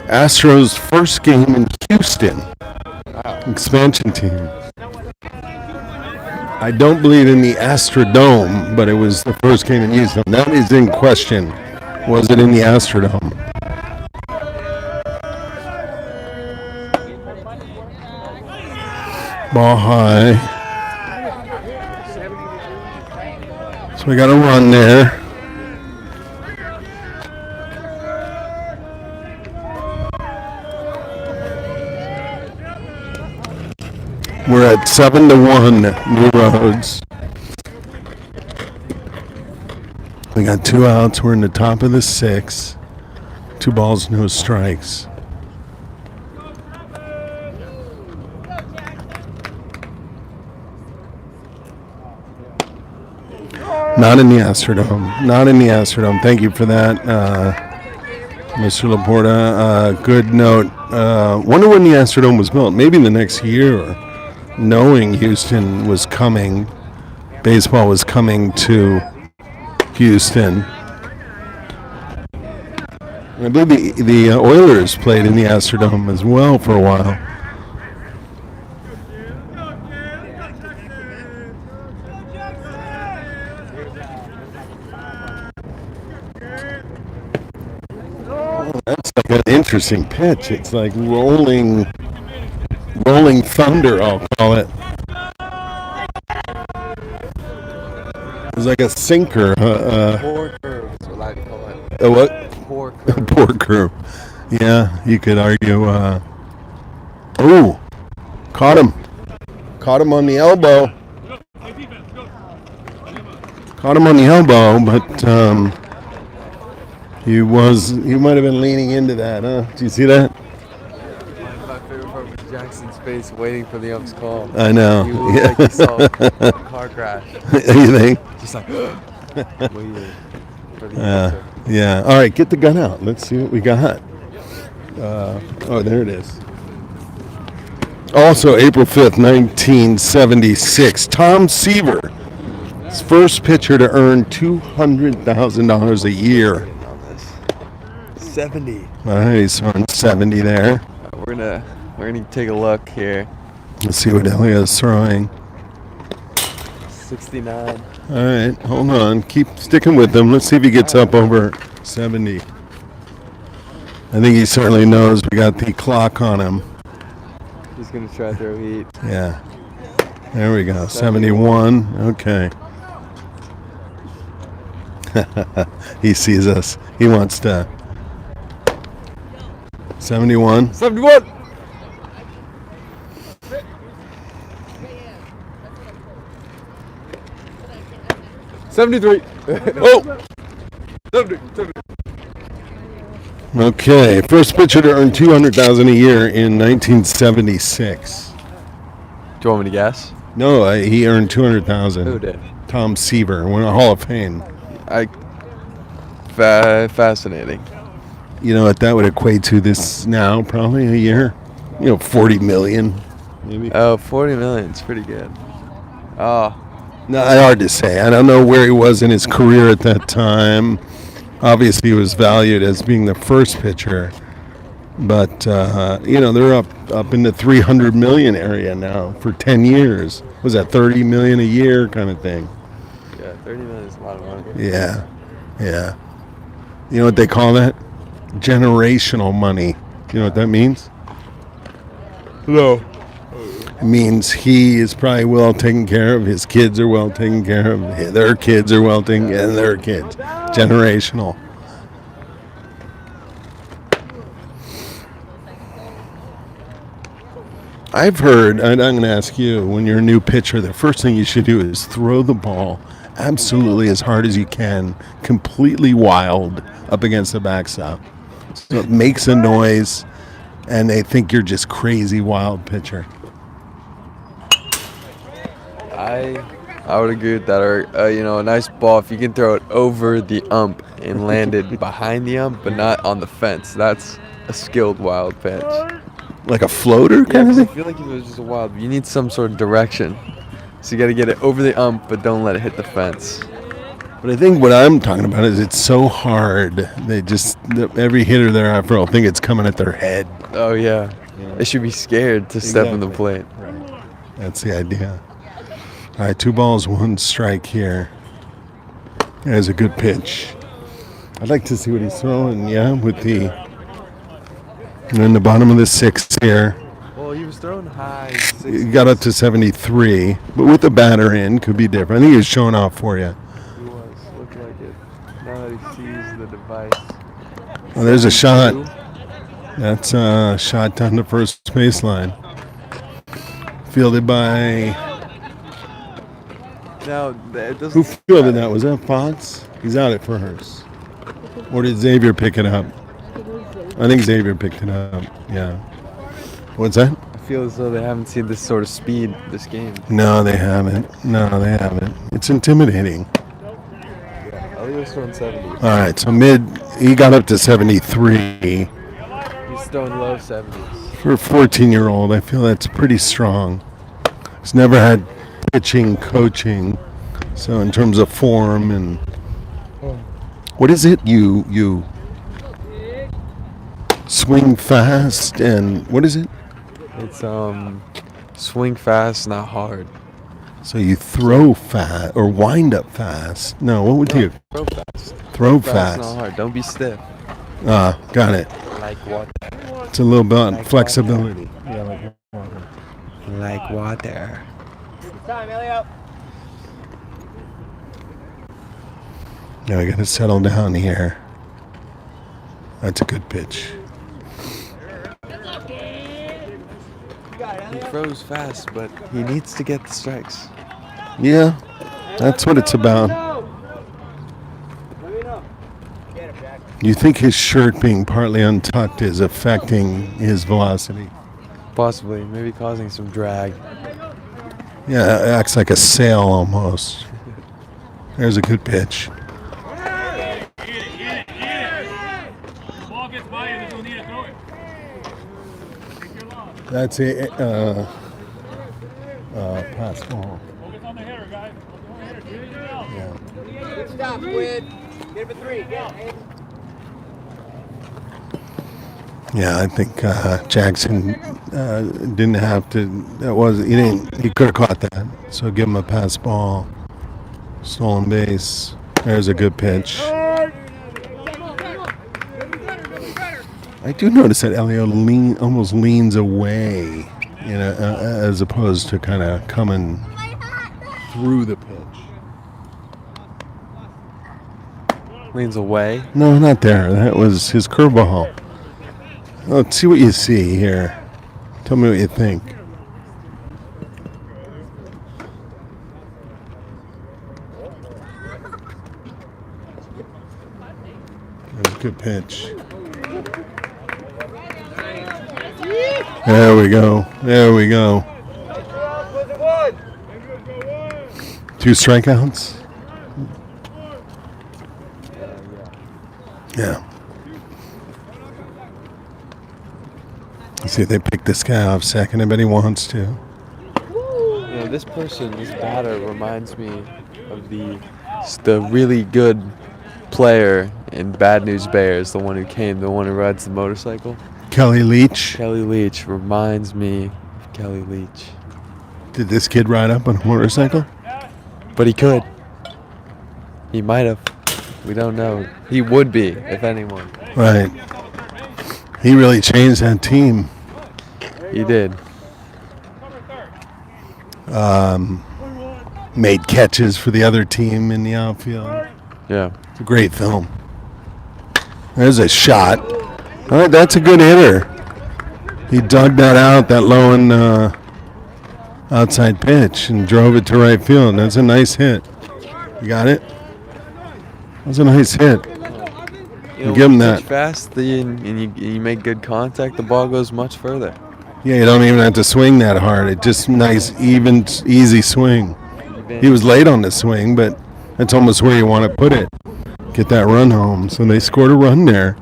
B: Astros' first game in Houston, expansion team. I don't believe in the Astrodome, but it was the first game in Houston. That is in question. Was it in the Astrodome? Ball high. So we got a run there. We're at 7-1, New Roads. We got 2 outs. We're in the top of the 6. 2 balls, no strikes. Not in the Astrodome. Not in the Astrodome. Thank you for that, Mr. Laporta. Good note. Wonder when the Astrodome was built. Maybe the next year. Knowing Houston was coming, baseball was coming to Houston. I believe the Oilers played in the Astrodome as well for a while. That's like an interesting pitch. It's like rolling thunder, I'll call it. It's like a sinker.
F: Poor curve is what I call it.
B: A what?
F: Poor curve.
B: Poor curve. Yeah, you could argue. Caught him. Caught him on the elbow. Caught him on the elbow, but He might have been leaning into that, huh? Do you see that?
F: My favorite part was Jackson's face waiting for the ump's call.
B: I know.
F: He looked like he saw a car crash.
B: You think?
F: Just like waiting for the answer.
B: Yeah. All right, get the gun out. Let's see what we got. Oh, there it is. Also, April 5th, 1976, Tom Seaver, his first pitcher to earn $200,000 a year.
F: 70.
B: All right, he's throwing 70 there.
F: We're gonna take a look here.
B: Let's see what Elio's throwing.
F: 69.
B: All right, hold on. Keep sticking with him. Let's see if he gets up over 70. I think he certainly knows we got the clock on him.
F: He's gonna try to throw heat.
B: Yeah. There we go. 71. Okay. He sees us. He wants to. 71.
F: 71. Oh! 70.
B: Okay. First pitcher to earn $200,000 a year in 1976.
F: Do you want me to guess?
B: No, he earned $200,000.
F: Who did?
B: Tom Seaver, won a Hall of Fame.
F: Fascinating.
B: You know what that would equate to this now? Probably a year. 40 million, maybe.
F: Oh, 40 million. It's pretty good. Oh,
B: No, hard to say. I don't know where he was in his career at that time. Obviously, he was valued as being the first pitcher, but they're up in the 300 million area now for 10 years. Was that 30 million a year kind of thing?
F: yeah, 30 million is a lot of money.
B: Yeah. You know what they call that? Generational money. You know what that means?
F: No.
B: It means he is probably well taken care of. His kids are well taken care of. Their kids are well taken care of. Their kids. Generational. I've heard, and I'm going to ask you, when you're a new pitcher, the first thing you should do is throw the ball absolutely as hard as you can, completely wild up against the backstop. So it makes a noise, and they think you're just crazy wild pitcher.
F: I would agree with that. Or a nice ball, if you can throw it over the ump and land it behind the ump, but not on the fence, that's a skilled wild pitch.
B: Like a floater
F: Yeah,
B: kind of
F: 'cause I
B: thing?
F: feel like if it was just a wild, you need some sort of direction. So you got to get it over the ump, but don't let it hit the fence.
B: But I think what I'm talking about is it's so hard. Every hitter thereafter will think it's coming at their head.
F: Oh yeah, they should be scared to step in the plate.
B: That's the idea. All right, 2 balls, 1 strike here. There's a good pitch. I'd like to see what he's throwing, with the... And in the bottom of the 6th here.
F: Well, he was throwing high.
B: He got up to 73, but with the batter in, could be different. I think he was showing off for you.
F: He was. Looked like it. Now that he sees the device.
B: Well, there's a shot. That's a shot down the first baseline. Fielded by...
F: Now, it doesn't...
B: Who fielded that? Was that Fox? He's out at first. Or did Xavier pick it up? I think Xavier picked it up. Yeah. What's that?
F: I feel as though they haven't seen this sort of speed this game.
B: No, they haven't. It's intimidating.
F: Elio's throwing 70.
B: All right, so he got up to 73.
F: He's throwing low 70s.
B: For a 14-year-old, I feel that's pretty strong. He's never had pitching, coaching. So in terms of form and... What is it? You swing fast and... What is it?
F: It's swing fast, not hard.
B: So you throw fast or wind up fast. No, what would you...
F: Throw fast.
B: Throw
F: Fast, not
B: fast.
F: hard. Don't be stiff.
B: Got it.
F: Like water.
B: It's a little bit flexibility.
F: Like water.
D: Time, Elliot.
B: Now we got to settle down here. That's a good pitch.
F: He throws fast, but he needs to get the strikes.
B: Yeah, that's what it's about.
D: Let me know. Get him, Jack.
B: You think his shirt being partly untucked is affecting his velocity?
F: Possibly, maybe causing some drag.
B: Yeah, it acts like a sail almost. There's a good pitch.
A: Ball gets by you, there's no need to throw it.
B: That's a pass ball.
A: Focus on the hitter, guys. Focus on the hitter. Shoot it out.
B: Yeah.
D: Good stop, Squid. Get it for 3. Go.
B: Yeah, I think Jackson didn't have to. That was he didn't. He could have caught that. So give him a pass ball. Stolen base. There's a good pitch. I do notice that Elio almost leans away, as opposed to kind of coming through the pitch.
F: Leans away.
B: No, not there. That was his curveball. Let's see what you see here. Tell me what you think. That's a good pitch. There we go. There we go. 2 strikeouts. Yeah. Let's see if they pick this guy off second. I bet he wants to.
F: This batter reminds me of the really good player in Bad News Bears, the one who rides the motorcycle.
B: Kelly Leach.
F: Kelly Leach reminds me of Kelly Leach.
B: Did this kid ride up on a motorcycle?
F: But he could. He might have. We don't know. He would be, if anyone.
B: Right. He really changed that team.
F: He did.
B: Made catches for the other team in the outfield.
F: Yeah.
B: It's a great film. There's a shot. All right, that's a good hitter. He dug that out, that low and outside pitch, and drove it to right field. That's a nice hit. You got it? That's a nice hit. Give him that.
F: Fast, and you make good contact, the ball goes much further.
B: Yeah, you don't even have to swing that hard. It just nice, even, easy swing. He was late on the swing, but that's almost where you want to put it. Get that run home. So they scored a run there.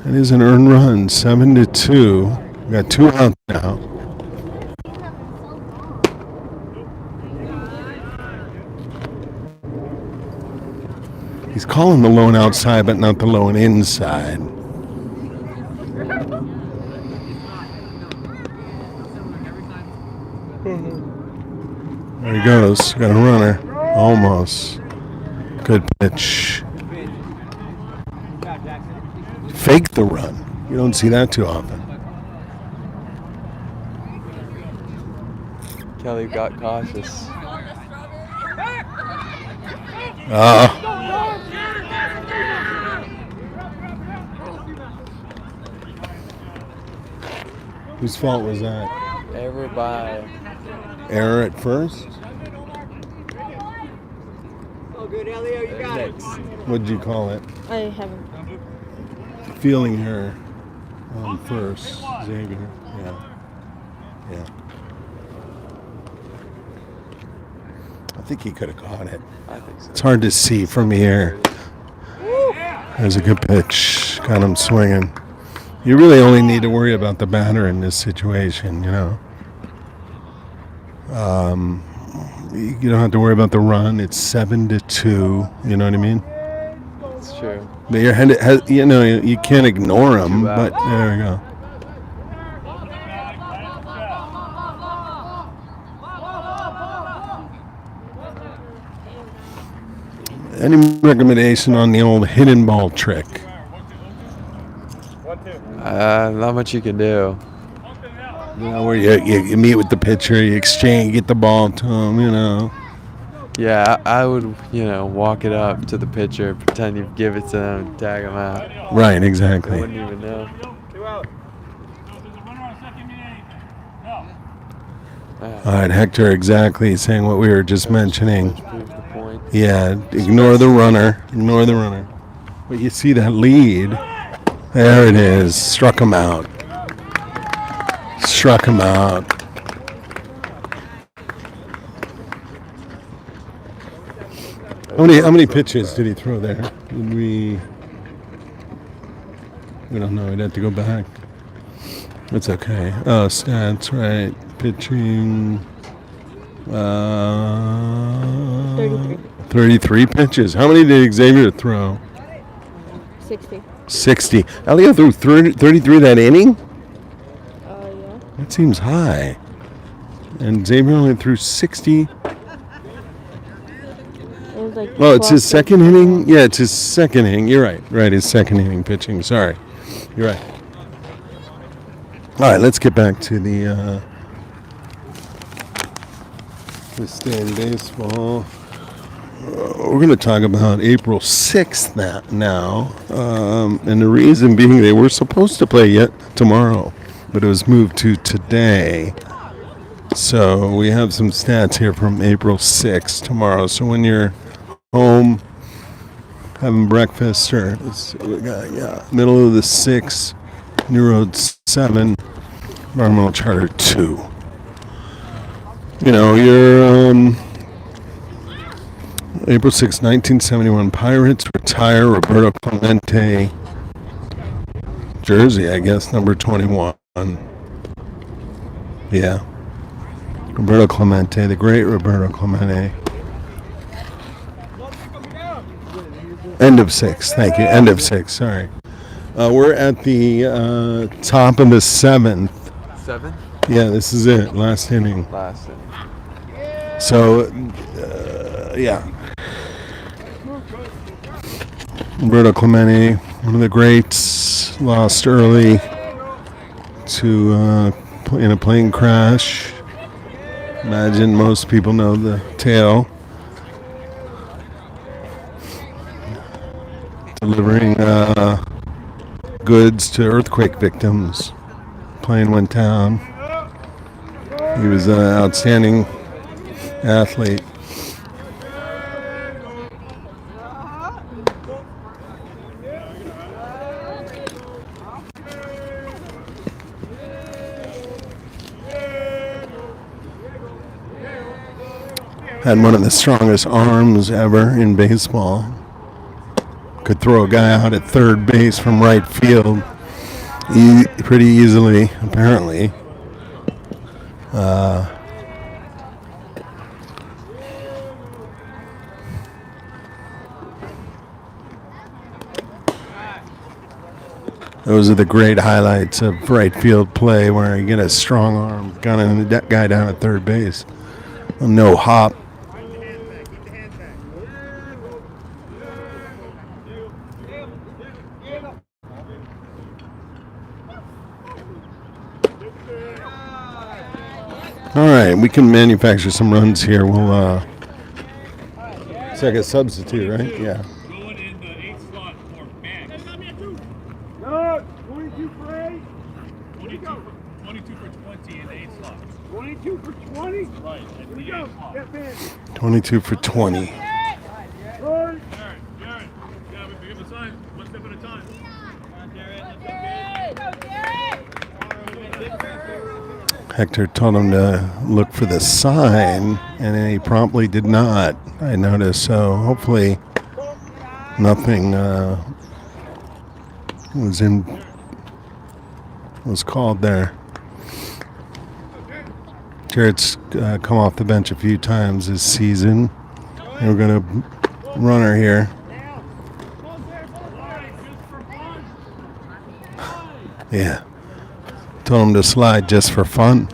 B: It is an earned run, 7-2. We got 2 out now. He's calling the low and outside, but not the low and inside. There he goes. Got a runner. Almost. Good pitch. Fake the run. You don't see that too often.
F: Kelly got cautious. Whose fault was that? Error at first?
D: Oh, good, Elio, you got it.
B: What did you call it?
C: I haven't.
B: Feeling her first. Xavier. Yeah. I think he could have caught it.
F: I think so.
B: It's hard to see from here. There's a good pitch. Got him swinging. You really only need to worry about the batter in this situation, You don't have to worry about the run. It's 7-2. You know what I mean?
F: It's true.
B: But your head has, you can't ignore him. But there we go. Any recommendation on the old hidden ball trick?
F: Not much you can do.
B: Where you meet with the pitcher, you exchange, get the ball to him,
F: Yeah, I would, walk it up to the pitcher, pretend you give it to them, and tag them out.
B: Right, exactly.
F: They wouldn't even know.
D: 2 out.
B: All right, Hector, exactly saying what we were just mentioning.
F: Proves the point.
B: Yeah, ignore the runner. Ignore the runner. But you see that lead. There it is. Struck him out. Struck him out. How many pitches did he throw there? We don't know. We'd have to go back. It's okay. Oh, stats, right. Pitching. 33 pitches. How many did Xavier throw?
C: 60.
B: 60. Elio threw 33 that inning?
C: Yeah.
B: That seems high. And Xavier only threw 60.
C: It was like
B: Oh, it's his second inning? Yeah, it's his second inning. You're right. Right, his second inning pitching. Sorry. You're right. All right, let's get back to this day in baseball. We're going to talk about April 6th now. And the reason being they were supposed to play yet tomorrow, but it was moved to today. So we have some stats here from April 6th tomorrow. So when you're home having breakfast or middle of the 6th, New Road 7, Environmental Charter 2. You know, you're April 6, 1971, Pirates retire Roberto Clemente jersey, I guess, number 21. Yeah. Roberto Clemente, the great Roberto Clemente. End of 6, thank you. End of 6, sorry. We're at the top of the 7th.
F: 7?
B: Yeah, this is it. Last inning.
F: Last inning.
B: So, yeah. Roberto Clemente, one of the greats, lost early to in a plane crash. Imagine most people know the tale. Delivering goods to earthquake victims. Plane went down. He was an outstanding athlete. Had one of the strongest arms ever in baseball. Could throw a guy out at third base from right field pretty easily, apparently. Those are the great highlights of right field play where you get a strong arm gunning the guy down at third base. No hop. All right, we can manufacture some runs here. We'll it's like a substitute, right? Yeah.
A: Going in the 8th slot for Max.
D: No, 22 for 8.
A: 22 for 20 in the 8th slot.
D: 22 for 20.
A: Right, at
D: Here
A: the
D: we
A: 8th
D: go.
A: slot.
D: Step in.
B: 22 for 20.
D: Good.
A: Jared, yeah, we give a sign, one step at a time.
B: Hector told him to look for the sign, and then he promptly did not, I noticed. So hopefully nothing was called there. Jared's come off the bench a few times this season. And we're going to run her here. Yeah. Told him to slide just for fun.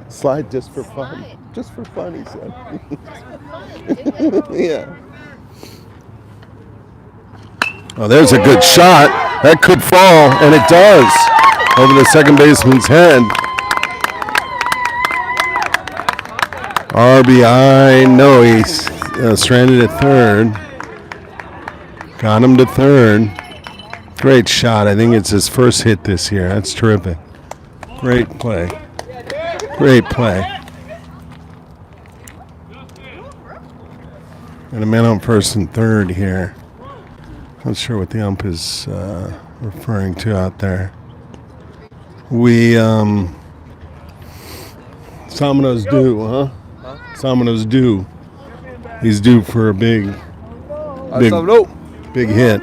B: Slide just for fun. Just for fun, he said. Yeah. Oh, there's a good shot. That could fall, and it does. Over the second baseman's head. RBI, no, he's stranded at third. Got him to third. Great shot. I think it's his first hit this year. That's terrific. Great play. Great play. And a man on first and third here. Not sure what the ump is referring to out there. Samano's due, huh? Samano's due. He's due for a big hit.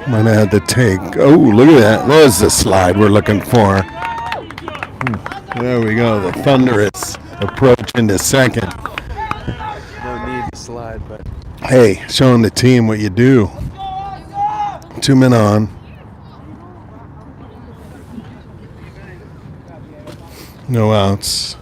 B: Might have had to take. Oh, look at that. There's the slide we're looking for. There we go. The thunderous approach into second.
F: No need to slide, but
B: Hey, showing the team what you do. 2 men on. No outs.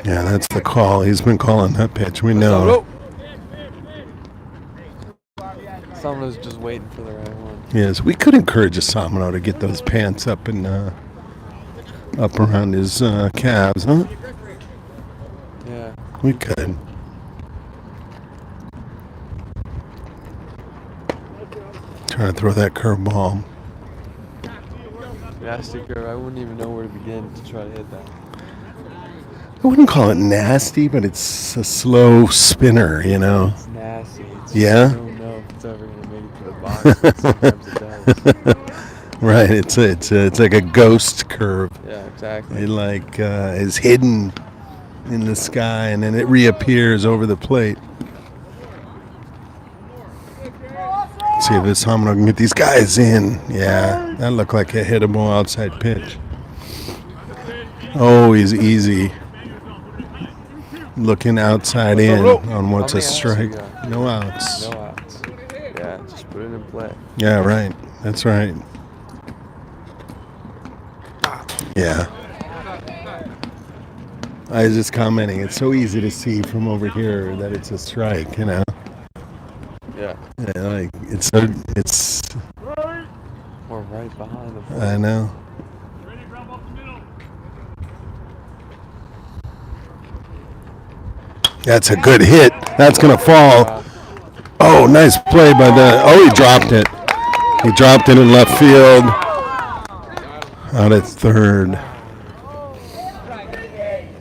B: Yeah, that's the call. He's been calling that pitch. We know.
F: Samano's just waiting for the right one.
B: Yes, we could encourage Samano to get those pants up and up around his calves, huh?
F: Yeah.
B: We could. Trying to throw that curveball.
F: Nasty curve. I wouldn't even know where to begin to try to hit that.
B: I wouldn't call it nasty, but it's a slow spinner, you know.
F: It's nasty. It's
B: Yeah?
F: I don't know if it's ever gonna make it to the box. But sometimes it does.
B: Right, it's like a ghost curve.
F: Yeah, exactly.
B: It like is hidden in the sky and then it reappears over the plate. Let's see if this Samano can get these guys in. Yeah, that looked like a hittable outside pitch. Oh, he's easy. Looking outside in on what's
F: How
B: a
F: many outs you
B: strike.
F: got?
B: No outs.
F: No outs. Yeah, just put it in play.
B: Yeah, right. That's right. Yeah. I was just commenting. It's so easy to see from over here that it's a strike, you know.
F: Yeah.
B: Yeah, like it's
F: Or right behind the plate.
B: I know. That's a good hit. That's gonna fall. Oh, nice play by the. Oh, he dropped it. He dropped it in left field. Out at third.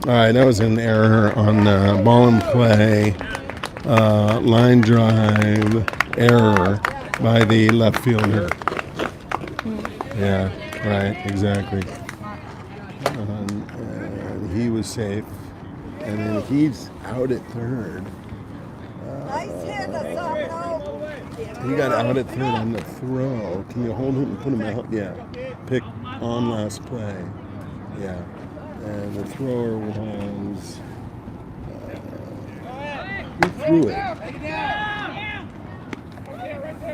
B: All right, that was an error on ball and play. Line drive error by the left fielder. Yeah, right, exactly. And he was safe. And then he's out at third. He got out at third on the throw. Can you hold it and put him out? Yeah. Pick on last play. Yeah. And the thrower was. Who threw it?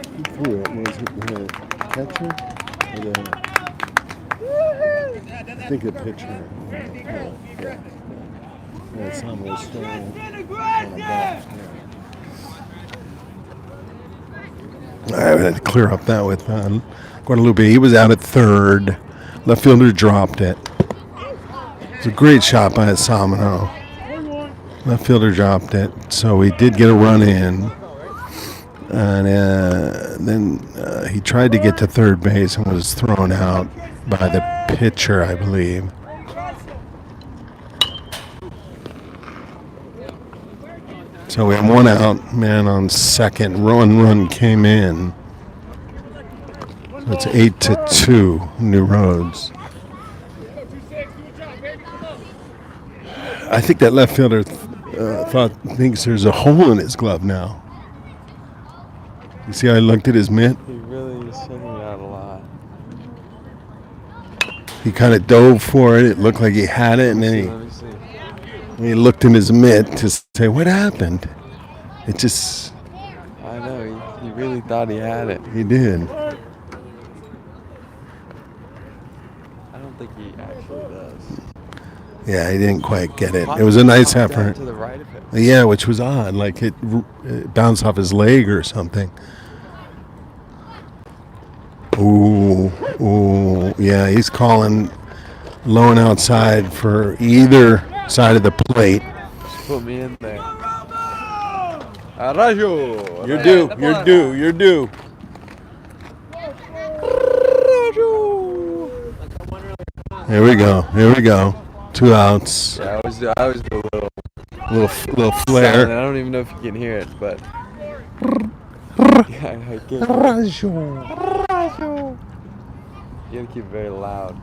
B: Who threw it? Was it the catcher? Or I think the pitcher. Yeah. Yeah, Sam was still on a box. Yeah. All right, we had to clear up that with Guadalupe. He was out at third. Left fielder dropped it. It was a great shot by Samano. Left fielder dropped it, so we did get a run in. And then he tried to get to third base and was thrown out by the pitcher, I believe. So we had one out, man on second. Run came in. So it's 8-2, New Roads. I think that left fielder thinks there's a hole in his glove now. You see how I looked at his mitt?
F: He really is sending it out a lot.
B: He kind of dove for it. It looked like he had it, and then
F: Let me see.
B: he looked in his mitt to say, what happened? It just,
F: I know, he really thought he had it.
B: he did.
F: I don't think he actually does.
B: Yeah, he didn't quite get it. It was a nice
F: Popped down
B: effort.
F: to the right of him.
B: Yeah, which was odd. Like it bounced off his leg or something. Ooh, yeah, he's calling low and outside for either side of the plate.
F: Just put me in there. Arrayo!
B: You're due. Here we go. 2 outs.
F: Yeah, I was a little
B: Little
F: silent.
B: flare.
F: I don't even know if you can hear it, but yeah, I get it. You gotta keep it very loud.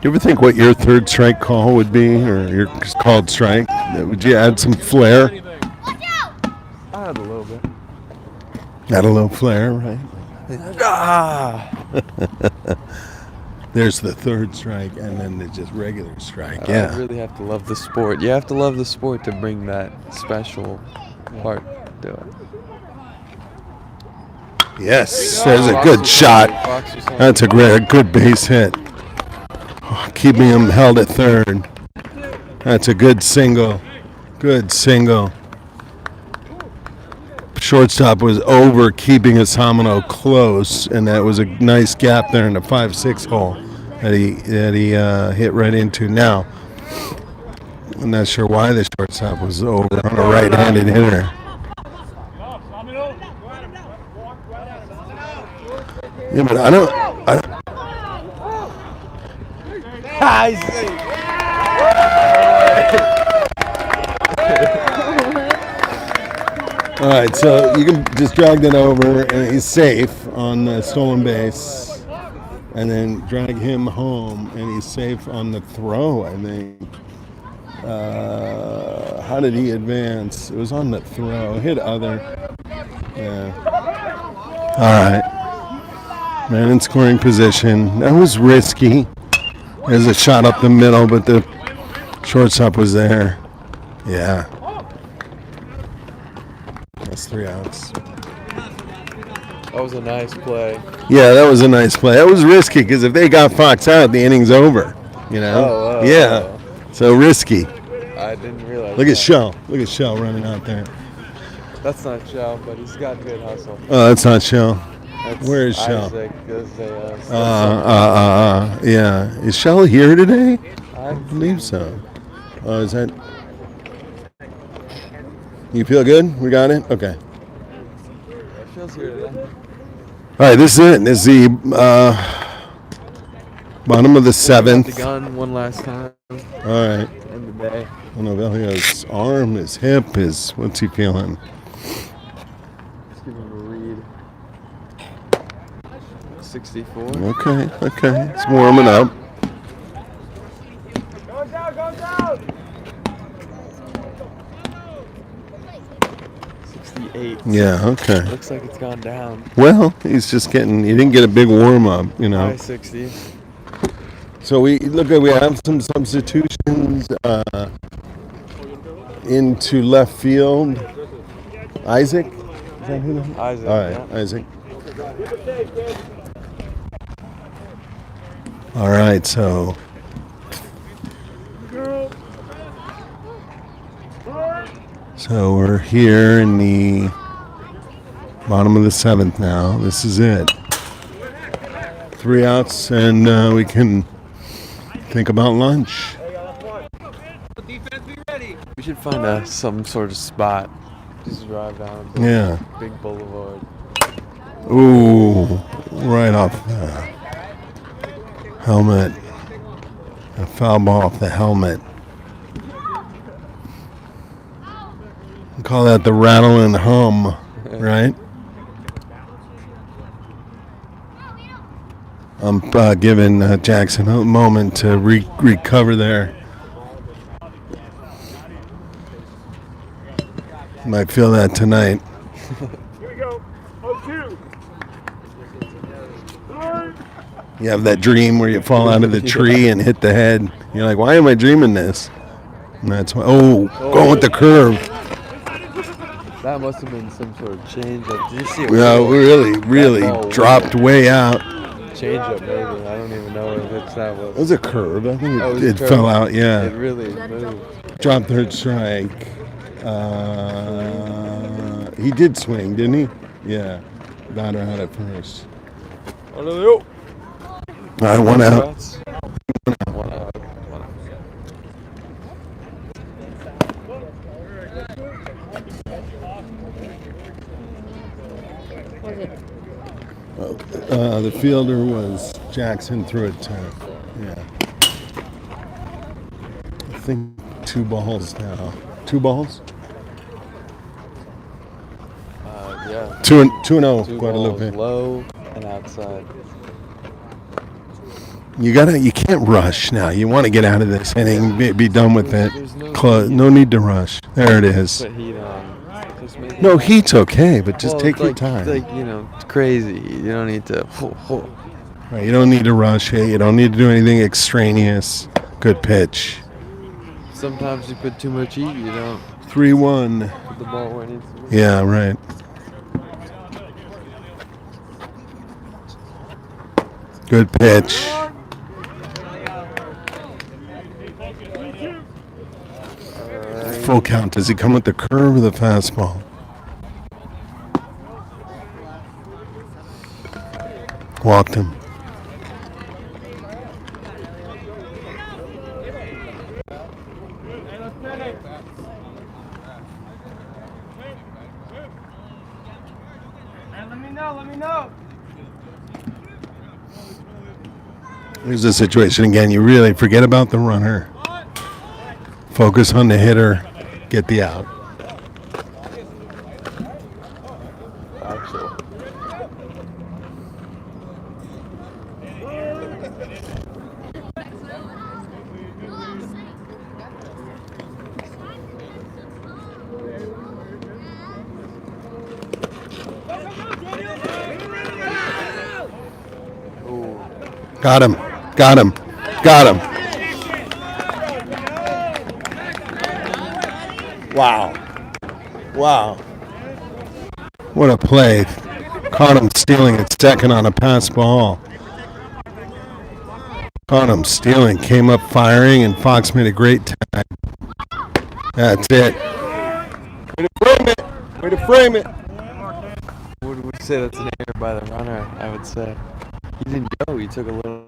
B: You ever think what your third strike call would be, or your called strike? Would you add some flair?
F: I had a little bit.
B: Add a little flair, right?
F: Ah!
B: There's the third strike, and then there's just regular strike.
F: I
B: Yeah.
F: really have to love the sport. You have to love the sport to bring that special part to it.
B: Yes, there's a good shot. That's a good base hit. Oh, keeping him held at third. That's a good single. Good single. Shortstop was over keeping Asamino close, and that was a nice gap there in the 5-6 hole that he hit right into. Now, I'm not sure why the shortstop was over on a right-handed hitter. Yeah, but I don't. All right, so you can just drag that over, and he's safe on the stolen base, and then drag him home, and he's safe on the throw, I think. How did he advance? It was on the throw. Hit other. Yeah. All right. Man in scoring position. That was risky. There's a shot up the middle, but the shortstop was there. Yeah. That's 3 outs.
F: That was a nice play.
B: Yeah, that was a nice play. That was risky because if they got Fox out, the inning's over. You know? Yeah. So risky.
F: I didn't realize.
B: Look
F: that.
B: at Shell. Look at Shell running out there.
F: That's not Shell, but he's got good hustle.
B: Oh, that's not Shell.
F: That's
B: Where is Shell?
F: Isaac. There's a,
B: Yeah. Is Shell here today?
F: I
B: believe so. Oh, is that? You feel good? We got it? Okay.
F: Shell's here today.
B: All right, this is it. This is the bottom of the 7th.
F: The gun one last time.
B: All right.
F: End of the day.
B: Oh, no, his arm, his hip, what's he feeling?
F: Let's give him a read. 64.
B: Okay. It's warming up.
D: Go down!
F: 68.
B: Yeah, okay.
F: Looks like it's gone down.
B: Well, he didn't get a big warm up, you know.
F: High 60.
B: So we have some substitutions into left field. Isaac? Is that who?
F: Isaac.
B: All right,
F: Yeah.
B: Isaac. All right, so we're here in the bottom of the 7th now. This is it. 3 outs, and we can think about lunch.
F: We should find some sort of spot. Just drive down. To
B: Yeah.
F: Big boulevard.
B: Ooh, right off the helmet. A foul ball off the helmet. We call that the rattle and hum, right? I'm giving Jackson a moment to recover there. Might feel that tonight.
A: Here we go. 0-2.
B: You have that dream where you fall out of the tree and hit the head. You're like, why am I dreaming this? And that's why. Oh, going with the curve.
F: That must have been some sort of change up. Did you see it?
B: Yeah, we really
F: ball
B: dropped way out.
F: Change up, maybe. I don't even know what pitch that was.
B: It was a curve. I think
F: Oh, it was
B: it
F: a curve.
B: fell out.
F: It
B: Yeah,
F: really moved.
B: dropped third strike. He did swing, didn't he? Yeah. Batter had it first. All right, one out.
F: One out.
C: What was it?
B: The fielder was Jackson, threw it to, yeah. I think 2 balls now. 2 balls?
F: Yeah.
B: 2-0,
F: 2
B: Guadalupe.
F: balls, low and outside.
B: You can't rush now. You want to get out of this inning, be done with it.
F: There's no
B: No need to rush. There it is.
F: Put heat on. Just make it-
B: No, heat's okay, but just
F: Well,
B: take
F: it's
B: your
F: like,
B: time.
F: It's like, it's crazy. You don't need to.
B: Right, you don't need to rush it. You don't need to do anything extraneous. Good pitch.
F: Sometimes you put too much heat. You don't
B: 3-1.
F: put the ball where it needs to be.
B: Yeah, right. Good pitch. Full count. Does he come with the curve or the fastball? Walked him.
D: Let me know.
B: Here's the situation again. You really forget about the runner. Focus on the hitter. Get the out.
F: Actually.
B: Got him. Got him. Got him. Wow. Wow. What a play. Caught him stealing at second on a pass ball. Caught him stealing. Came up firing, and Fox made a great tag. That's it. Way to frame it. Way to frame it.
F: Would we say that's an error by the runner? I would say. He didn't go. He took a little.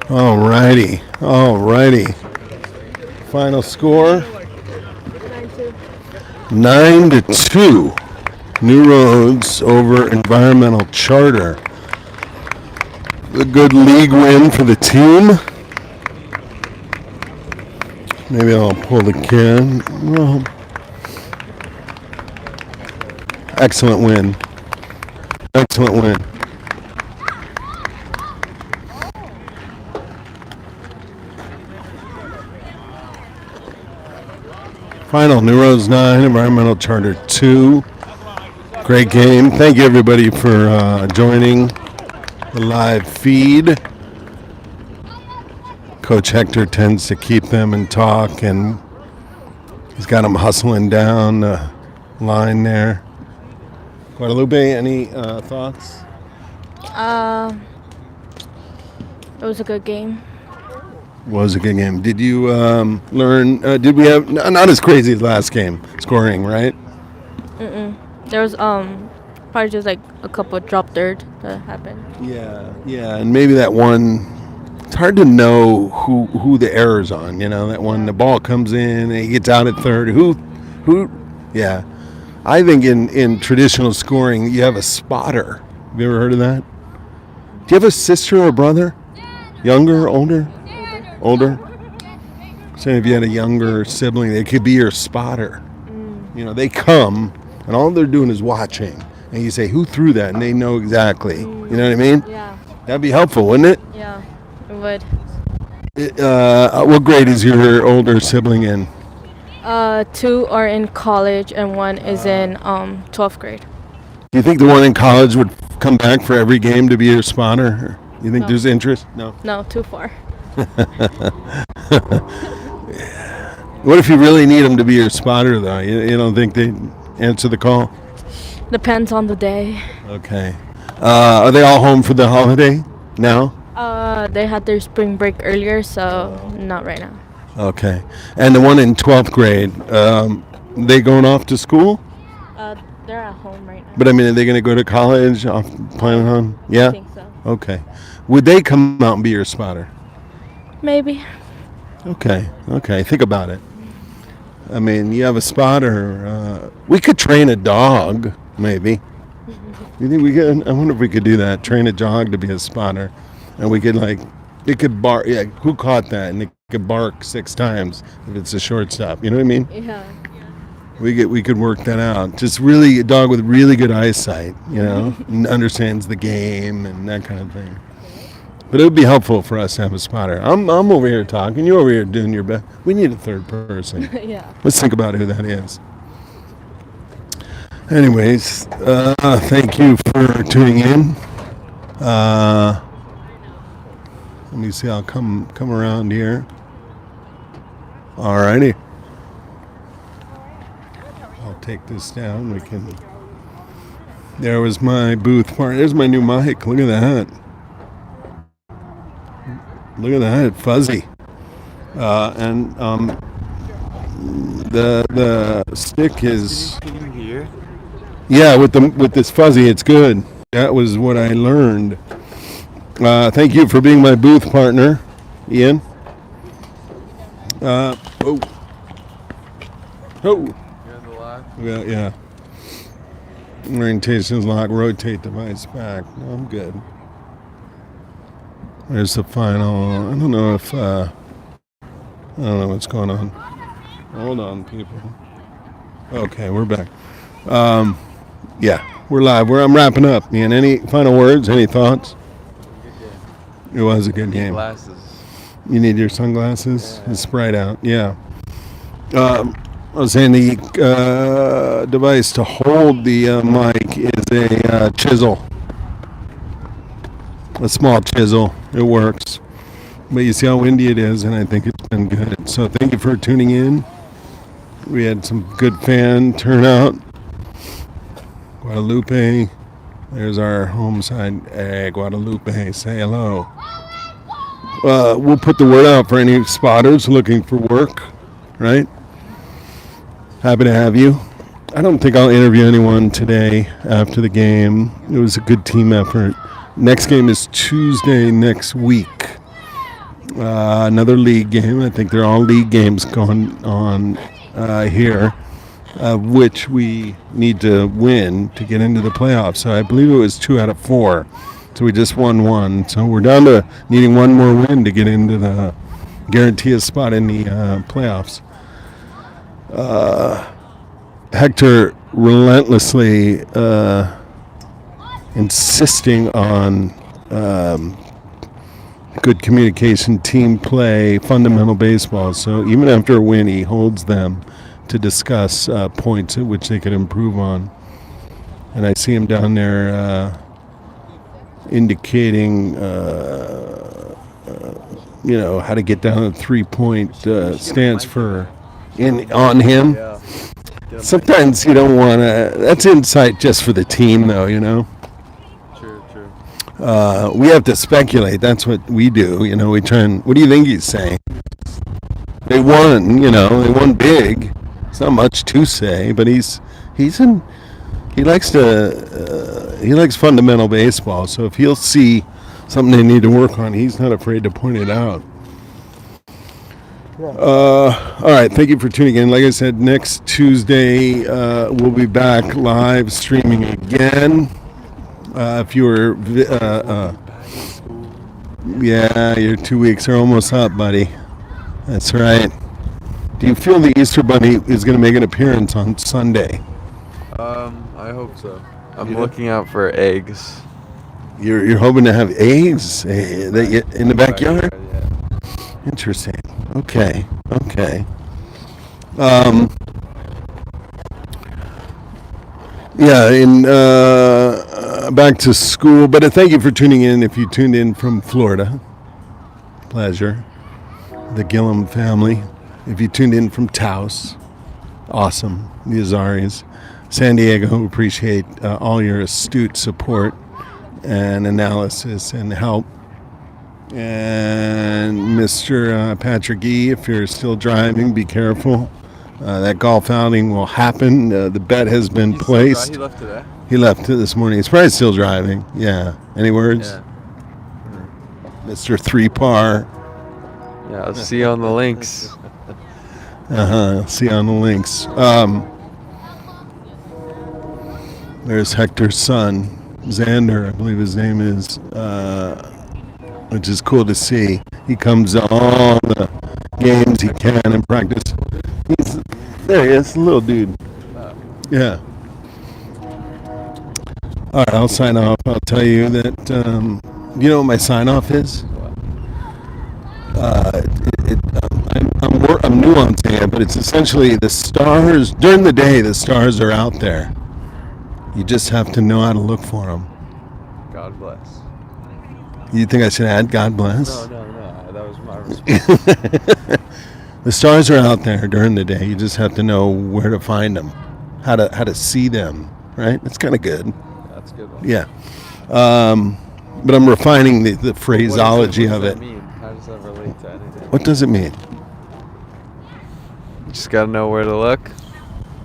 B: Alrighty. Alrighty. Final score 9-2. New Roads over Environmental Charter. A good league win for the team. Maybe I'll pull the can. Well, excellent win. Excellent win. Final, New Roads 9, Environmental Charter 2. Great game. Thank you, everybody, for joining the live feed. Coach Hector tends to keep them and talk, and he's got them hustling down the line there. Guadalupe, any thoughts?
C: It was a good game.
B: Was a good game. Did you learn? Did we have not as crazy as last game scoring, right?
C: There was probably just like a couple of drop third that happened.
B: Yeah, and maybe that one. It's hard to know who the error's on. You know, that one the ball comes in and he gets out at third. Who? Yeah, I think in traditional scoring you have a spotter. Have you ever heard of that? Do you have a sister or brother? Younger, older? Older? So if you had a younger sibling, they could be your spotter. You know, they come and all they're doing is watching. And you say, who threw that? And they know exactly. You know what I mean?
C: Yeah.
B: That'd be helpful, wouldn't it?
C: Yeah, it would.
B: What grade is your older sibling in?
C: 2 are in college and 1 is in 12th grade.
B: Do you think the one in college would come back for every game to be your spotter? You think
C: No.
B: there's interest? No.
C: No, too far.
B: What if you really need them to be your spotter, though? You don't think they answer the call?
C: Depends on the day.
B: Okay. Are they all home for the holiday now?
C: They had their spring break earlier, so not right now.
B: Okay. And the one in 12th grade, they going off to school?
C: They're at home right now.
B: But I mean, are they going to go to college? Planning on? Yeah?
C: I think so.
B: Okay. Would they come out and be your spotter?
C: Maybe.
B: Okay. Think about it. I mean, you have a spotter. We could train a dog, maybe. You think we could? I wonder if we could do that. Train a dog to be a spotter. And we could, it could bark. Yeah, who caught that? And it could bark 6 times if it's a shortstop. You know what I mean?
C: Yeah.
B: We could work that out. Just really a dog with really good eyesight, and understands the game and that kind of thing. But it would be helpful for us to have a spotter. I'm over here talking. You over here doing your best. We need a third person.
C: Yeah.
B: Let's think about who that is. Anyways, thank you for tuning in. Let me see. I'll come around here. Alrighty. I'll take this down. We can. There was my booth part. There's my new mic. Look at that. Look at that, fuzzy. And the stick is.
F: Can you hear?
B: Yeah, with this fuzzy, it's good. That was what I learned. Thank you for being my booth partner, Ian. Oh.
F: You're in the live?
B: Yeah. Orientation's lock. Rotate device back. No, I'm good. There's the final. I don't know if. I don't know what's going on. Hold on, people. Okay, we're back. Yeah, we're live. I'm wrapping up. Ian, any final words? Any thoughts? It was a good game.
F: Glasses.
B: You need your sunglasses? It's bright out. Yeah. I was saying the device to hold the mic is a chisel. A small chisel. It works. But you see how windy it is, and I think it's been good. So thank you for tuning in. We had some good fan turnout. Guadalupe. There's our home side. Hey, Guadalupe, say hello. We'll put the word out for any spotters looking for work, right? Happy to have you. I don't think I'll interview anyone today after the game. It was a good team effort. Next game is Tuesday next week. Another league game. I think they're all league games going on here, which we need to win to get into the playoffs. So I believe it was 2 out of 4. So we just won 1. So we're down to needing 1 more win to get into the guarantee a spot in the playoffs. Hector relentlessly insisting on good communication, team play, fundamental baseball. So even after a win, he holds them to discuss points at which they could improve on. And I see him down there indicating, how to get down a 3-point stance on him.
F: Yeah.
B: Sometimes you don't want to. That's insight just for the team, though.
F: True.
B: We have to speculate. That's what we do. We try and. What do you think he's saying? They won. They won big. It's not much to say, but he likes fundamental baseball. So if he'll see something they need to work on, he's not afraid to point it out. All right, thank you for tuning in. Like I said, next Tuesday we'll be back live streaming again. If you were, your 2 weeks are almost up, buddy. That's right. Do you feel the Easter Bunny is going to make an appearance on Sunday?
F: I hope so. I'm looking out for eggs.
B: You're hoping to have eggs in the backyard?
F: Yeah.
B: Interesting. Okay. back to school. But thank you for tuning in. If you tuned in from Florida, pleasure. The Gillum family. If you tuned in from Taos, awesome. The Azaris. San Diego, appreciate all your astute support and analysis and help. And Mr. Patrick E., if you're still driving, be careful. That golf outing will happen. The bet has been placed.
F: He left today.
B: He left this morning. He's probably still driving. Yeah. Any words?
F: Yeah.
B: Mr. 3-par.
F: Yeah, I'll see you on the links.
B: See you on the links. There's Hector's son, Xander, I believe his name is, which is cool to see. He comes to all the games he can and practice. There he is, little dude. Yeah. All right, I'll sign off. I'll tell you that, you know what my sign off is? I'm nuancing it, but it's essentially the stars, during the day, the stars are out there. You just have to know how to look for them.
F: God bless.
B: You think I should add God bless?
F: No. That was my response.
B: The stars are out there during the day. You just have to know where to find them, how to see them, right? It's kind of good.
F: That's a good one.
B: Yeah. But I'm refining the phraseology of it.
F: What does that mean? How does that relate to anything?
B: What does it mean?
F: You just gotta know where to look.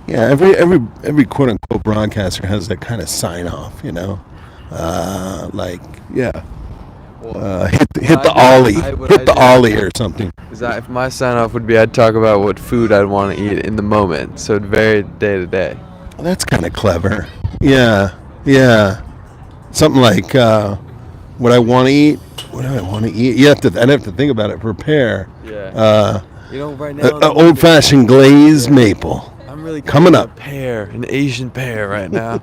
B: Yeah, every quote unquote broadcaster has that kind of sign off, you know, hit the ollie, ollie or something.
F: Is that if my sign off would be, I'd talk about what food I'd want to eat in the moment, so it varied day to day.
B: Well, that's kind of clever. Yeah, something like what I want to eat. What do I want to eat? I'd have to think about it. Prepare.
F: Yeah. Right now,
B: old-fashioned glazed maple.
F: I'm really
B: coming up.
F: An Asian pear right now.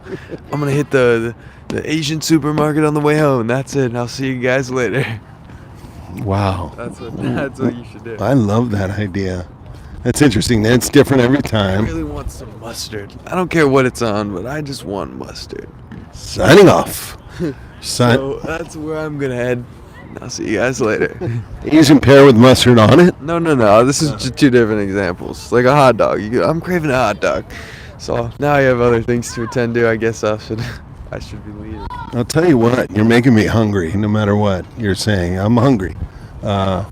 F: I'm gonna hit the Asian supermarket on the way home. That's it. I'll see you guys later.
B: Wow.
F: That's what you should do.
B: I love that idea. That's interesting. It's different every
F: I
B: time.
F: really want some mustard. I don't care what it's on, but I just want mustard.
B: Signing off.
F: So that's where I'm gonna head. I'll see you guys later.
B: Asian pear with mustard on it?
F: No. This is just two different examples. Like a hot dog. I'm craving a hot dog. So now I have other things to attend to. I guess I should be leaving.
B: I'll tell you what, you're making me hungry no matter what you're saying. I'm hungry. I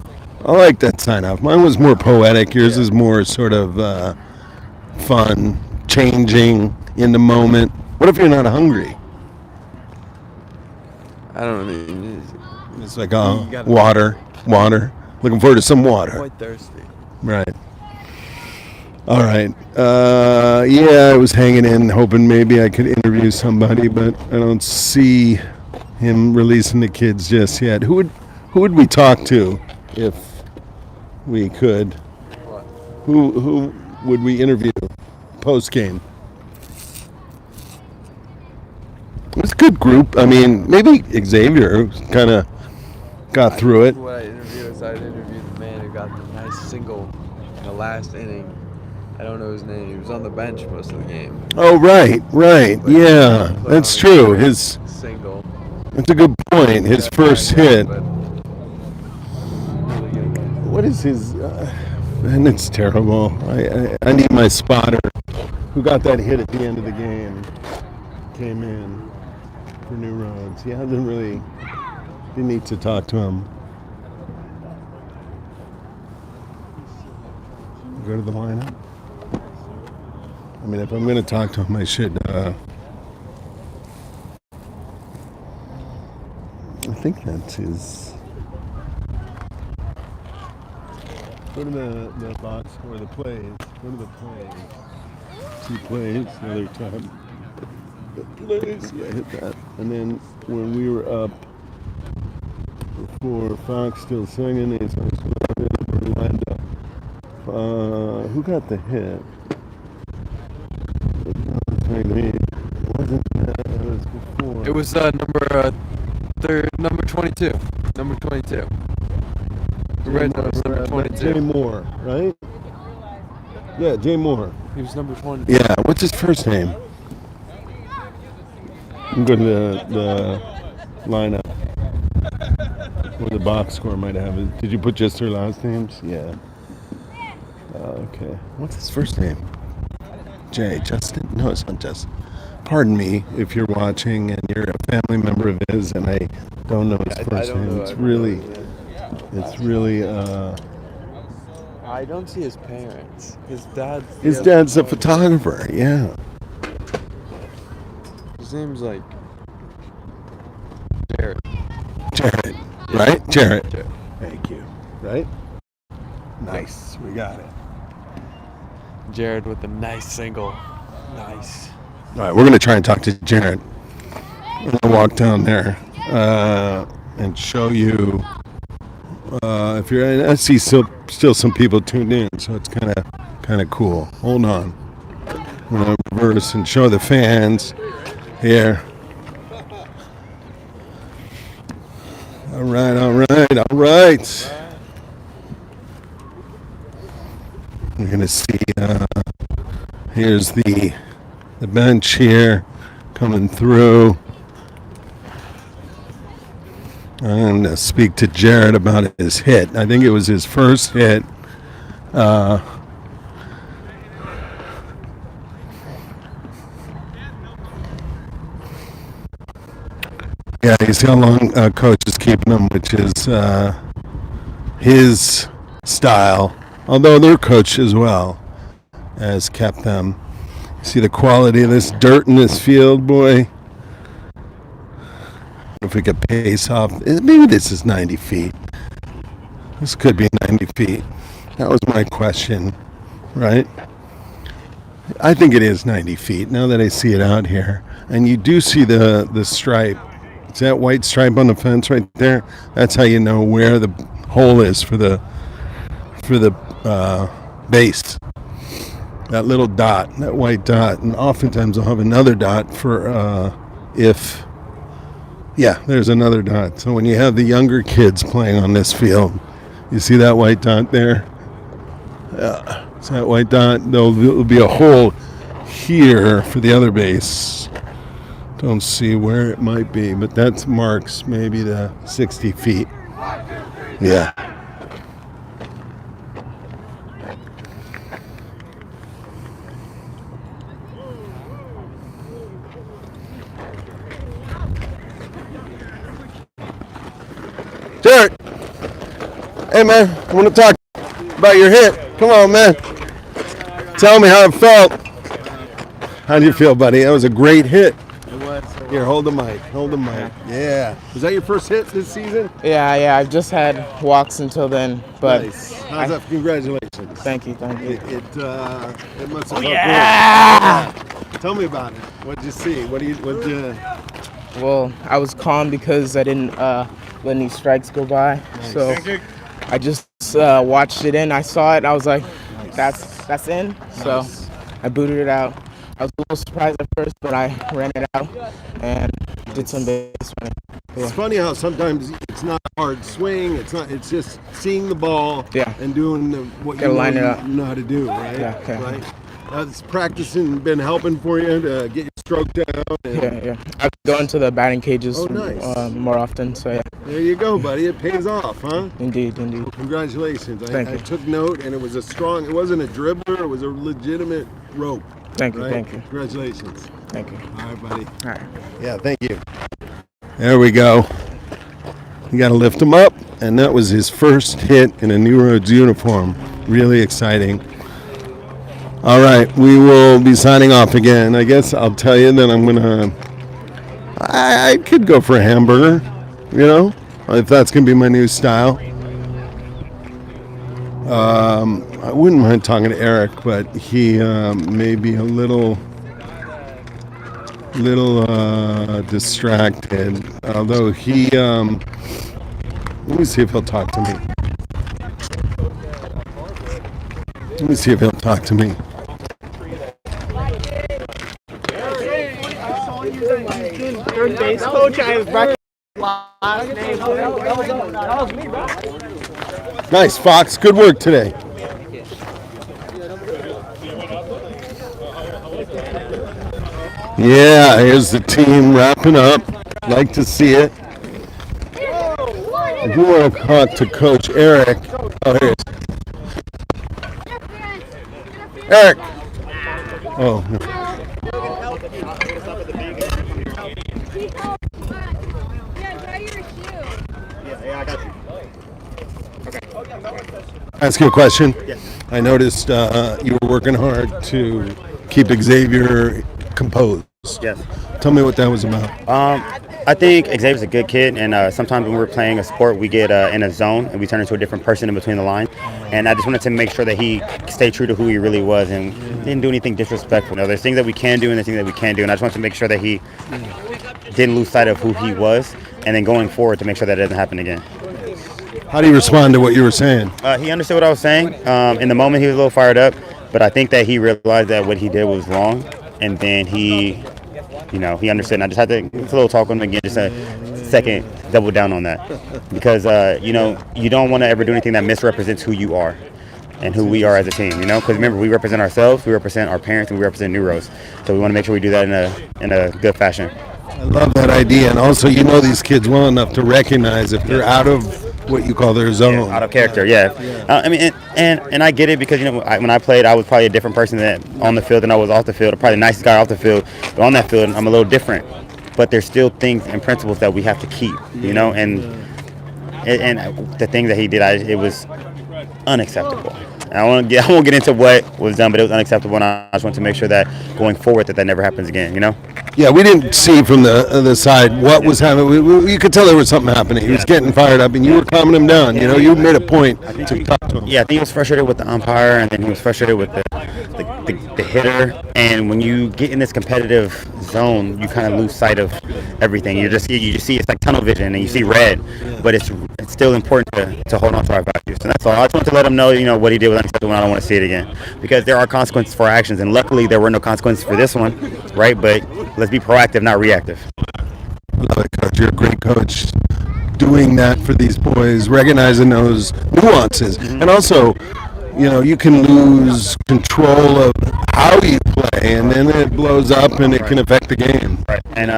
B: like that sign off. Mine was more poetic. Yours is more sort of fun, changing, in the moment. What if you're not hungry?
F: I don't know.
B: It's like water. Looking forward to some water.
F: Quite thirsty.
B: Right. All right. I was hanging in, hoping maybe I could interview somebody, but I don't see him releasing the kids just yet. Who would we talk to if we could?
F: What?
B: Who would we interview post game? It was a good group. I mean, maybe Xavier kind of got through it.
F: What I interviewed is I interviewed the man who got the nice single in the last inning. I don't know his name. He was on the bench most of the game.
B: Oh, right.
F: But
B: Yeah,
F: he
B: that's
F: put on
B: true.
F: a
B: His
F: single.
B: That's a good point. His first hit. What is his? And it's terrible. I need my spotter, who got that hit at the end of the game. Came in for New Roads. He hasn't really. You need to talk to him. Go to the lineup. I mean, if I'm going to talk to him, I should. I think that's his. Go to the box or the plays. Go to the plays. See plays the other time. The plays. Yeah, hit that. And then when we were up before, Fox still singing. He's Orlando. Who got the hit? It wasn't that. It was before.
F: It was number 22. Number 22. Red nose, number 22.
B: Jay Moore, right? Yeah, Jay Moore.
F: He was number 22.
B: Yeah, what's his first name? I'm going to the lineup. Or the box score might have it. Did you put just their last names? Yeah. Okay. What's his first name? Jay. Justin? No, it's not Justin. Pardon me if you're watching and you're a family member of his and I don't know his first name. It's really,
F: I don't see his parents. His dad's.
B: his dad's a photographer, yeah.
F: His name's like Jared.
B: Jared, right? Jared.
F: Jared.
B: Thank you. Right? Nice. We got it.
F: Jared with a nice single. Nice.
B: All right, we're going to try and talk to Jared. I'm going to walk down there and show you. If you're, I see still some people tuned in, so it's kind of cool. Hold on. I'm going to reverse and show the fans here. All right. You're going to see, here's the bench here coming through. I'm going to speak to Jared about his hit. I think it was his first hit. Yeah, you see how long coach is keeping them, which is his style. Although their coach as well has kept them. You see the quality of this dirt in this field, boy. If we could pace off, maybe this is 90 feet. This could be 90 feet. That was my question, right? I think it is 90 feet now that I see it out here. And you do see the stripe. It's that white stripe on the fence right there. That's how you know where the hole is for the base. That little dot, that white dot. And oftentimes I'll have another dot for if... Yeah, there's another dot. So when you have the younger kids playing on this field, you see that white dot there? Yeah, it's that white dot. There'll be a hole here for the other base. Don't see where it might be, but that's marks maybe the 60 feet. Yeah. Jared! Hey man, I want to talk about your hit. Come on, man. Tell me how it felt. How do you feel, buddy? That was a great hit.
I: It was.
B: Here, hold the mic. Yeah. Was that your first hit this season?
I: Yeah. I've just had walks until then, but
B: Nice. How's that? Congratulations.
I: Thank you.
B: It must have felt good.
I: yeah!
B: Tell me about it. What'd you see? What'd you?
I: Well, I was calm because I didn't let any strikes go by.
B: Nice.
I: So I just watched it in. I saw it. I was like, that's in. So I booted it out. I was a little surprised at first, but I ran it out and did some base running. Yeah.
B: It's funny how sometimes it's not a hard swing. It's just seeing the ball and doing what you
I: line it up.
B: know how to do, right?
I: Yeah, okay.
B: Right. Has practicing been helping for you to get your stroke down?
I: Yeah. I've gone to the batting cages more often, so yeah.
B: There you go, buddy. It pays off, huh?
I: Indeed.
B: Congratulations.
I: Thank you.
B: I took note, and it wasn't a dribbler. It was a legitimate rope.
I: Thank you.
B: Right?
I: Thank you.
B: Congratulations.
I: Thank you.
B: All right, buddy.
I: All right.
B: Yeah, thank you. There we go. You got to lift him up, and that was his first hit in a New Roads uniform. Really exciting. All right, we will be signing off again. I guess I'll tell you that I'm gonna. I could go for a hamburger, if that's gonna be my new style. I wouldn't mind talking to Eric, but he may be a little distracted. Although he, let me see if he'll talk to me.
D: Third base coach, I have last name.
B: Nice, Fox. Good work today. Yeah, here's the team wrapping up. Like to see it. I do want to talk to Coach Eric. Oh, here he is. Eric. Oh. Ask you a question.
J: Yes.
B: I noticed you were working hard to keep Xavier composed.
J: Yes.
B: Tell me what that was about.
J: I think Xavier's a good kid, and sometimes when we're playing a sport, we get in a zone and we turn into a different person in between the line. And I just wanted to make sure that he stayed true to who he really was and didn't do anything disrespectful. You know, there's things that we can do and there's things that we can't do, and I just wanted to make sure that he didn't lose sight of who he was, and then going forward to make sure that it doesn't happen again.
B: How do you respond to what you were saying?
J: He understood what I was saying. In the moment, he was a little fired up, but I think that he realized that what he did was wrong, and then he understood. And I just had to a little talk with him again, just a second, double down on that, because you don't want to ever do anything that misrepresents who you are and who we are as a team. Because remember, we represent ourselves, we represent our parents, and we represent Neuros. So we want to make sure we do that in a good fashion.
B: I love that idea, and also these kids well enough to recognize if they're out of what you call their zone.
J: Yeah, out of character, yeah. And I get it because when I played, I was probably a different person on the field than I was off the field. Probably the nicest guy off the field, but on that field, I'm a little different. But there's still things and principles that we have to keep, and the things that he did, it was unacceptable. And I won't get into what was done, but it was unacceptable, and I just want to make sure that going forward that never happens again.
B: Yeah, we didn't see from the side what was happening. You could tell there was something happening. He was getting fired up, and you were calming him down. You made a point to talk to him.
J: Yeah, I think he was frustrated with the umpire, and then he was frustrated with the hitter. And when you get in this competitive zone, you kind of lose sight of everything. You just see it's like tunnel vision, and you see red. But it's still important to hold on to our values, and that's all. I just want to let him know, what he did was unacceptable, and I don't want to see it again, because there are consequences for our actions, and luckily there were no consequences for this one, right? But let's be proactive, not reactive.
B: I love it, Coach. You're a great coach. Doing that for these boys, recognizing those nuances, and also, you can lose control of how you play, and then it blows up, and it can affect the game.
J: Right. And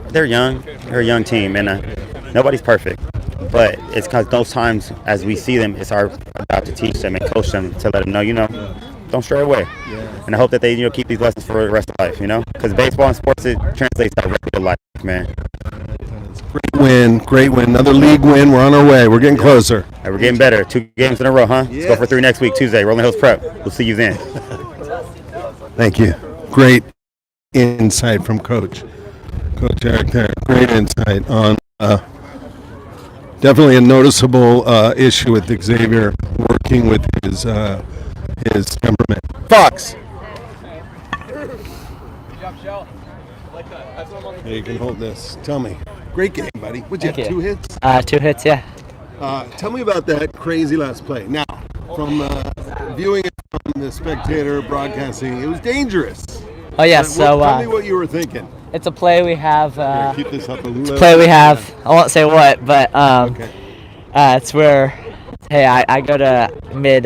J: they're young. They're a young team, and nobody's perfect. But it's because those times, as we see them, it's our job to teach them and coach them to let them know, don't stray away. Yeah. And I hope that they, keep these lessons for the rest of life, because baseball and sports, it translates directly to life, man.
B: Great win. Another league win. We're on our way. We're getting closer.
J: Right, we're getting better. 2 games in a row, huh? Let's go for 3 next week, Tuesday, Rolling Hills Prep. We'll see you then.
B: Thank you. Great insight from Coach Eric there. Great insight on definitely a noticeable issue with Xavier working with his temperament. Fox. Hey, you can hold this. Tell me. Great game, buddy. What'd you have, 2 hits?
K: 2 hits, yeah.
B: Tell me about that crazy last play. Now, from viewing it from the spectator broadcasting, it was dangerous.
K: Oh, yeah, so...
B: tell me what you were thinking.
K: It's a play we have...
B: keep this up a little.
K: It's a play we have. I won't say what, but it's where... Hey, I go to mid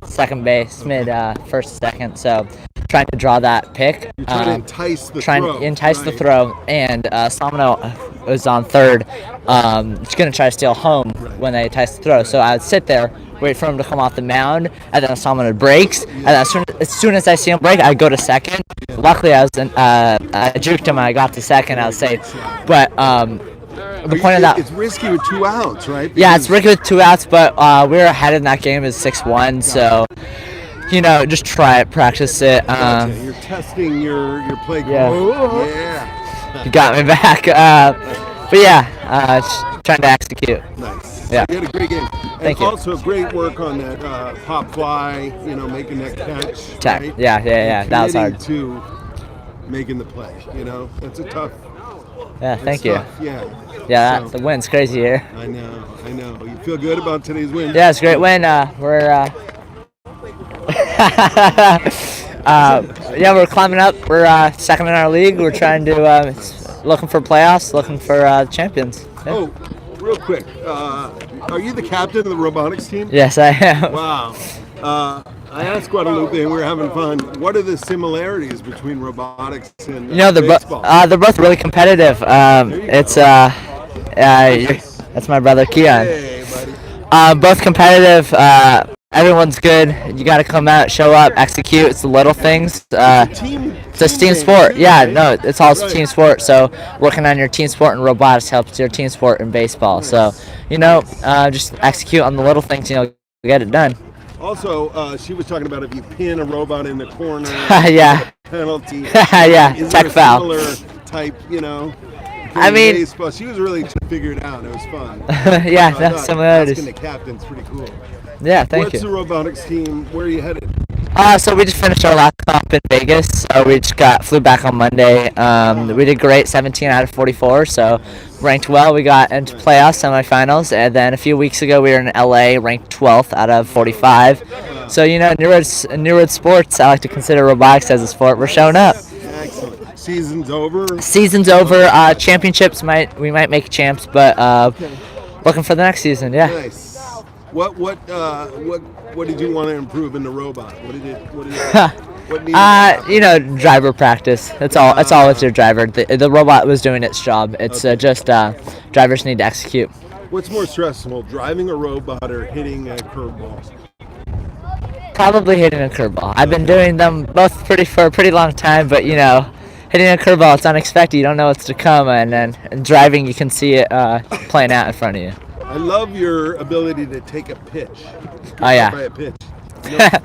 K: second base, mid first second, so trying to draw that pick.
B: You're trying to entice the
K: throw. The throw, and Samano was on third. Just gonna try to steal home when they entice the throw. So I would sit there, wait for him to come off the mound, and then Samano breaks. And as soon as I see him break, I go to second. Luckily, I juked him and I got to second. I was safe, but. The point of that,
B: it's risky with 2 outs, right?
K: Yeah, it's risky with 2 outs, but we were ahead in that game as 6-1, so just try it, practice it.
B: You're testing your play. Yeah.
K: You got me back. But yeah, just trying to execute.
B: Nice.
K: Yeah.
B: You had a great game.
K: Thank you.
B: Also, great work on that pop fly. Making that catch. Right?
K: Yeah. That was hard.
B: To making the play. That's a tough.
K: Yeah, thank you.
B: Tough. Yeah.
K: Yeah, the win's crazy here.
B: I know. You feel good about today's win?
K: Yeah, it's a great win. We're we're climbing up. We're second in our league. We're trying to looking for playoffs, looking for champions. Yeah.
B: Oh, real quick, are you the captain of the robotics team?
K: Yes, I am.
B: Wow. I asked Guadalupe, and we were having fun. What are the similarities between robotics and
K: You know,
B: baseball?
K: they're both really competitive. That's my brother Keon.
B: Hey, buddy.
K: Both competitive. Everyone's good. You got to come out, show up, execute. It's the little things. It's a team sport. Yeah, no, it's all a team sport. So working on your team sport in robotics helps your team sport in baseball. So, just execute on the little things, get it done.
B: Also, she was talking about if you pin a robot in the corner,
K: Yeah.
B: penalty.
K: Yeah,
B: Is
K: tech
B: there a
K: foul.
B: similar type,
K: I mean-
B: baseball? She was really trying to figure it out. It was fun.
K: Yeah,
B: So I
K: that's
B: thought
K: similarities.
B: Asking the captain's pretty cool.
K: Yeah, thank
B: What's
K: you.
B: the robotics team? Where are you headed?
K: So we just finished our last comp in Vegas. We just flew back on Monday. We did great, 17 out of 44. So ranked well. We got into playoffs, semifinals, and then a few weeks ago we were in LA, ranked 12th out of 45. So New Road Sports, I like to consider robotics as a sport. We're showing up.
B: Excellent. Season's over.
K: Season's over. Championships we might make champs, but looking for the next season. Yeah.
B: Nice. What did you want to improve in the robot? What needed?
K: Driver practice. That's all. That's all with your driver. The robot was doing its job. It's just drivers need to execute.
B: What's more stressful, driving a robot or hitting a curveball?
K: Probably hitting a curveball. I've been doing them both for a pretty long time, but hitting a curveball, it's unexpected. You don't know what's to come, and then driving, you can see it playing out in front of you.
B: I love your ability to take a pitch.
K: Oh yeah.
B: By a pitch.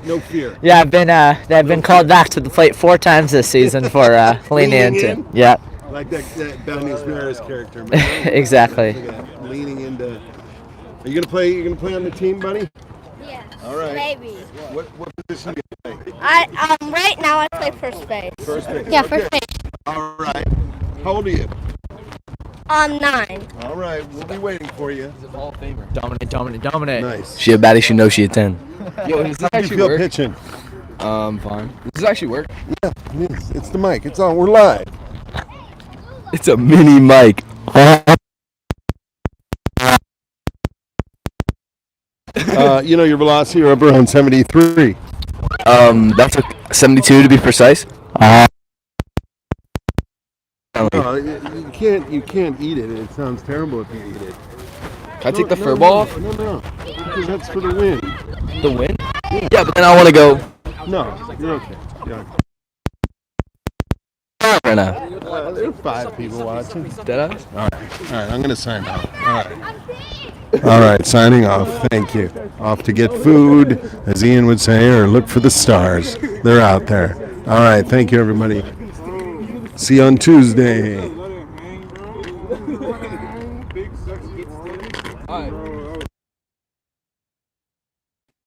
B: No fear.
K: Yeah, I've been called back to the plate 4 times this season for leaning into.
B: in?
K: Yeah.
B: Like that Bounty Ramirez character. Man.
K: Exactly.
B: Leaning into. Are you gonna play? You gonna play on the team, buddy?
H: Yeah.
B: All right.
H: Maybe.
B: What position do you play?
H: Right now I play first base.
B: First base.
H: Yeah,
B: Okay.
H: first base.
B: All right. How old are you?
H: 9.
B: All right. We'll be waiting for you.
K: Dominate.
B: Nice.
L: She a baddie, she knows she a 10.
M: Yo, does this
B: How do you
M: actually
B: feel
M: work?
B: pitching?
M: Fine. Does this actually work?
B: Yeah, it is. It's the mic. It's on. We're live.
L: It's a mini mic.
B: Your velocity are up around 73.
L: That's a 72 to be precise.
B: You can't eat it. It sounds terrible if you eat it.
M: Can I take the fur ball off?
B: No. Because that's for the win.
M: The win?
L: Yeah, but then I want to go.
B: No, you're okay. You're okay.
L: Right now.
B: There are 5 people watching.
M: Dead eyes?
B: All right, I'm going to sign off. All right, signing off. Thank you. Off to get food, as Ian would say, or look for the stars. They're out there. All right, thank you, everybody. See you on Tuesday.